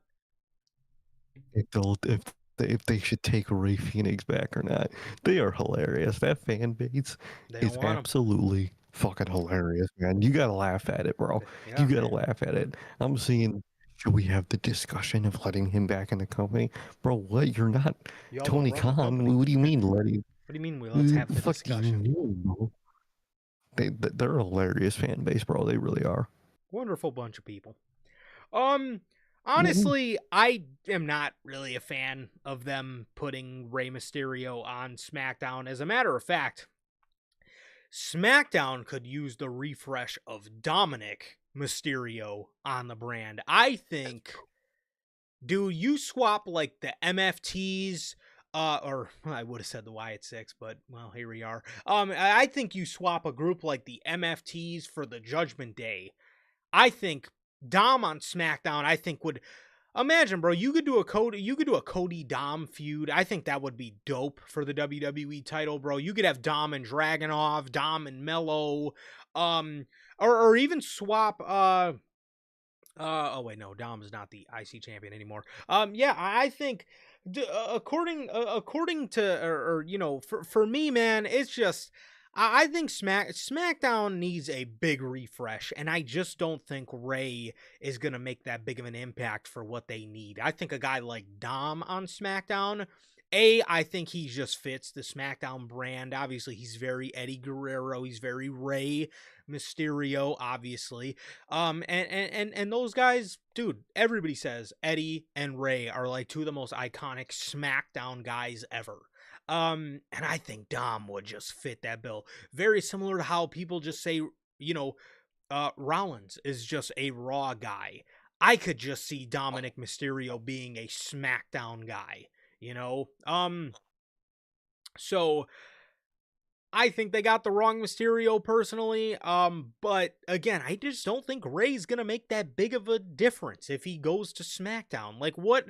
If they should take Rey Fenix back or not. They are hilarious. That fan base They don't is want him. absolutely fucking hilarious, man. You gotta laugh at it, bro. You Yeah, gotta man. laugh at it. I'm seeing, should we have the discussion of letting him back in the company? Bro, what? You're not Y'all don't Tony run the Khan. company. What do you mean letting? What do you mean? Let's What have the the fuck do you discussion. mean, bro? They're a hilarious fan base, bro. They really are. Wonderful bunch of people. Um, Mhm. honestly, I am not really a fan of them putting Rey Mysterio on SmackDown. As a matter of fact, SmackDown could use the refresh of Dominic Mysterio on the brand. I think, do you swap like the MFTs, or I would have said the Wyatt Six, but well, here we are. I think you swap a group like the MFTs for the Judgment Day. I think Dom on SmackDown, I think would imagine, bro. You could do a Cody Dom feud. I think that would be dope for the WWE title, bro. You could have Dom and Dragunov, Dom and Mello, or even swap. Oh wait, no, Dom is not the IC champion anymore. Yeah, I think according to for me, man, it's just I think SmackDown needs a big refresh, and I just don't think Ray is gonna make that big of an impact for what they need. I think a guy like Dom on SmackDown. I think he just fits the SmackDown brand. Obviously, he's very Eddie Guerrero. He's very Rey Mysterio, obviously. And those guys, dude, everybody says Eddie and Ray are like two of the most iconic SmackDown guys ever. And I think Dom would just fit that bill. Very similar to how people just say, Rollins is just a Raw guy. I could just see Dominic Mysterio being a SmackDown guy, you know? So I think they got the wrong Mysterio personally. But again, I just don't think Ray's gonna make that big of a difference if he goes to SmackDown. Like what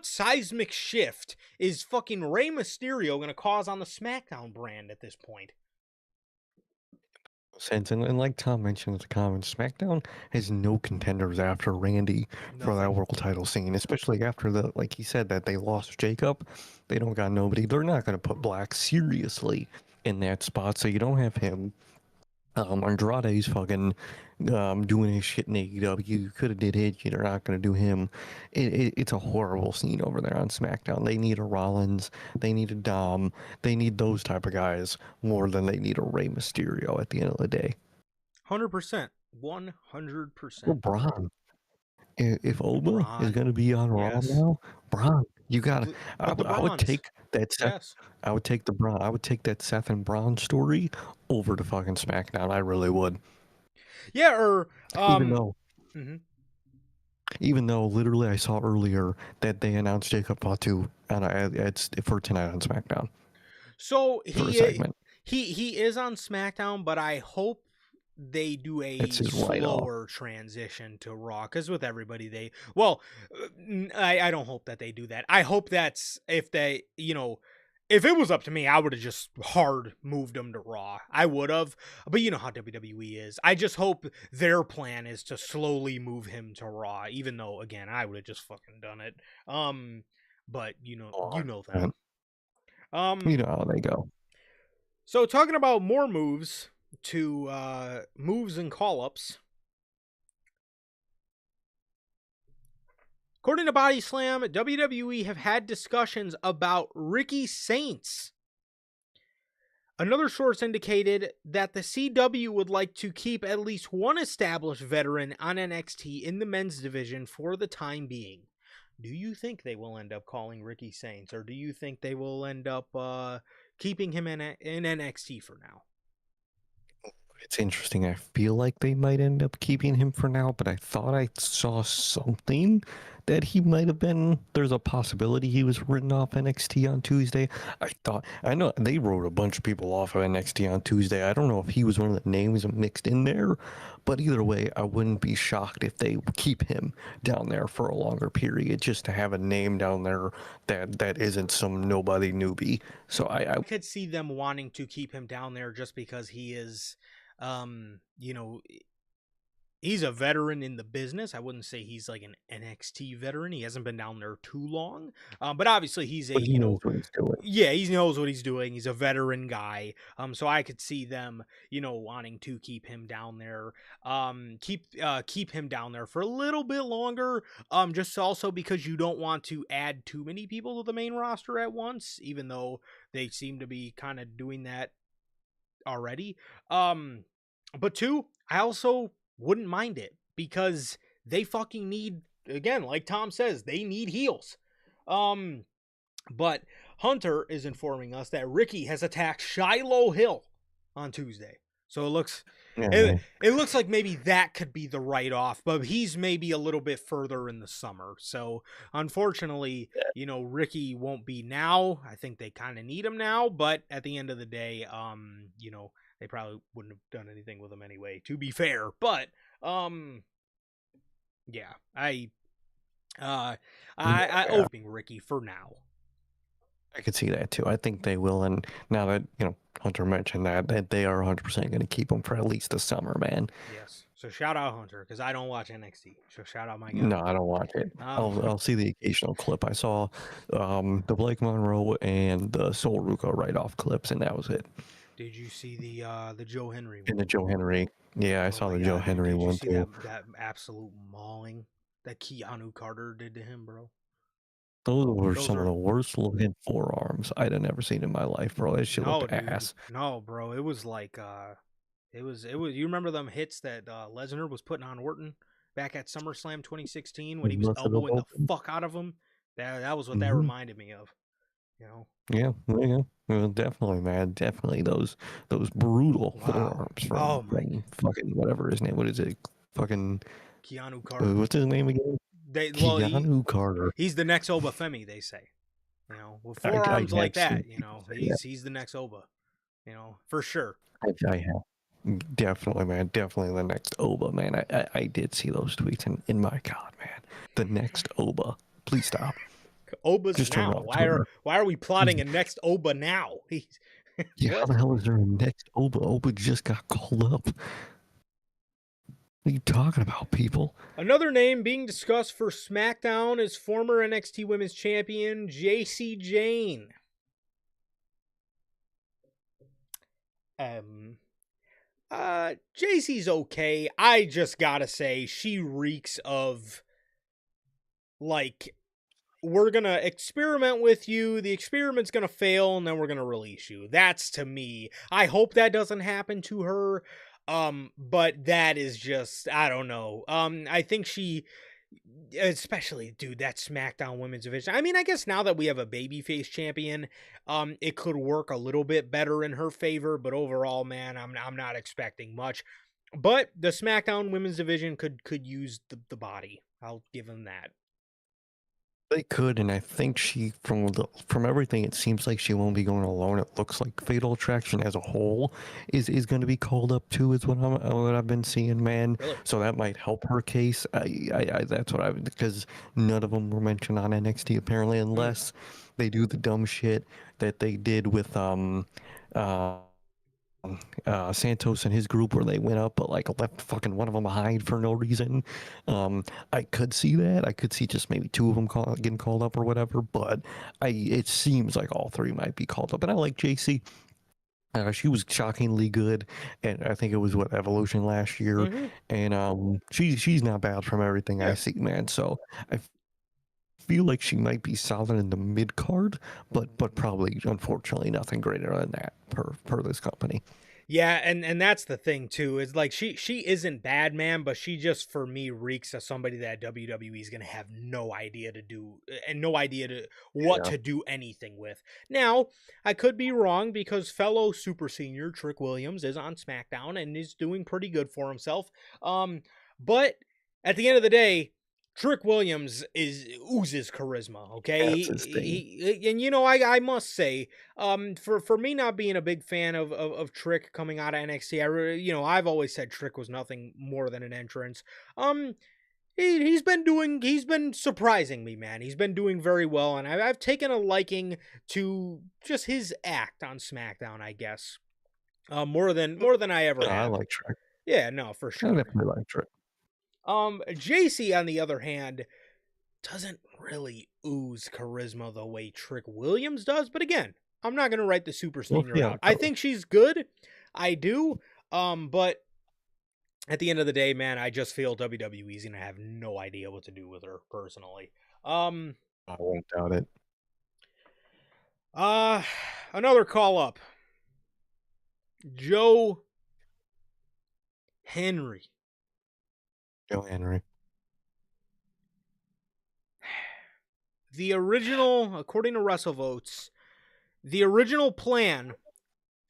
seismic shift is fucking Rey Mysterio gonna cause on the SmackDown brand at this point? Sense. And like Tom mentioned in the comments, SmackDown has no contenders after Randy for that Nothing. world title scene, especially after like he said, that they lost Jacob. They don't got nobody. They're not going to put Black seriously in that spot, so you don't have him. Andrade's fucking doing his shit in AEW. You could have did it. You're not going to do him. It's a horrible scene over there on SmackDown. They need a Rollins. They need a Dom. They need those type of guys more than they need a Rey Mysterio at the end of the day. 100%. 100%. Or Braun. If Oba is Braun. going to be on Raw Yes. now, Braun, you got to. Put the I would bronze. take that Seth. Yes. I would take the Braun. I would take that Seth and Braun story over to fucking SmackDown. I really would. Yeah, or Even though mhm. Even though literally I saw earlier that they announced Jacob Fatu and it's for tonight on SmackDown So for a segment. he is on SmackDown, but I hope they do It's a his right off. slower transition to Raw, because with everybody I don't hope that they do that. I hope that's if they if it was up to me, I would have just hard moved them to Raw. I would have, but you know how WWE is. I just hope their plan is to slowly move him to Raw, even though again I would have just fucking done it. But Oh, you know man. them. Um, You know how they go. so talking about more moves to moves and call ups. According to Body Slam, WWE have had discussions about Ricky Saints. Another source indicated that the CW would like to keep at least one established veteran on NXT in the men's division for the time being. Do you think they will end up calling Ricky Saints, or do you think they will end up keeping him in NXT for now? It's interesting. I feel like they might end up keeping him for now, but I thought I saw something that he might have been. There's a possibility he was written off NXT on Tuesday. I know they wrote a bunch of people off of NXT on Tuesday. I don't know if he was one of the names mixed in there, but either way, I wouldn't be shocked if they keep him down there for a longer period, just to have a name down there that isn't some nobody newbie. So I could see them wanting to keep him down there just because he is, you know, he's a veteran in the business. I wouldn't say he's like an NXT veteran. He hasn't been down there too long. But obviously he's a, but he knows what he's doing. yeah, he knows what he's doing. He's a veteran guy. So I could see them, wanting to keep him down there. Keep him down there for a little bit longer. Just also because you don't want to add too many people to the main roster at once, even though they seem to be kind of doing that already. But two, I also wouldn't mind it because they fucking need, again, like Tom says, they need heels. But Hunter is informing us that Ricky has attacked Shiloh Hill on Tuesday. So it looks it looks like maybe that could be the write-off, but he's maybe a little bit further in the summer. So unfortunately, Ricky won't be now. I think they kind of need him now, but at the end of the day, they probably wouldn't have done anything with him anyway, to be fair. But yeah, I being Ricky for now. I could see that too. I think they will, and now that Hunter mentioned that they are 100% going to keep him for at least the summer, man. Yes. So shout out Hunter because I don't watch NXT. So shout out my guy. No, I don't watch it. I'll see the occasional clip. I saw the Blake Monroe and the Sol Ruka write-off clips, and that was it. Did you see the Joe Henry one? And the Joe Henry. Yeah, I saw the Joe Henry one too. Did you see that absolute mauling that Keanu Carter did to him, bro? Those were some of the worst looking forearms I'd have ever seen in my life, bro. That shit looked ass. No, bro. It was like it was you remember them hits that Lesnar was putting on Orton back at SummerSlam 2016 when he was elbowing the fuck out of him? That was what that reminded me of. Yeah. Well, definitely, man. Definitely those brutal forearms from fucking whatever his name. What is it? Fucking Keanu Carter. What's his name again? Keanu Carter. He's the next Oba Femi, they say. With forearms like that, he's the next Oba. For sure. I have. Definitely, man. Definitely the next Oba, man. I did see those tweets, and my God, man, the next Oba. Please stop. Oba's just now. Why are we plotting a next Oba now? Yeah, how the hell is there a next Oba? Oba just got called up. What are you talking about, people? Another name being discussed for SmackDown is former NXT Women's Champion Jacy Jayne. Jacy's okay. I just gotta say, she reeks of, like, we're gonna experiment with you, the experiment's gonna fail, and then we're gonna release you. That's, to me, I hope that doesn't happen to her. But that is just, I don't know. I think she, especially, dude, that SmackDown Women's Division. I mean, I guess now that we have a babyface champion, it could work a little bit better in her favor. But overall, man, I'm not expecting much. But the SmackDown Women's Division could use the body. I'll give them that. They could, and I think she, from everything, it seems like she won't be going alone. It looks like Fatal Attraction as a whole is going to be called up too, is what I've been seeing, man. Really? So that might help her case. That's what because none of them were mentioned on NXT apparently, unless they do the dumb shit that they did with Santos and his group where they went up but like left fucking one of them behind for no reason. I could see that. I could see just maybe two of them getting called up or whatever, but it seems like all three might be called up. And I like Jacy. She was shockingly good, and I think it was Evolution last year, and she's not bad from everything I see, man. So I feel like she might be solid in the mid card, but probably unfortunately nothing greater than that per this company. Yeah, and that's the thing too. Is like she isn't bad, man, but she just for me reeks of somebody that WWE is gonna have no idea to do and no idea to what Yeah, to do anything with. Now, I could be wrong because fellow super senior Trick Williams is on SmackDown and is doing pretty good for himself. But at the end of the day, Trick Williams oozes charisma. Okay, that's his thing. and you know I must say for me not being a big fan of Trick coming out of NXT, I've always said Trick was nothing more than an entrance. Um, he's been surprising me, man. He's been doing very well, and I've taken a liking to just his act on SmackDown, I guess. More than I ever No, I have. like Trick. Yeah, no, for I sure. definitely like Trick. JC on the other hand doesn't really ooze charisma the way Trick Williams does. But again, I'm not gonna write the super We'll senior see how out. it I goes. think she's good. I do. But at the end of the day, man, I just feel WWE's gonna have no idea what to do with her personally. Um I won't doubt it. uh Another call up. Joe Henry. Joe Henry. The original, according to WrestleVotes, the original plan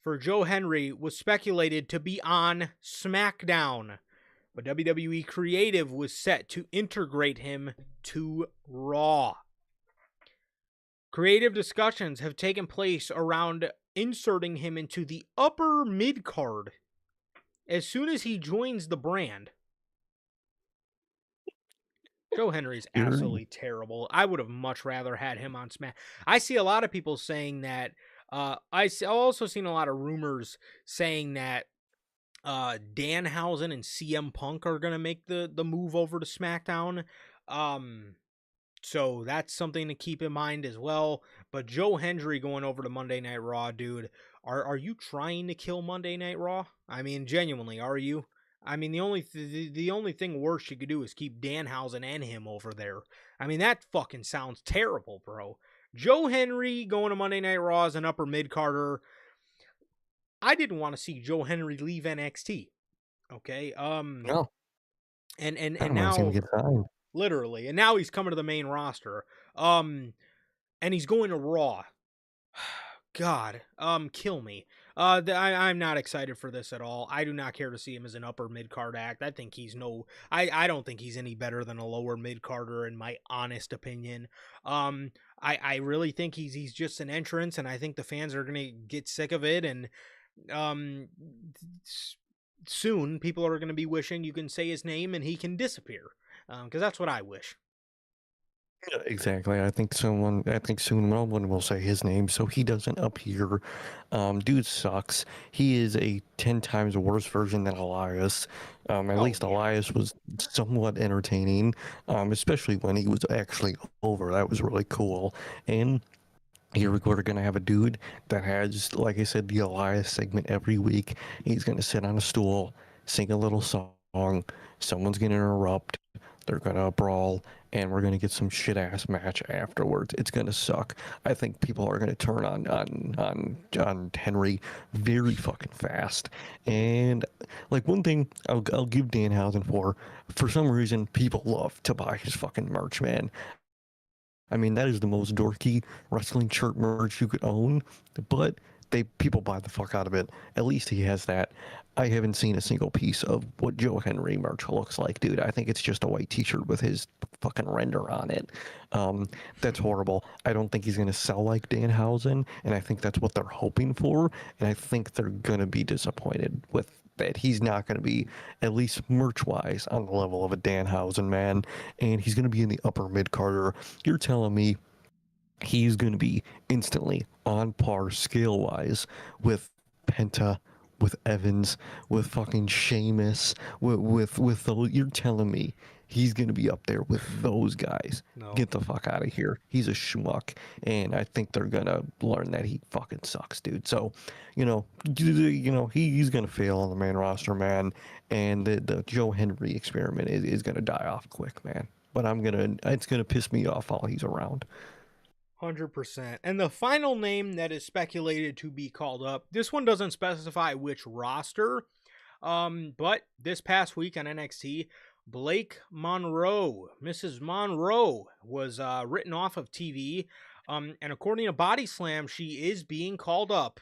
for Joe Henry was speculated to be on SmackDown, but WWE Creative was set to integrate him to Raw. Creative discussions have taken place around inserting him into the upper mid card as soon as he joins the brand. Joe Henry's You're absolutely terrible. I would have much rather had him on Smack. I see a lot of people saying that. I've also seen a lot of rumors saying that Danhausen and CM Punk are gonna make the move over to SmackDown. Um, so that's something to keep in mind as well. But Joe Hendry going over to Monday Night Raw, dude, are you trying to kill Monday Night Raw? I mean, genuinely, are you? I mean, the only thing worse you could do is keep Danhausen and him over there. I mean, that fucking sounds terrible, bro. Joe Henry going to Monday Night Raw as an upper mid Carter. I didn't want to see Joe Henry leave NXT. Okay. no. I And don't want to see him now get signed. literally, and now he's coming to the main roster. And he's going to Raw. God, kill me. I'm not excited for this at all. I do not care to see him as an upper mid card act. I think he's no, I don't think he's any better than a lower mid carder in my honest opinion. I really think he's just an entrance, and I think the fans are gonna get sick of it, and um, soon people are gonna be wishing you can say his name and he can disappear, because that's what I wish. Yeah, exactly. I think soon no one will say his name, so he doesn't appear. Dude sucks. He is a 10 times worse version than Elias. At Oh least yeah. Elias was somewhat entertaining, especially when he was actually over. That was really cool. And here we're gonna have a dude that has, like I said, the Elias segment every week. He's gonna sit on a stool, sing a little song. Someone's gonna interrupt. They're gonna brawl, and we're gonna get some shit ass match afterwards. It's gonna suck. I think people are gonna turn on Henry very fucking fast. And like one thing I'll give Danhausen for some reason people love to buy his fucking merch, man. I mean, that is the most dorky wrestling shirt merch you could own, but people buy the fuck out of it. At least he has that. I haven't seen a single piece of what Joe Henry merch looks like, dude. I think it's just a white T-shirt with his fucking render on it. That's horrible. I don't think he's gonna sell like Danhausen, and I think that's what they're hoping for. And I think they're gonna be disappointed with that. He's not gonna be, at least merch-wise, on the level of a Danhausen, man. And he's gonna be in the upper mid Carter. You're telling me he's going to be instantly on par scale wise with Penta, with Evans, with fucking Sheamus, with the, you're telling me he's going to be up there with those guys. No. Get the fuck out of here. He's a schmuck, and I think they're going to learn that he fucking sucks, dude. So, he's going to fail on the main roster, man, and the Joe Henry experiment is going to die off quick, man. But it's going to piss me off while he's around. 100%. And the final name that is speculated to be called up, this one doesn't specify which roster, but this past week on NXT, Blake Monroe, Mrs. Monroe, was written off of TV. And according to Body Slam, she is being called up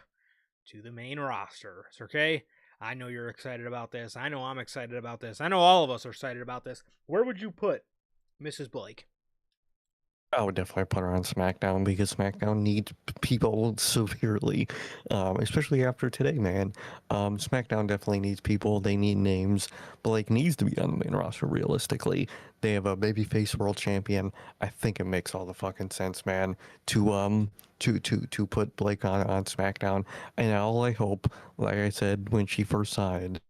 to the main roster. Okay? I know you're excited about this. I know I'm excited about this. I know all of us are excited about this. Where would you put Mrs. Blake? I would definitely put her on SmackDown because SmackDown needs people severely, especially after today, man. SmackDown definitely needs people. They need names. Blake needs to be on the main roster realistically. They have a babyface world champion. I think it makes all the fucking sense, man, to put Blake on SmackDown. And all I hope, like I said when she first signed,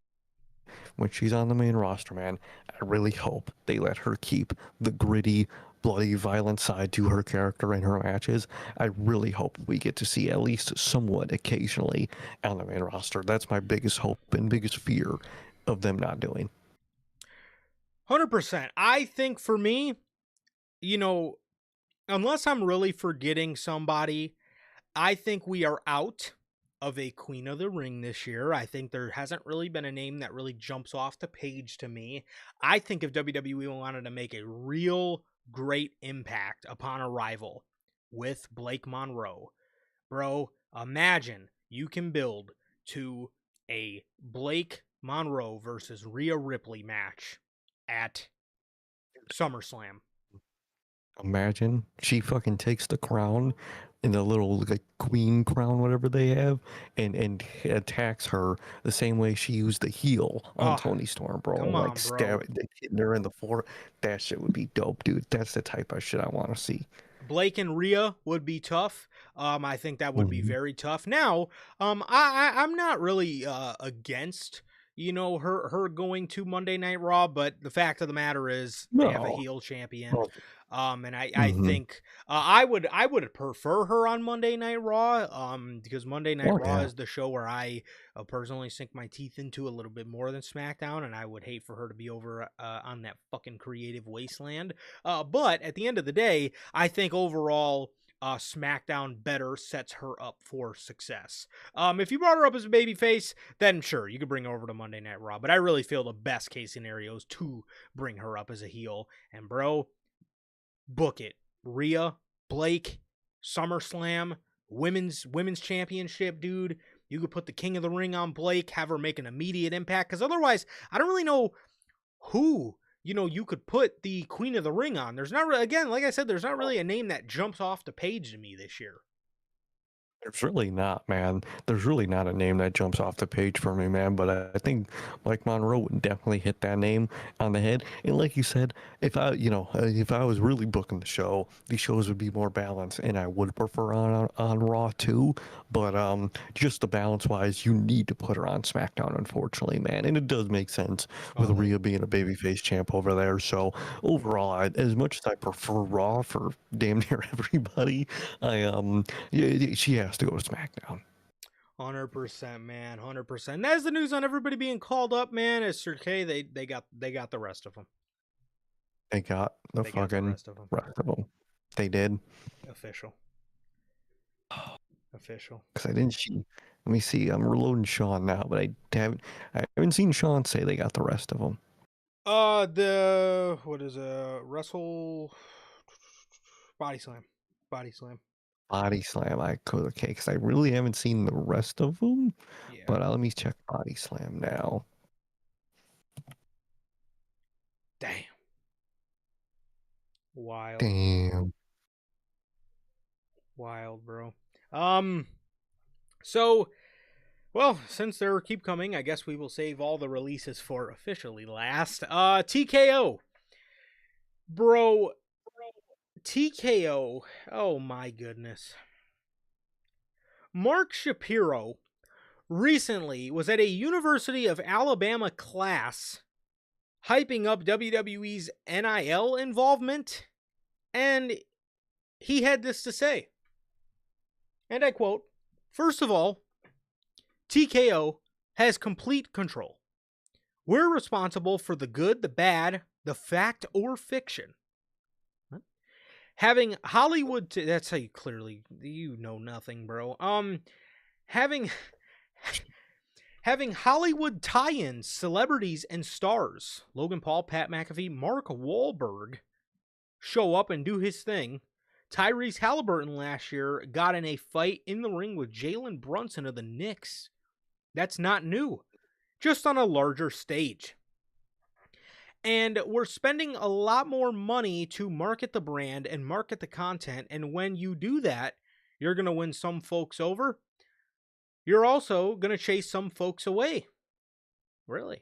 when she's on the main roster, man, I really hope they let her keep the gritty, bloody, violent side to her character and her matches. I really hope we get to see at least somewhat occasionally on the main roster. That's my biggest hope and biggest fear of them not doing. 100%. I think for me, unless I'm really forgetting somebody, I think we are out of a Queen of the Ring this year. I think there hasn't really been a name that really jumps off the page to me. I think if WWE wanted to make a real great impact upon a rival with Blake Monroe, bro, imagine you can build to a Blake Monroe versus Rhea Ripley match at SummerSlam. Imagine she fucking takes the crown in the little like queen crown, whatever they have, and attacks her the same way she used the heel on Tony Storm, bro. Come like on, stab bro. it, hitting her in the floor. That shit would be dope, dude. That's the type of shit I want to see. Blake and Rhea would be tough. I think that would be Mhm. very tough. Now, I'm not really against her going to Monday Night Raw, but the fact of the matter is they have a No. heel champion. Well, And I mhm. think I would prefer her on Monday Night Raw, because Monday Night Oh Raw yeah. is the show where I personally sink my teeth into a little bit more than SmackDown, and I would hate for her to be over on that fucking creative wasteland. But at the end of the day, I think overall, SmackDown better sets her up for success. If you brought her up as a babyface, then sure, you could bring her over to Monday Night Raw. But I really feel the best case scenario is to bring her up as a heel. And bro, book it. Rhea, Blake, SummerSlam, women's championship, dude. You could put the King of the Ring on Blake, have her make an immediate impact. Because otherwise, I don't really know who you could put the Queen of the Ring on. There's not really, again, like I said, there's not really a name that jumps off the page to me this year. There's really not, man. There's really not a name that jumps off the page for me, man. But I think Mike Monroe would definitely hit that name on the head. And like you said, if I was really booking the show, these shows would be more balanced, and I would prefer on Raw too. But just the balance wise, you need to put her on SmackDown, unfortunately, man. And it does make sense with Rhea being a babyface champ over there. So overall, as much as I prefer Raw for damn near everybody, she has to go to SmackDown. 100%, man, 100%. That's the news on everybody being called up, man. It's okay. They got the rest of them. They got the They got the fucking rest of them. rest of them. They did. Official. Official. Because I didn't see. Let me see. I'm reloading Sean now, but I haven't seen Sean say they got the rest of them. What is Wrestle Body Slam. Body Slam. Body Slam. Okay, because I really haven't seen the rest of them. Yeah. But let me check Body Slam now. Damn. Wild. Damn. Wild, bro. So, well, since they keep coming, I guess we will save all the releases for officially last. TKO. Bro, TKO. Oh my goodness. Mark Shapiro recently was at a University of Alabama class hyping up WWE's NIL involvement, and he had this to say. And I quote, "First of all, TKO has complete control. We're responsible for the good, the bad, the fact or fiction. having Hollywood. That's how you clearly know nothing, bro. Having having Hollywood tie-ins, celebrities, and stars. Logan Paul, Pat McAfee, Mark Wahlberg show up and do his thing. Tyrese Halliburton last year got in a fight in the ring with Jalen Brunson of the Knicks. That's not new, just on a larger stage. And we're spending a lot more money to market the brand and market the content. And when you do that, you're going to win some folks over. You're also going to chase some folks away. Really?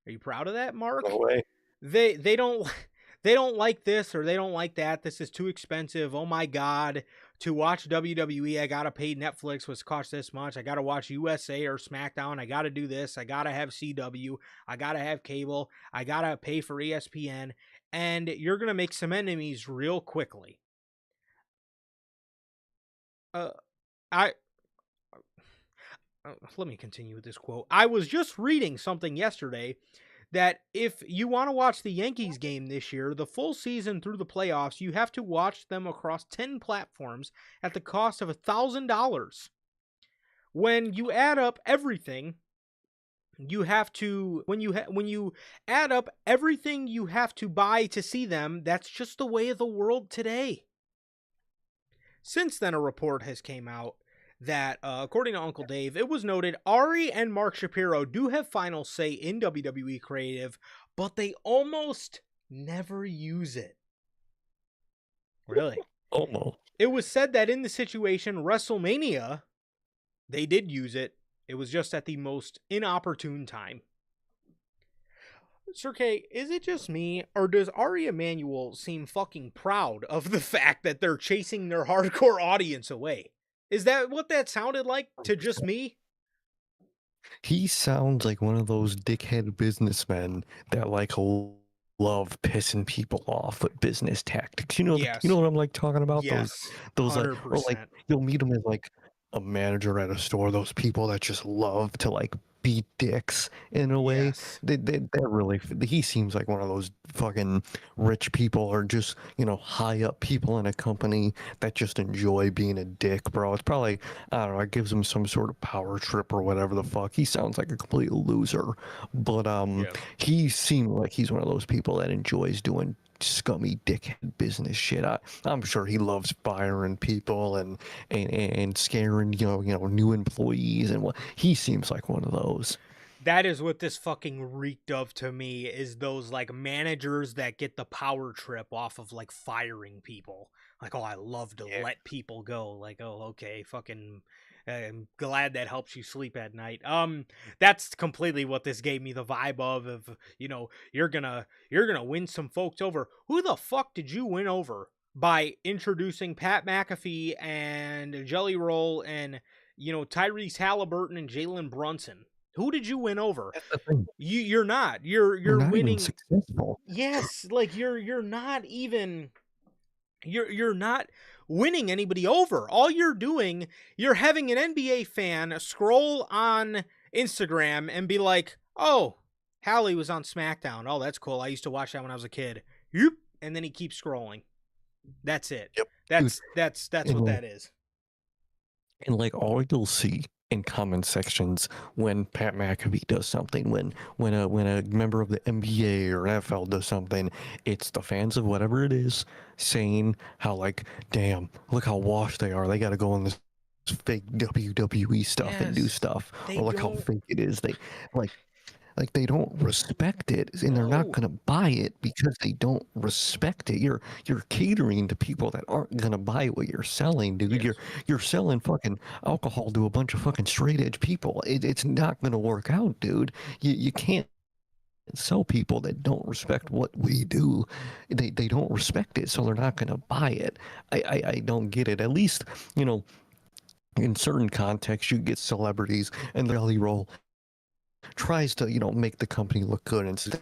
Are you proud of that, Mark? No way. They don't like this or they don't like that. This is too expensive. Oh my God. To watch WWE, I gotta pay Netflix, which costs this much. I gotta watch USA or SmackDown. I gotta do this. I gotta have CW. I gotta have cable. I gotta pay for ESPN. And you're gonna make some enemies real quickly. Let me continue with this quote. I was just reading something yesterday that if you want to watch the Yankees game this year, the full season through the playoffs, you have to watch them across 10 platforms at the cost of $1,000. When you add up everything, you have to when you add up everything you have to buy to see them, that's just the way of the world today. Since then, a report has came out that, according to Uncle Dave, it was noted Ari and Mark Shapiro do have final say in WWE creative, but they almost never use it. Really? Almost. It was said that in the situation WrestleMania, they did use it. It was just at the most inopportune time. Sir K, is it just me, or does Ari Emanuel seem fucking proud of the fact that they're chasing their hardcore audience away? Is that what that sounded like to just me? He sounds like one of those dickhead businessmen that like love pissing people off with business tactics. You know, Yes. you know what I'm like talking about? Yes, those 100%. or like you'll meet him as like a manager at a store. Those people that just love to like be dicks in a way. Yes. They're really. He seems like one of those fucking rich people or just high up people in a company that just enjoy being a dick, bro. It's probably, I don't know, it gives him some sort of power trip or whatever the fuck. He sounds like a complete loser, but he seemed like he's one of those people that enjoys doing scummy dickhead business shit. I'm sure he loves firing people and scaring new employees, and what he seems like one of those. That is what this fucking reeked of to me, is those like managers that get the power trip off of like firing people. Like, oh, I love to let people go. Like, oh, okay, fucking I'm glad that helps you sleep at night. That's completely what this gave me the vibe of you're gonna win some folks over. Who the fuck did you win over by introducing Pat McAfee and Jelly Roll and Tyrese Halliburton and Jalen Brunson? Who did you win over? You're not. You're not winning. Even successful. Yes, like you're not even. You're not winning anybody over. All you're doing, you're having an NBA fan scroll on Instagram and be like, "Oh, Hallie was on SmackDown. Oh, that's cool. I used to watch that when I was a kid." Yep. And then he keeps scrolling. That's it. Yep. That's what that is. And like all you'll see in comment sections when Pat McAfee does something, when a member of the NBA or NFL does something, it's the fans of whatever it is saying how like, damn, look how washed they are. They got to go on this fake WWE stuff and do stuff. Or look how fake it is. They like they don't respect it, and they're not gonna buy it because they don't respect it. You're catering to people that aren't gonna buy what you're selling, dude. Yes. You're selling fucking alcohol to a bunch of fucking straight edge people. It's not gonna work out, dude. You can't sell people that don't respect what we do. They don't respect it, so they're not gonna buy it. I don't get it. At least in certain contexts, you get celebrities and the Jelly Roll tries to make the company look good and stuff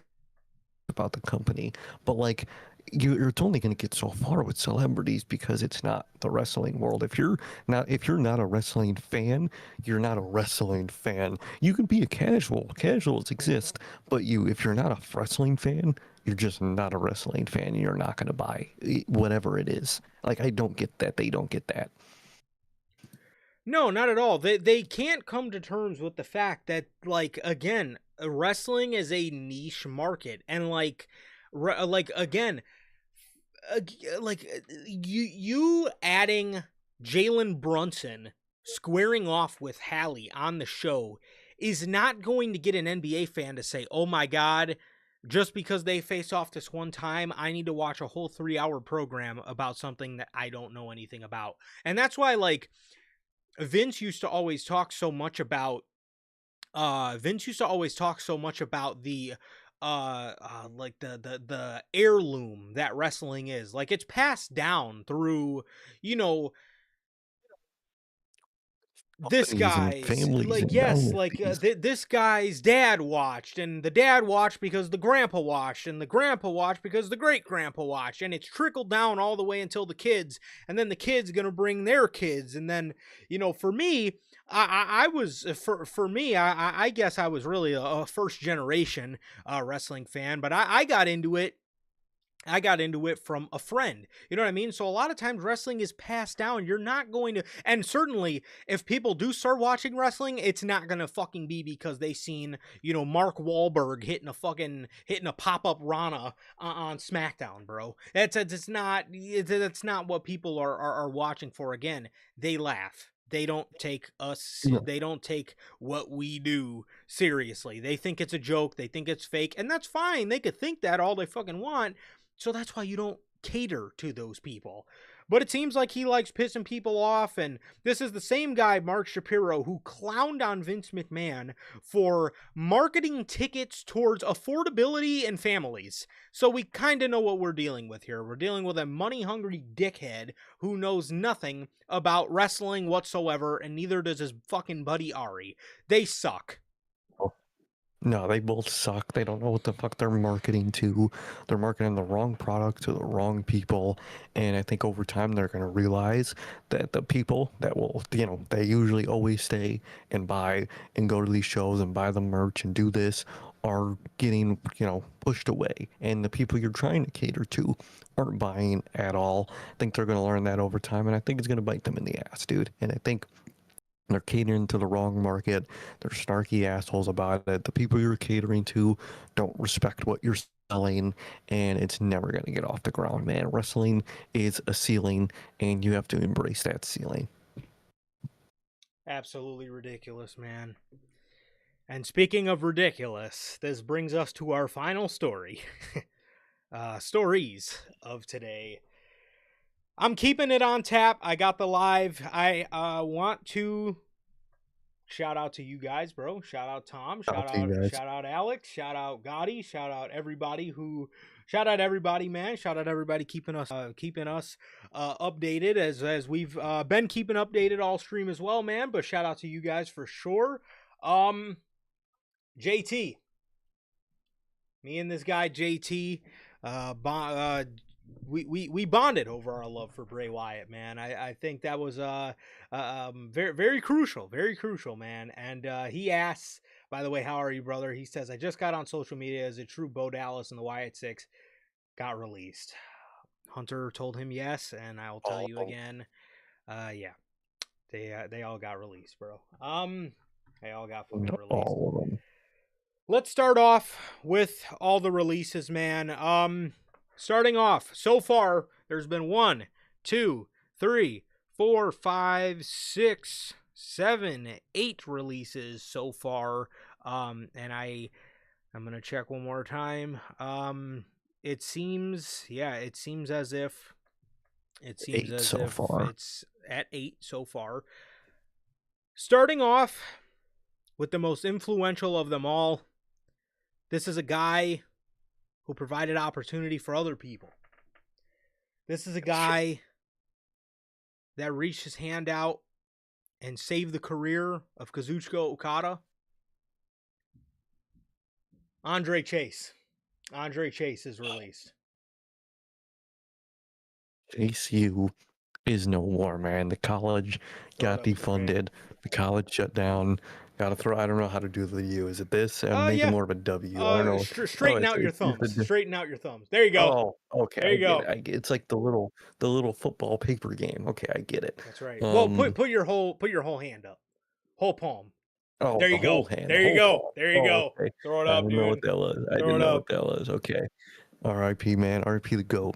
about the company, but like it's only going to get so far with celebrities because it's not the wrestling world. If you're not a wrestling fan, you're not a wrestling fan. You can be a casual. Casuals exist, but if you're not a wrestling fan, you're just not a wrestling fan. You're not going to buy whatever it is. Like, I don't get that. They don't get that. No, not at all. They can't come to terms with the fact that, like, again, wrestling is a niche market, and like again, you adding Jalen Brunson squaring off with Hallie on the show is not going to get an NBA fan to say, "Oh my God." Just because they face off this one time, I need to watch a whole 3-hour program about something that I don't know anything about. And that's why, like, Vince used to always talk so much about the like the heirloom that wrestling is. Like, it's passed down through, you know, this Companies and guy's, families like, and yes, like, dynasties. this guy's dad watched, and the dad watched because the grandpa watched, and the grandpa watched because the great grandpa watched, and it's trickled down all the way until the kids, and then the kids gonna bring their kids. And then, for me, I was, for me, I guess I was really a first generation wrestling fan, but I got into it. From a friend. You know what I mean? So a lot of times wrestling is passed down. You're not going to, and certainly if people do start watching wrestling, it's not going to fucking be because they seen, Mark Wahlberg hitting a pop-up Rana on SmackDown, bro. That's not what people are watching for. Again, they laugh. They don't take No, what we do seriously. They think it's a joke. They think it's fake, and that's fine. They could think that all they fucking want. So that's why you don't cater to those people. But it seems like he likes pissing people off, and this is the same guy, Mark Shapiro, who clowned on Vince McMahon for marketing tickets towards affordability and families. So we kind of know what we're dealing with here. We're dealing with a money-hungry dickhead who knows nothing about wrestling whatsoever, and neither does his fucking buddy Ari. They suck. No, they both suck. They don't know what the fuck they're marketing to. They're marketing the wrong product to the wrong people. And I think over time they're going to realize that the people that will, they usually always stay and buy and go to these shows and buy the merch and do this are getting, pushed away. And the people you're trying to cater to aren't buying at all. I think they're going to learn that over time. And I think it's going to bite them in the ass, dude. And I think they're catering to the wrong market. They're snarky assholes about it. The people you're catering to don't respect what you're selling, and it's never going to get off the ground, man. Wrestling is a ceiling, and you have to embrace that ceiling. Absolutely ridiculous, man. And speaking of ridiculous, this brings us to our final story. Stories of today. I'm keeping it on tap. I got the live. I want to shout out to you guys, bro. Shout out Tom. Out to you guys. Shout out Alex. Shout out Gotti. Shout out everybody, man. Shout out everybody keeping us updated as we've been keeping updated all stream as well, man. But shout out to you guys for sure. JT, me and this guy JT, we bonded over our love for Bray Wyatt, man. I think that was very very crucial, man. And he asks, by the way, how are you, brother? He says, I just got on social media as a true Bo Dallas and the Wyatt Six got released. Hunter told him yes, and I'll tell you again, yeah, they all got released, bro. They all got fucking released. All of them. Let's start off with all the releases, man. Starting off, so far, there's been 1, 2, 3, 4, 5, 6, 7, 8 releases so far. And I'm gonna check one more time. It seems as if it's at 8 so far. Starting off with the most influential of them all. This is a guy who provided opportunity for other people. This is a guy that reached his hand out and saved the career of Kazuchika Okada. Andre Chase. Andre Chase is released. Chase U is no more, man. The college Throw it got up in the fan. defunded. The college shut down. Gotta throw. I don't know how to do the U. Is it this? And make it Yeah. more of a W. I don't know. Oh, Straighten out your it's thumbs. Straighten out your thumbs. There you go. oh, okay. There I you get it. go. It's like the little football paper game. Okay, I get it. That's right. Well, Um. put your whole hand up, whole palm. Oh, There the you whole go. hand, the There you whole go. palm. There you Oh, go. okay. Throw it I up, didn't know dude. what that was. I Throw didn't it know what up, that was. Okay. R.I.P. man. R.I.P. the GOAT.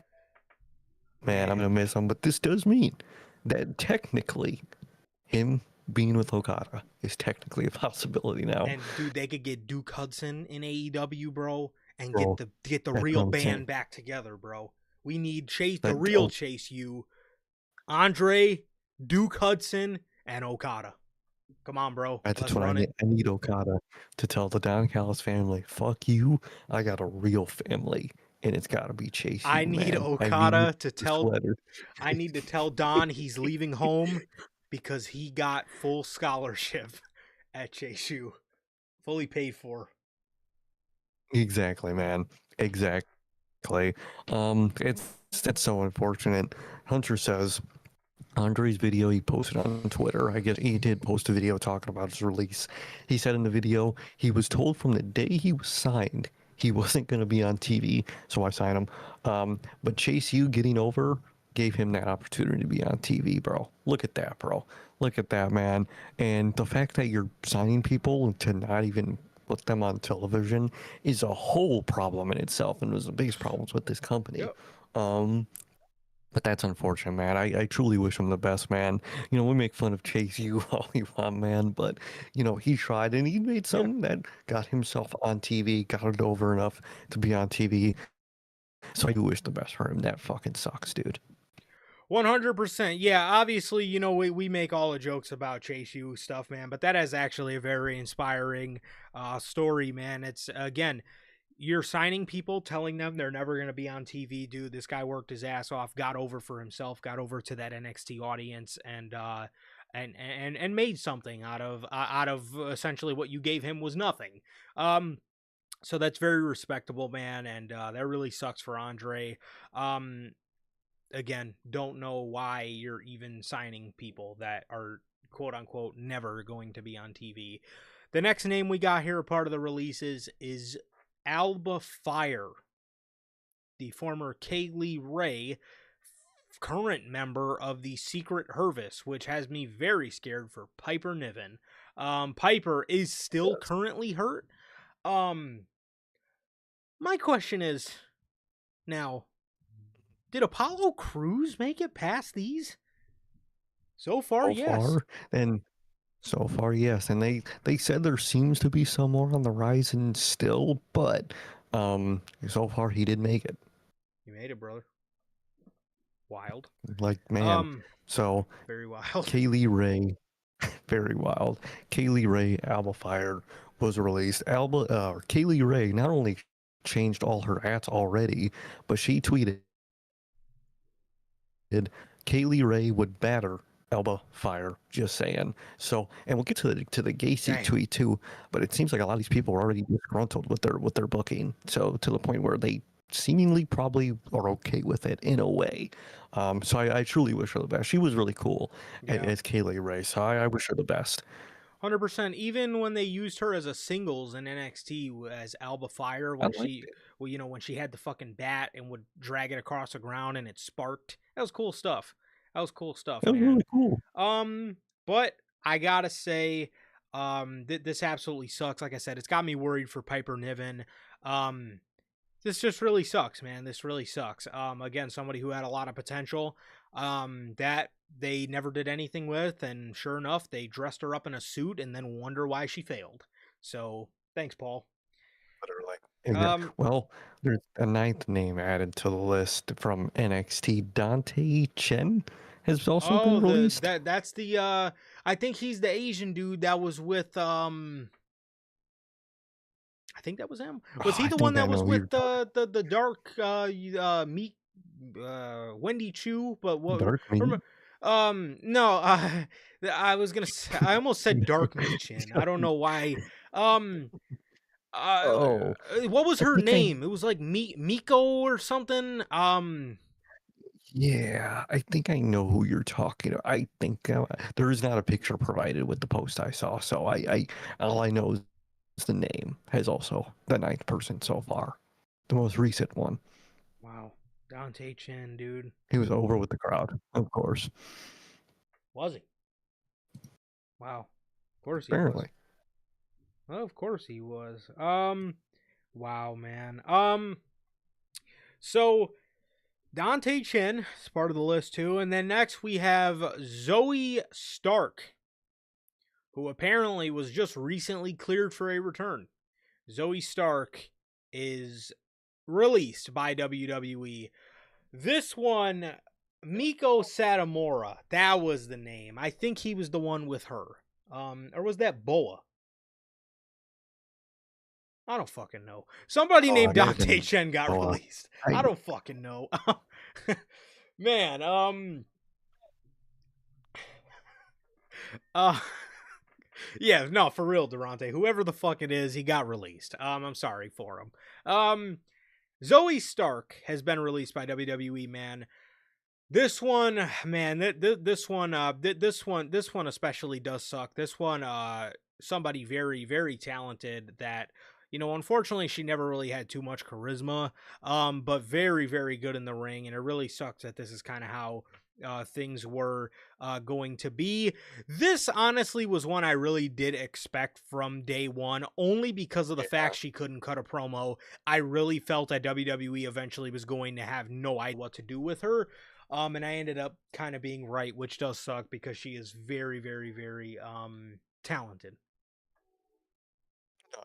Man, I'm man. gonna miss him. But this does mean that technically him being with Okada is technically a possibility now. And dude, they could get Duke Hudson in AEW, bro, and Bro, get the that's what real I'm saying. band back together, bro. We need the That, real oh, Chase U, Andre, Duke Hudson, and Okada. Come on, bro. that's Let's what I run need. it. I need Okada to tell the Don Callis family, fuck you. I got a real family. And it's gotta be Chase U, I need man. I mean Okada to this tell letter. I need to tell Don he's leaving home because he got full scholarship at Chase U. Fully paid for. Exactly, man. Exactly. It's that's so unfortunate. Hunter says Andre's video he posted on Twitter, I guess he did post a video talking about his release. He said in the video he was told from the day he was signed he wasn't going to be on TV, so I signed him. But Chase U getting over gave him that opportunity to be on TV, bro. Look at that, bro. Look at that, man. And the fact that you're signing people to not even put them on television is a whole problem in itself, and was the biggest problems with this company. Yep. Um, but that's unfortunate, man. I truly wish him the best, man. You know, we make fun of Chase U all you want, man, but, you know, he tried and he made Yeah. something that got himself on TV, got it over enough to be on TV. So I do wish the best for him. That fucking sucks, dude. 100%. Yeah, obviously, you know, we make all the jokes about Chase U stuff, man, but that is actually a very inspiring story, man. It's, again, you're signing people, telling them they're never going to be on TV, dude. This guy worked his ass off, got over for himself, got over to that NXT audience, and made something out of essentially what you gave him was nothing. So that's very respectable, man, and that really sucks for Andre. Again, don't know why you're even signing people that are quote unquote never going to be on TV. The next name we got here, part of the releases, is Alba Fire, the former Kaylee Ray, current member of the Secret Hervis, which has me very scared for Piper Niven. Piper is still currently hurt. My question is now, did Apollo Crews make it past these? So far, yes. So far, yes. And they said there seems to be some more on the horizon still, but so far he did make it. You made it, brother. Wild. Like, man. So Very wild. Kaylee Ray, very wild. Kaylee Ray Alba Fire was released. Kaylee Ray not only changed all her hats already, but she tweeted Kaylee Ray would batter Alba Fire. Just saying. So, and we'll get to the Gacy tweet too. But it seems like a lot of these people are already disgruntled with their booking. So to the point where they seemingly probably are okay with it in a way. So I truly wish her the best. She was really cool as Kaylee Ray. So I wish her the best. 100%. Even when they used her as a singles in NXT as Alba Fire, when when she had the fucking bat and would drag it across the ground and it sparked, that was cool stuff. That was cool stuff, It was man. really cool. But I gotta say, this absolutely sucks. Like I said, it's got me worried for Piper Niven. This just really sucks, man. This really sucks. Again, somebody who had a lot of potential, that they never did anything with, and sure enough, they dressed her up in a suit and then wonder why she failed. So, thanks, Paul. Literally. Well, there's a ninth name added to the list from NXT. Dante Chen has also been released. That's the I think he's the Asian dude that was with I think that was him. Was he the one that was with the dark meat Wendy Chu? But what? Dark meat? No. I was gonna. I almost said Dark Michin. I don't know why. What was her name? It was like Miko or something. Yeah, I think I know who you're talking about. I think there is not a picture provided with the post I saw, so I all I know is the name has also the ninth person so far, the most recent one. Wow. Dante Chen, dude. He was over with the crowd, of course. Was he? Wow. Of course he was. Apparently, Well, of course he was. Wow, man. So Dante Chen is part of the list too, and then next we have Zoe Stark, who apparently was just recently cleared for a return. Zoe Stark is released by WWE. This one, Miko Satomura, that was the name. I think he was the one with her. Or was that Boa? I don't fucking know. Somebody oh, named it might have Dante been Chen got Noah. released. I don't fucking know. Man, uh yeah, no, for real, Durante. Whoever the fuck it is, he got released. I'm sorry for him. Zoe Stark has been released by WWE, man. This one, man, this one especially does suck. This one, somebody very, very talented that, unfortunately she never really had too much charisma, but very, very good in the ring, and it really sucks that this is kind of how things were going to be. This honestly was one I really did expect from day one, only because of the fact she couldn't cut a promo. I really felt that WWE eventually was going to have no idea what to do with her. And I ended up kind of being right, which does suck because she is very, very, very talented.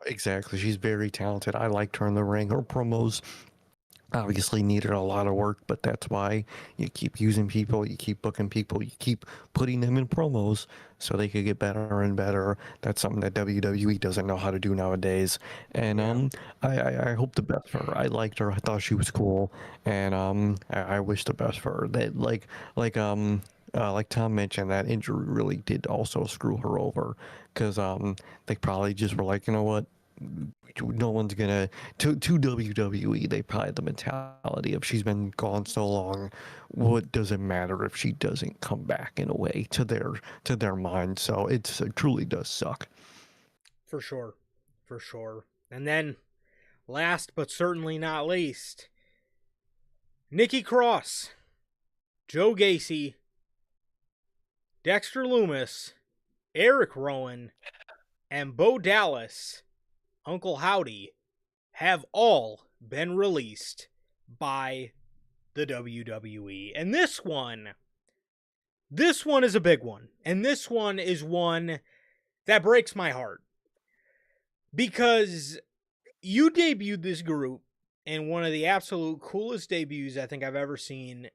Exactly. She's very talented. I liked her in the ring. Her promos obviously needed a lot of work, but that's why you keep using people, you keep booking people, you keep putting them in promos so they could get better and better. That's something that WWE doesn't know how to do nowadays. And I hope the best for her. I liked her. I thought she was cool, and I wish the best for her. That like Tom mentioned, that injury really did also screw her over because they probably just were like, you know what, no one's gonna to WWE. They probably had the mentality of she's been gone so long. What does it matter if she doesn't come back in a way to their mind? So it truly does suck. For sure. For sure. And then, last but certainly not least, Nikki Cross, Joe Gacy, Dexter Loomis, Eric Rowan, and Bo Dallas, Uncle Howdy, have all been released by the WWE. And this one is a big one. And this one is one that breaks my heart. Because you debuted this group in one of the absolute coolest debuts I think I've ever seen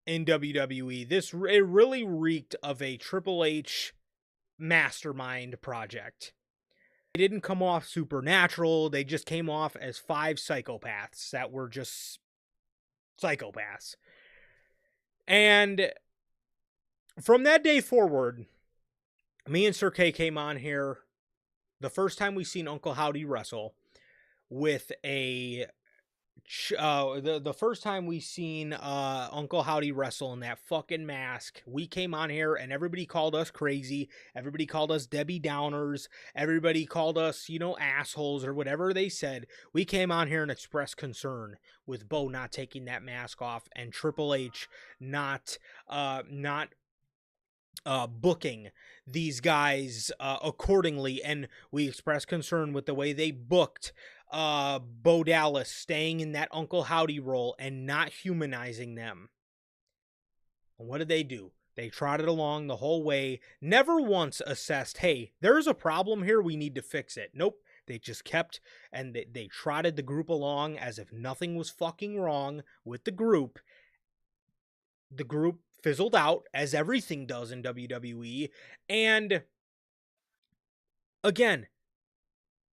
in WWE. It really reeked of a Triple H mastermind project. They didn't come off supernatural. They just came off as 5 psychopaths that were just psychopaths. And from that day forward, me and Sir K came on here the first time we seen Uncle Howdy wrestle with a the first time we seen Uncle Howdy wrestle in that fucking mask. We came on here and everybody called us crazy. Everybody called us Debbie Downers. Everybody called us, assholes or whatever they said. We came on here and expressed concern with Bo not taking that mask off and Triple H not booking these guys accordingly, and we expressed concern with the way they booked Bo Dallas staying in that Uncle Howdy role and not humanizing them. And what did they do? They trotted along the whole way, never once assessed, hey, there's a problem here, we need to fix it. Nope. They just kept, and they trotted the group along as if nothing was fucking wrong with the group. The group fizzled out, as everything does in WWE, and again,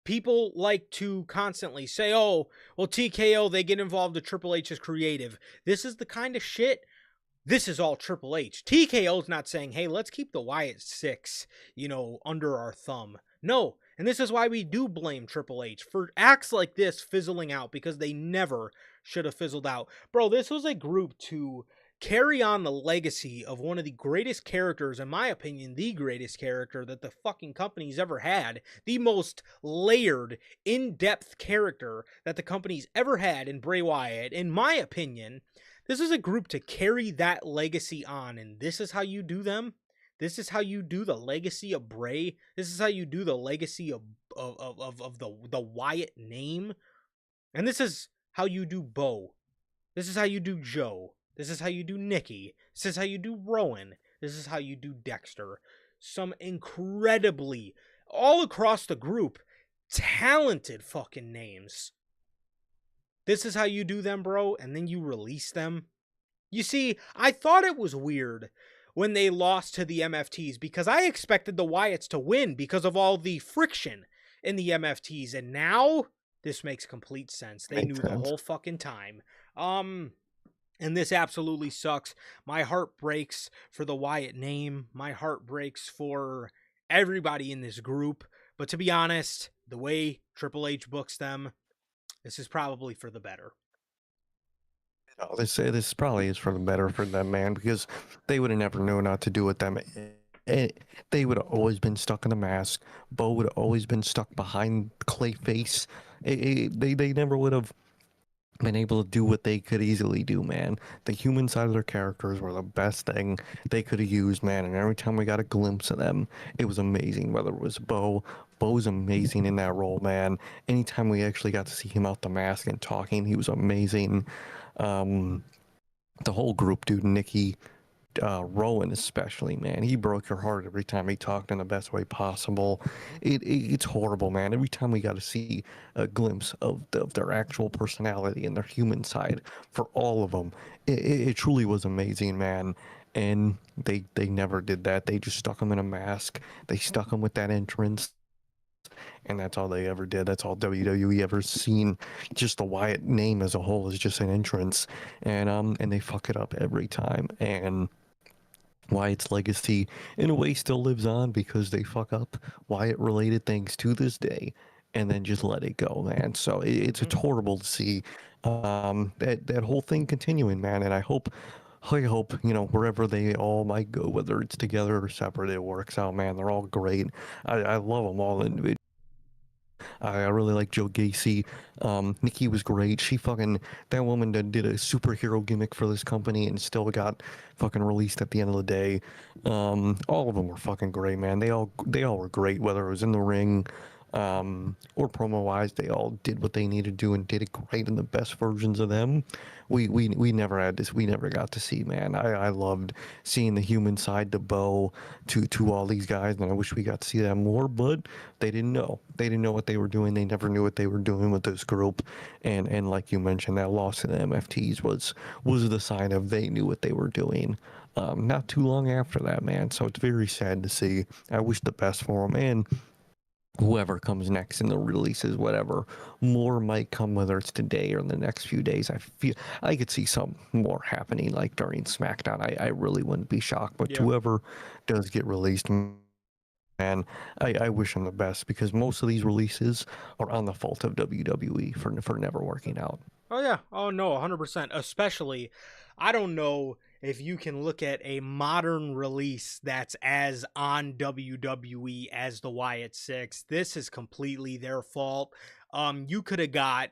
people like to constantly say, oh, well, TKO, they get involved with Triple H's creative. This is the kind of shit, this is all Triple H. TKO's not saying, hey, let's keep the Wyatt 6, under our thumb. No, and this is why we do blame Triple H for acts like this fizzling out, because they never should have fizzled out. Bro, this was a group to carry on the legacy of one of the greatest characters, in my opinion, the greatest character that the fucking company's ever had. The most layered, in-depth character that the company's ever had in Bray Wyatt. In my opinion, this is a group to carry that legacy on, and this is how you do them. This is how you do the legacy of Bray. This is how you do the legacy of the Wyatt name. And this is how you do Bo. This is how you do Joe. This is how you do Nikki. This is how you do Rowan. This is how you do Dexter. Some incredibly, all across the group, talented fucking names. This is how you do them, bro, and then you release them. You see, I thought it was weird when they lost to the MFTs because I expected the Wyatts to win because of all the friction in the MFTs, and now this makes complete sense. They knew the whole fucking time. And this absolutely sucks. My heart breaks for the Wyatt name. My heart breaks for everybody in this group. But to be honest, the way Triple H books them, this is probably for the better. Oh, this probably is for the better for them, man, because they would have never known how to do with them. They would have always been stuck in a mask. Bo would have always been stuck behind Clayface. They never would have been able to do what they could easily do, man. The human side of their characters were the best thing they could have used, man. And every time we got a glimpse of them, it was amazing. Whether it was Bo's amazing in that role, man. Anytime we actually got to see him out the mask and talking, he was amazing. The whole group, dude, Nikki, Rowan especially, man, he broke your heart every time he talked in the best way possible. It's horrible, man. Every time we got to see a glimpse of their actual personality and their human side for all of them, it truly was amazing, man. And they never did that. They just stuck him in a mask. They stuck him with that entrance. And that's all they ever did. That's all WWE ever seen. Just the Wyatt name as a whole is just an entrance, and they fuck it up every time. And Wyatt's legacy, in a way, still lives on because they fuck up Wyatt-related things to this day, and then just let it go, man. So it's horrible to see that whole thing continuing, man. And I hope, wherever they all might go, whether it's together or separate, it works out, man. They're all great. I love them all individually. I really like Joe Gacy. Nikki was great. That woman did a superhero gimmick for this company and still got fucking released at the end of the day. All of them were fucking great, man. They all were great, whether it was in the ring, or promo wise. They all did what they needed to do and did it great in the best versions of them. We never had this. We never got to see, man. I loved seeing the human side to Bo, to all these guys, and I wish we got to see that more. But they didn't know. They didn't know what they were doing. They never knew what they were doing with this group. And like you mentioned, that loss to the MFTs was the sign of they knew what they were doing. Not too long after that, man. So it's very sad to see. I wish the best for them, and whoever comes next in the releases, whatever, more might come, whether it's today or in the next few days. I feel I could see some more happening, like during SmackDown. I really wouldn't be shocked. But whoever does get released, man, I wish them the best, because most of these releases are on the fault of WWE for never working out. Oh, yeah. Oh, no, 100%. Especially, I don't know if you can look at a modern release that's as on WWE as the Wyatt 6. This is completely their fault. You could have got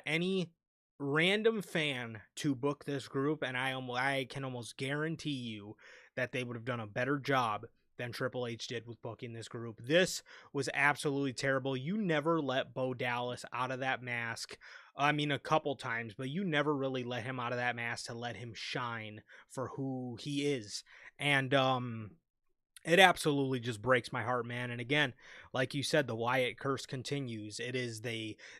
any random fan to book this group, and I can almost guarantee you that they would have done a better job than Triple H did with booking this group. This was absolutely terrible. You never let Bo Dallas out of that mask. I mean, a couple times, but you never really let him out of that mask to let him shine for who he is. And it absolutely just breaks my heart, man. And again, like you said, the Wyatt curse continues.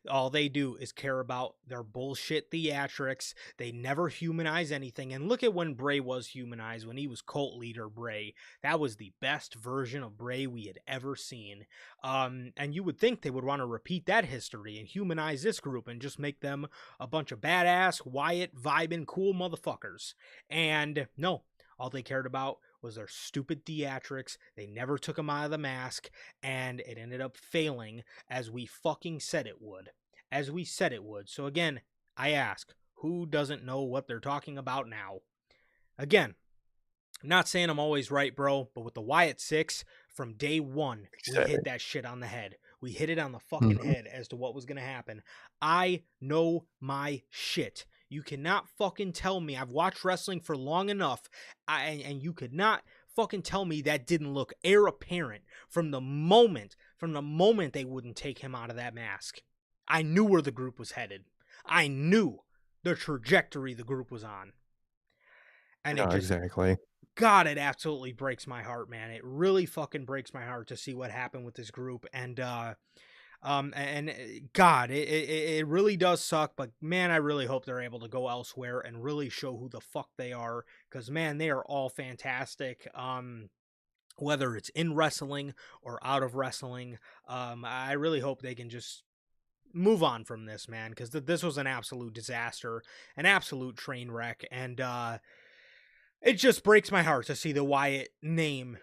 All they do is care about their bullshit theatrics. They never humanize anything. And look at when Bray was humanized, when he was cult leader Bray. That was the best version of Bray we had ever seen. And you would think they would want to repeat that history and humanize this group and just make them a bunch of badass, Wyatt vibing cool motherfuckers. And no, all they cared about was their stupid theatrics. They never took him out of the mask, and it ended up failing as we fucking said it would. So again, I ask, who doesn't know what they're talking about now? Again, I'm not saying I'm always right, bro, but with the Wyatt 6, from day one, we Said hit it. that shit on the head. We hit it on the fucking Mhm. head as to what was going to happen. I know my shit. You cannot fucking tell me. I've watched wrestling for long enough, and you could not fucking tell me that didn't look heir apparent from the moment they wouldn't take him out of that mask. I knew where the group was headed. I knew the trajectory the group was on. And it No, just, exactly. God, it absolutely breaks my heart, man. It really fucking breaks my heart to see what happened with this group. And God, it really does suck, but man, I really hope they're able to go elsewhere and really show who the fuck they are, because man, they are all fantastic. Whether it's in wrestling or out of wrestling, I really hope they can just move on from this, man, because this was an absolute disaster, an absolute train wreck, and it just breaks my heart to see the Wyatt name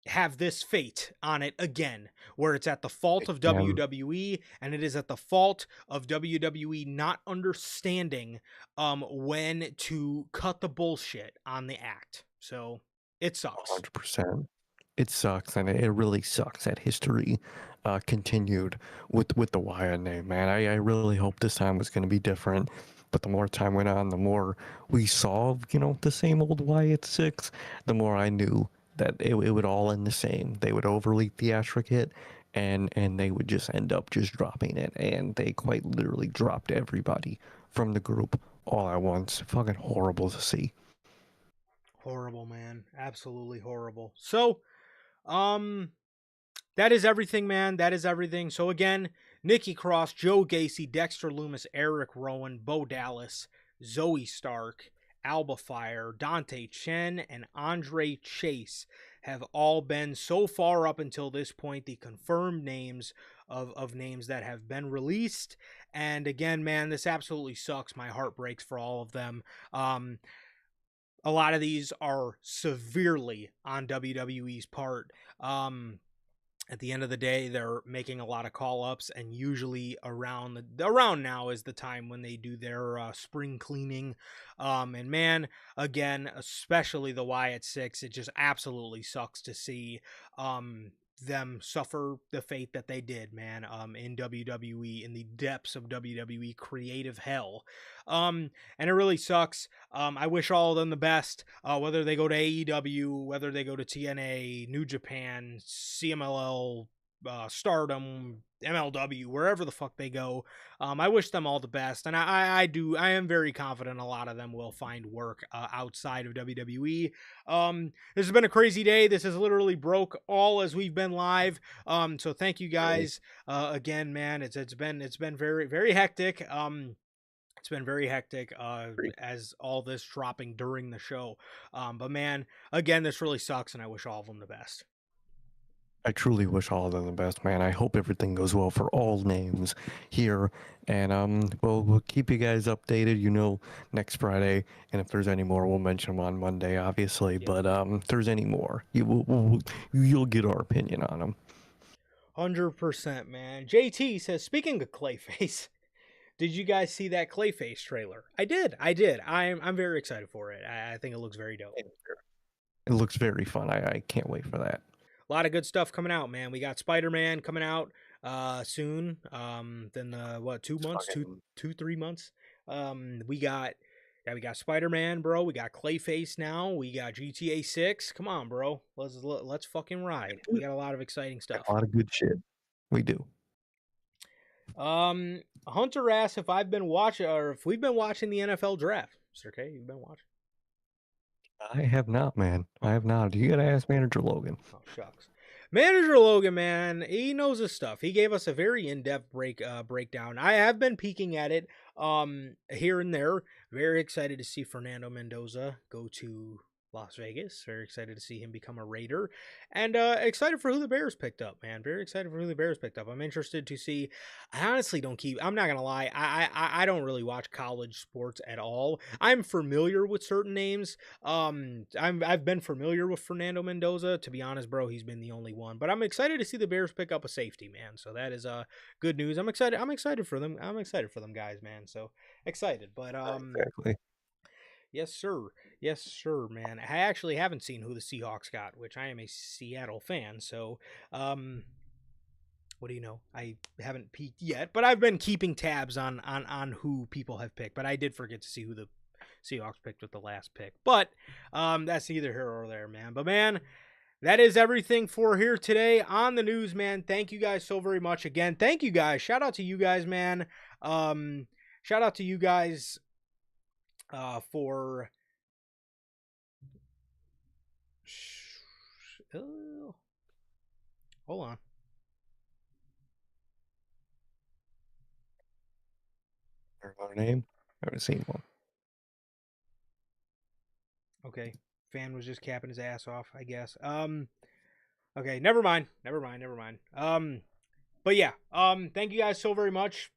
have this fate on it again, where it's at the fault of And WWE, and it is at the fault of WWE not understanding when to cut the bullshit on the act. So it sucks. 100%. It sucks, and it really sucks that history continued with the Wyatt name, man. I really hope this time was going to be different, but the more time went on, the more we saw, the same old Wyatt 6, the more I knew that it would all end the same. They would overly theatric it, and they would just end up just dropping it, and they quite literally dropped everybody from the group all at once. Fucking horrible to see. Horrible, man. Absolutely horrible. So, um, that is everything, man. That is everything. So again, Nikki Cross, Joe Gacy, Dexter Loomis, Eric Rowan, Bo Dallas, Zoe Stark, Alba Fire, Dante Chen, and Andre Chase have all been so far up until this point the confirmed names of names that have been released. And again, man, this absolutely sucks. My heart breaks for all of them. A lot of these are severely on WWE's part. At the end of the day, they're making a lot of call ups, and usually around now is the time when they do their spring cleaning. And man, again, especially the Wyatt 6, it just absolutely sucks to see them suffer the fate that they did, man, in WWE, in the depths of WWE creative hell. And it really sucks. I wish all of them the best, whether they go to AEW, whether they go to TNA, New Japan, CMLL, Stardom, MLW, wherever the fuck they go. I wish them all the best, and I am very confident a lot of them will find work outside of WWE. This has been a crazy day. This has literally broke all as we've been live. So thank you guys again, man. It's been very very hectic. It's been very hectic as all this dropping during the show. But man, again, this really sucks, and I wish all of them the best. I truly wish all of them the best, man. I hope everything goes well for all names here, and we'll keep you guys updated. Next Friday, and if there's any more, we'll mention them on Monday, obviously. Yep. But if there's any more, you'll get our opinion on them. 100%, man. JT says, speaking of Clayface, did you guys see that Clayface trailer? I did. I'm very excited for it. I think it looks very dope. It looks very fun. I can't wait for that. A lot of good stuff coming out, man. We got Spider-Man coming out soon. Then 2 months, Fucking 3 months. We got Spider-Man, bro. We got Clayface now. We got GTA 6. Come on, bro. Let's fucking ride. We got a lot of exciting stuff. a lot of good shit. We do. Hunter asked if I've been watching or if we've been watching the NFL draft. Sir K, you've been watching? I have not, man. I have not. You gotta ask Manager Logan. Oh shucks. Manager Logan, man, he knows his stuff. He gave us a very in-depth breakdown. I have been peeking at it here and there. Very excited to see Fernando Mendoza go to Las Vegas. Very excited to see him become a Raider. And excited for who the Bears picked up, man. Very excited for who the Bears picked up. I'm interested to see. I honestly don't I'm not going to lie. I don't really watch college sports at all. I'm familiar with certain names. I've been familiar with Fernando Mendoza. To be honest, bro, he's been the only one. But I'm excited to see the Bears pick up a safety, man. So that is good news. I'm excited. I'm excited for them. I'm excited for them guys, man. So excited. But Exactly. yes, sir. Yes, sir, man. I actually haven't seen who the Seahawks got, which I am a Seattle fan. So, what do you know? I haven't peeked yet, but I've been keeping tabs on who people have picked. But I did forget to see who the Seahawks picked with the last pick. But that's neither here or there, man. But man, that is everything for here today on the news, man. Thank you guys so very much again. Thank you guys. Shout out to you guys, man. Shout out to you guys. For hold on. Our name? I haven't seen one. Okay. Fan was just capping his ass off, I guess. Okay, never mind. But yeah, thank you guys so very much.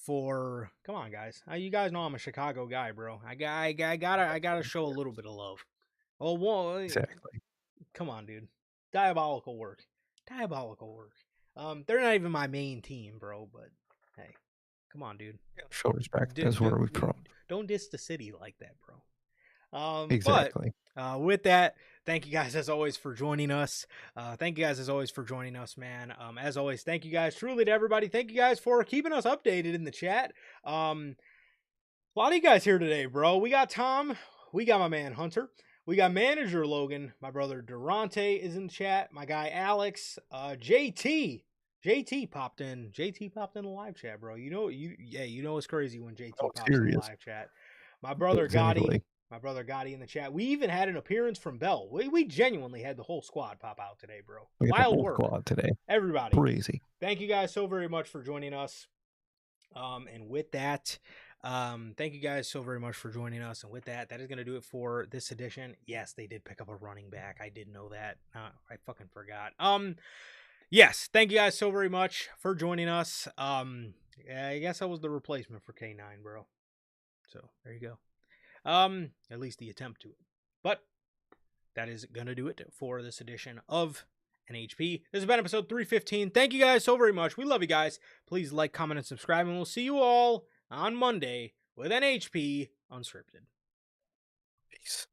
For come on, guys. You guys know I'm a Chicago guy, bro. I gotta show a little bit of love. Oh, well, Exactly. Come on, dude. Diabolical work. They're not even my main team, bro. But hey, come on, dude. Show respect. That's where we're from. Don't diss the city like that, bro. Exactly. But, with that, thank you guys as always for joining us. Man. As always, thank you guys truly to everybody. Thank you guys for keeping us updated in the chat. A lot of you guys here today, bro. We got Tom. We got my man Hunter. We got manager Logan. My brother Durante is in the chat. My guy Alex. JT popped in. JT popped in the live chat, bro. You know it's crazy when JT pops in the live chat. My brother Gotti. My brother Gotti in the chat. We even had an appearance from Bell. We genuinely had the whole squad pop out today, bro. Wild work. Squad today. Everybody. Crazy. Thank you guys so very much for joining us. And with that, thank you guys so very much for joining us. And with that, that is going to do it for this edition. Yes, they did pick up a running back. I did know that. I fucking forgot. Yes, thank you guys so very much for joining us. I guess I was the replacement for K9, bro. So there you go. At least the attempt to it. But that is going to do it for this edition of NHP. This has been episode 315. Thank you guys so very much. We love you guys. Please like, comment, and subscribe, and we'll see you all on Monday with NHP Unscripted. Peace.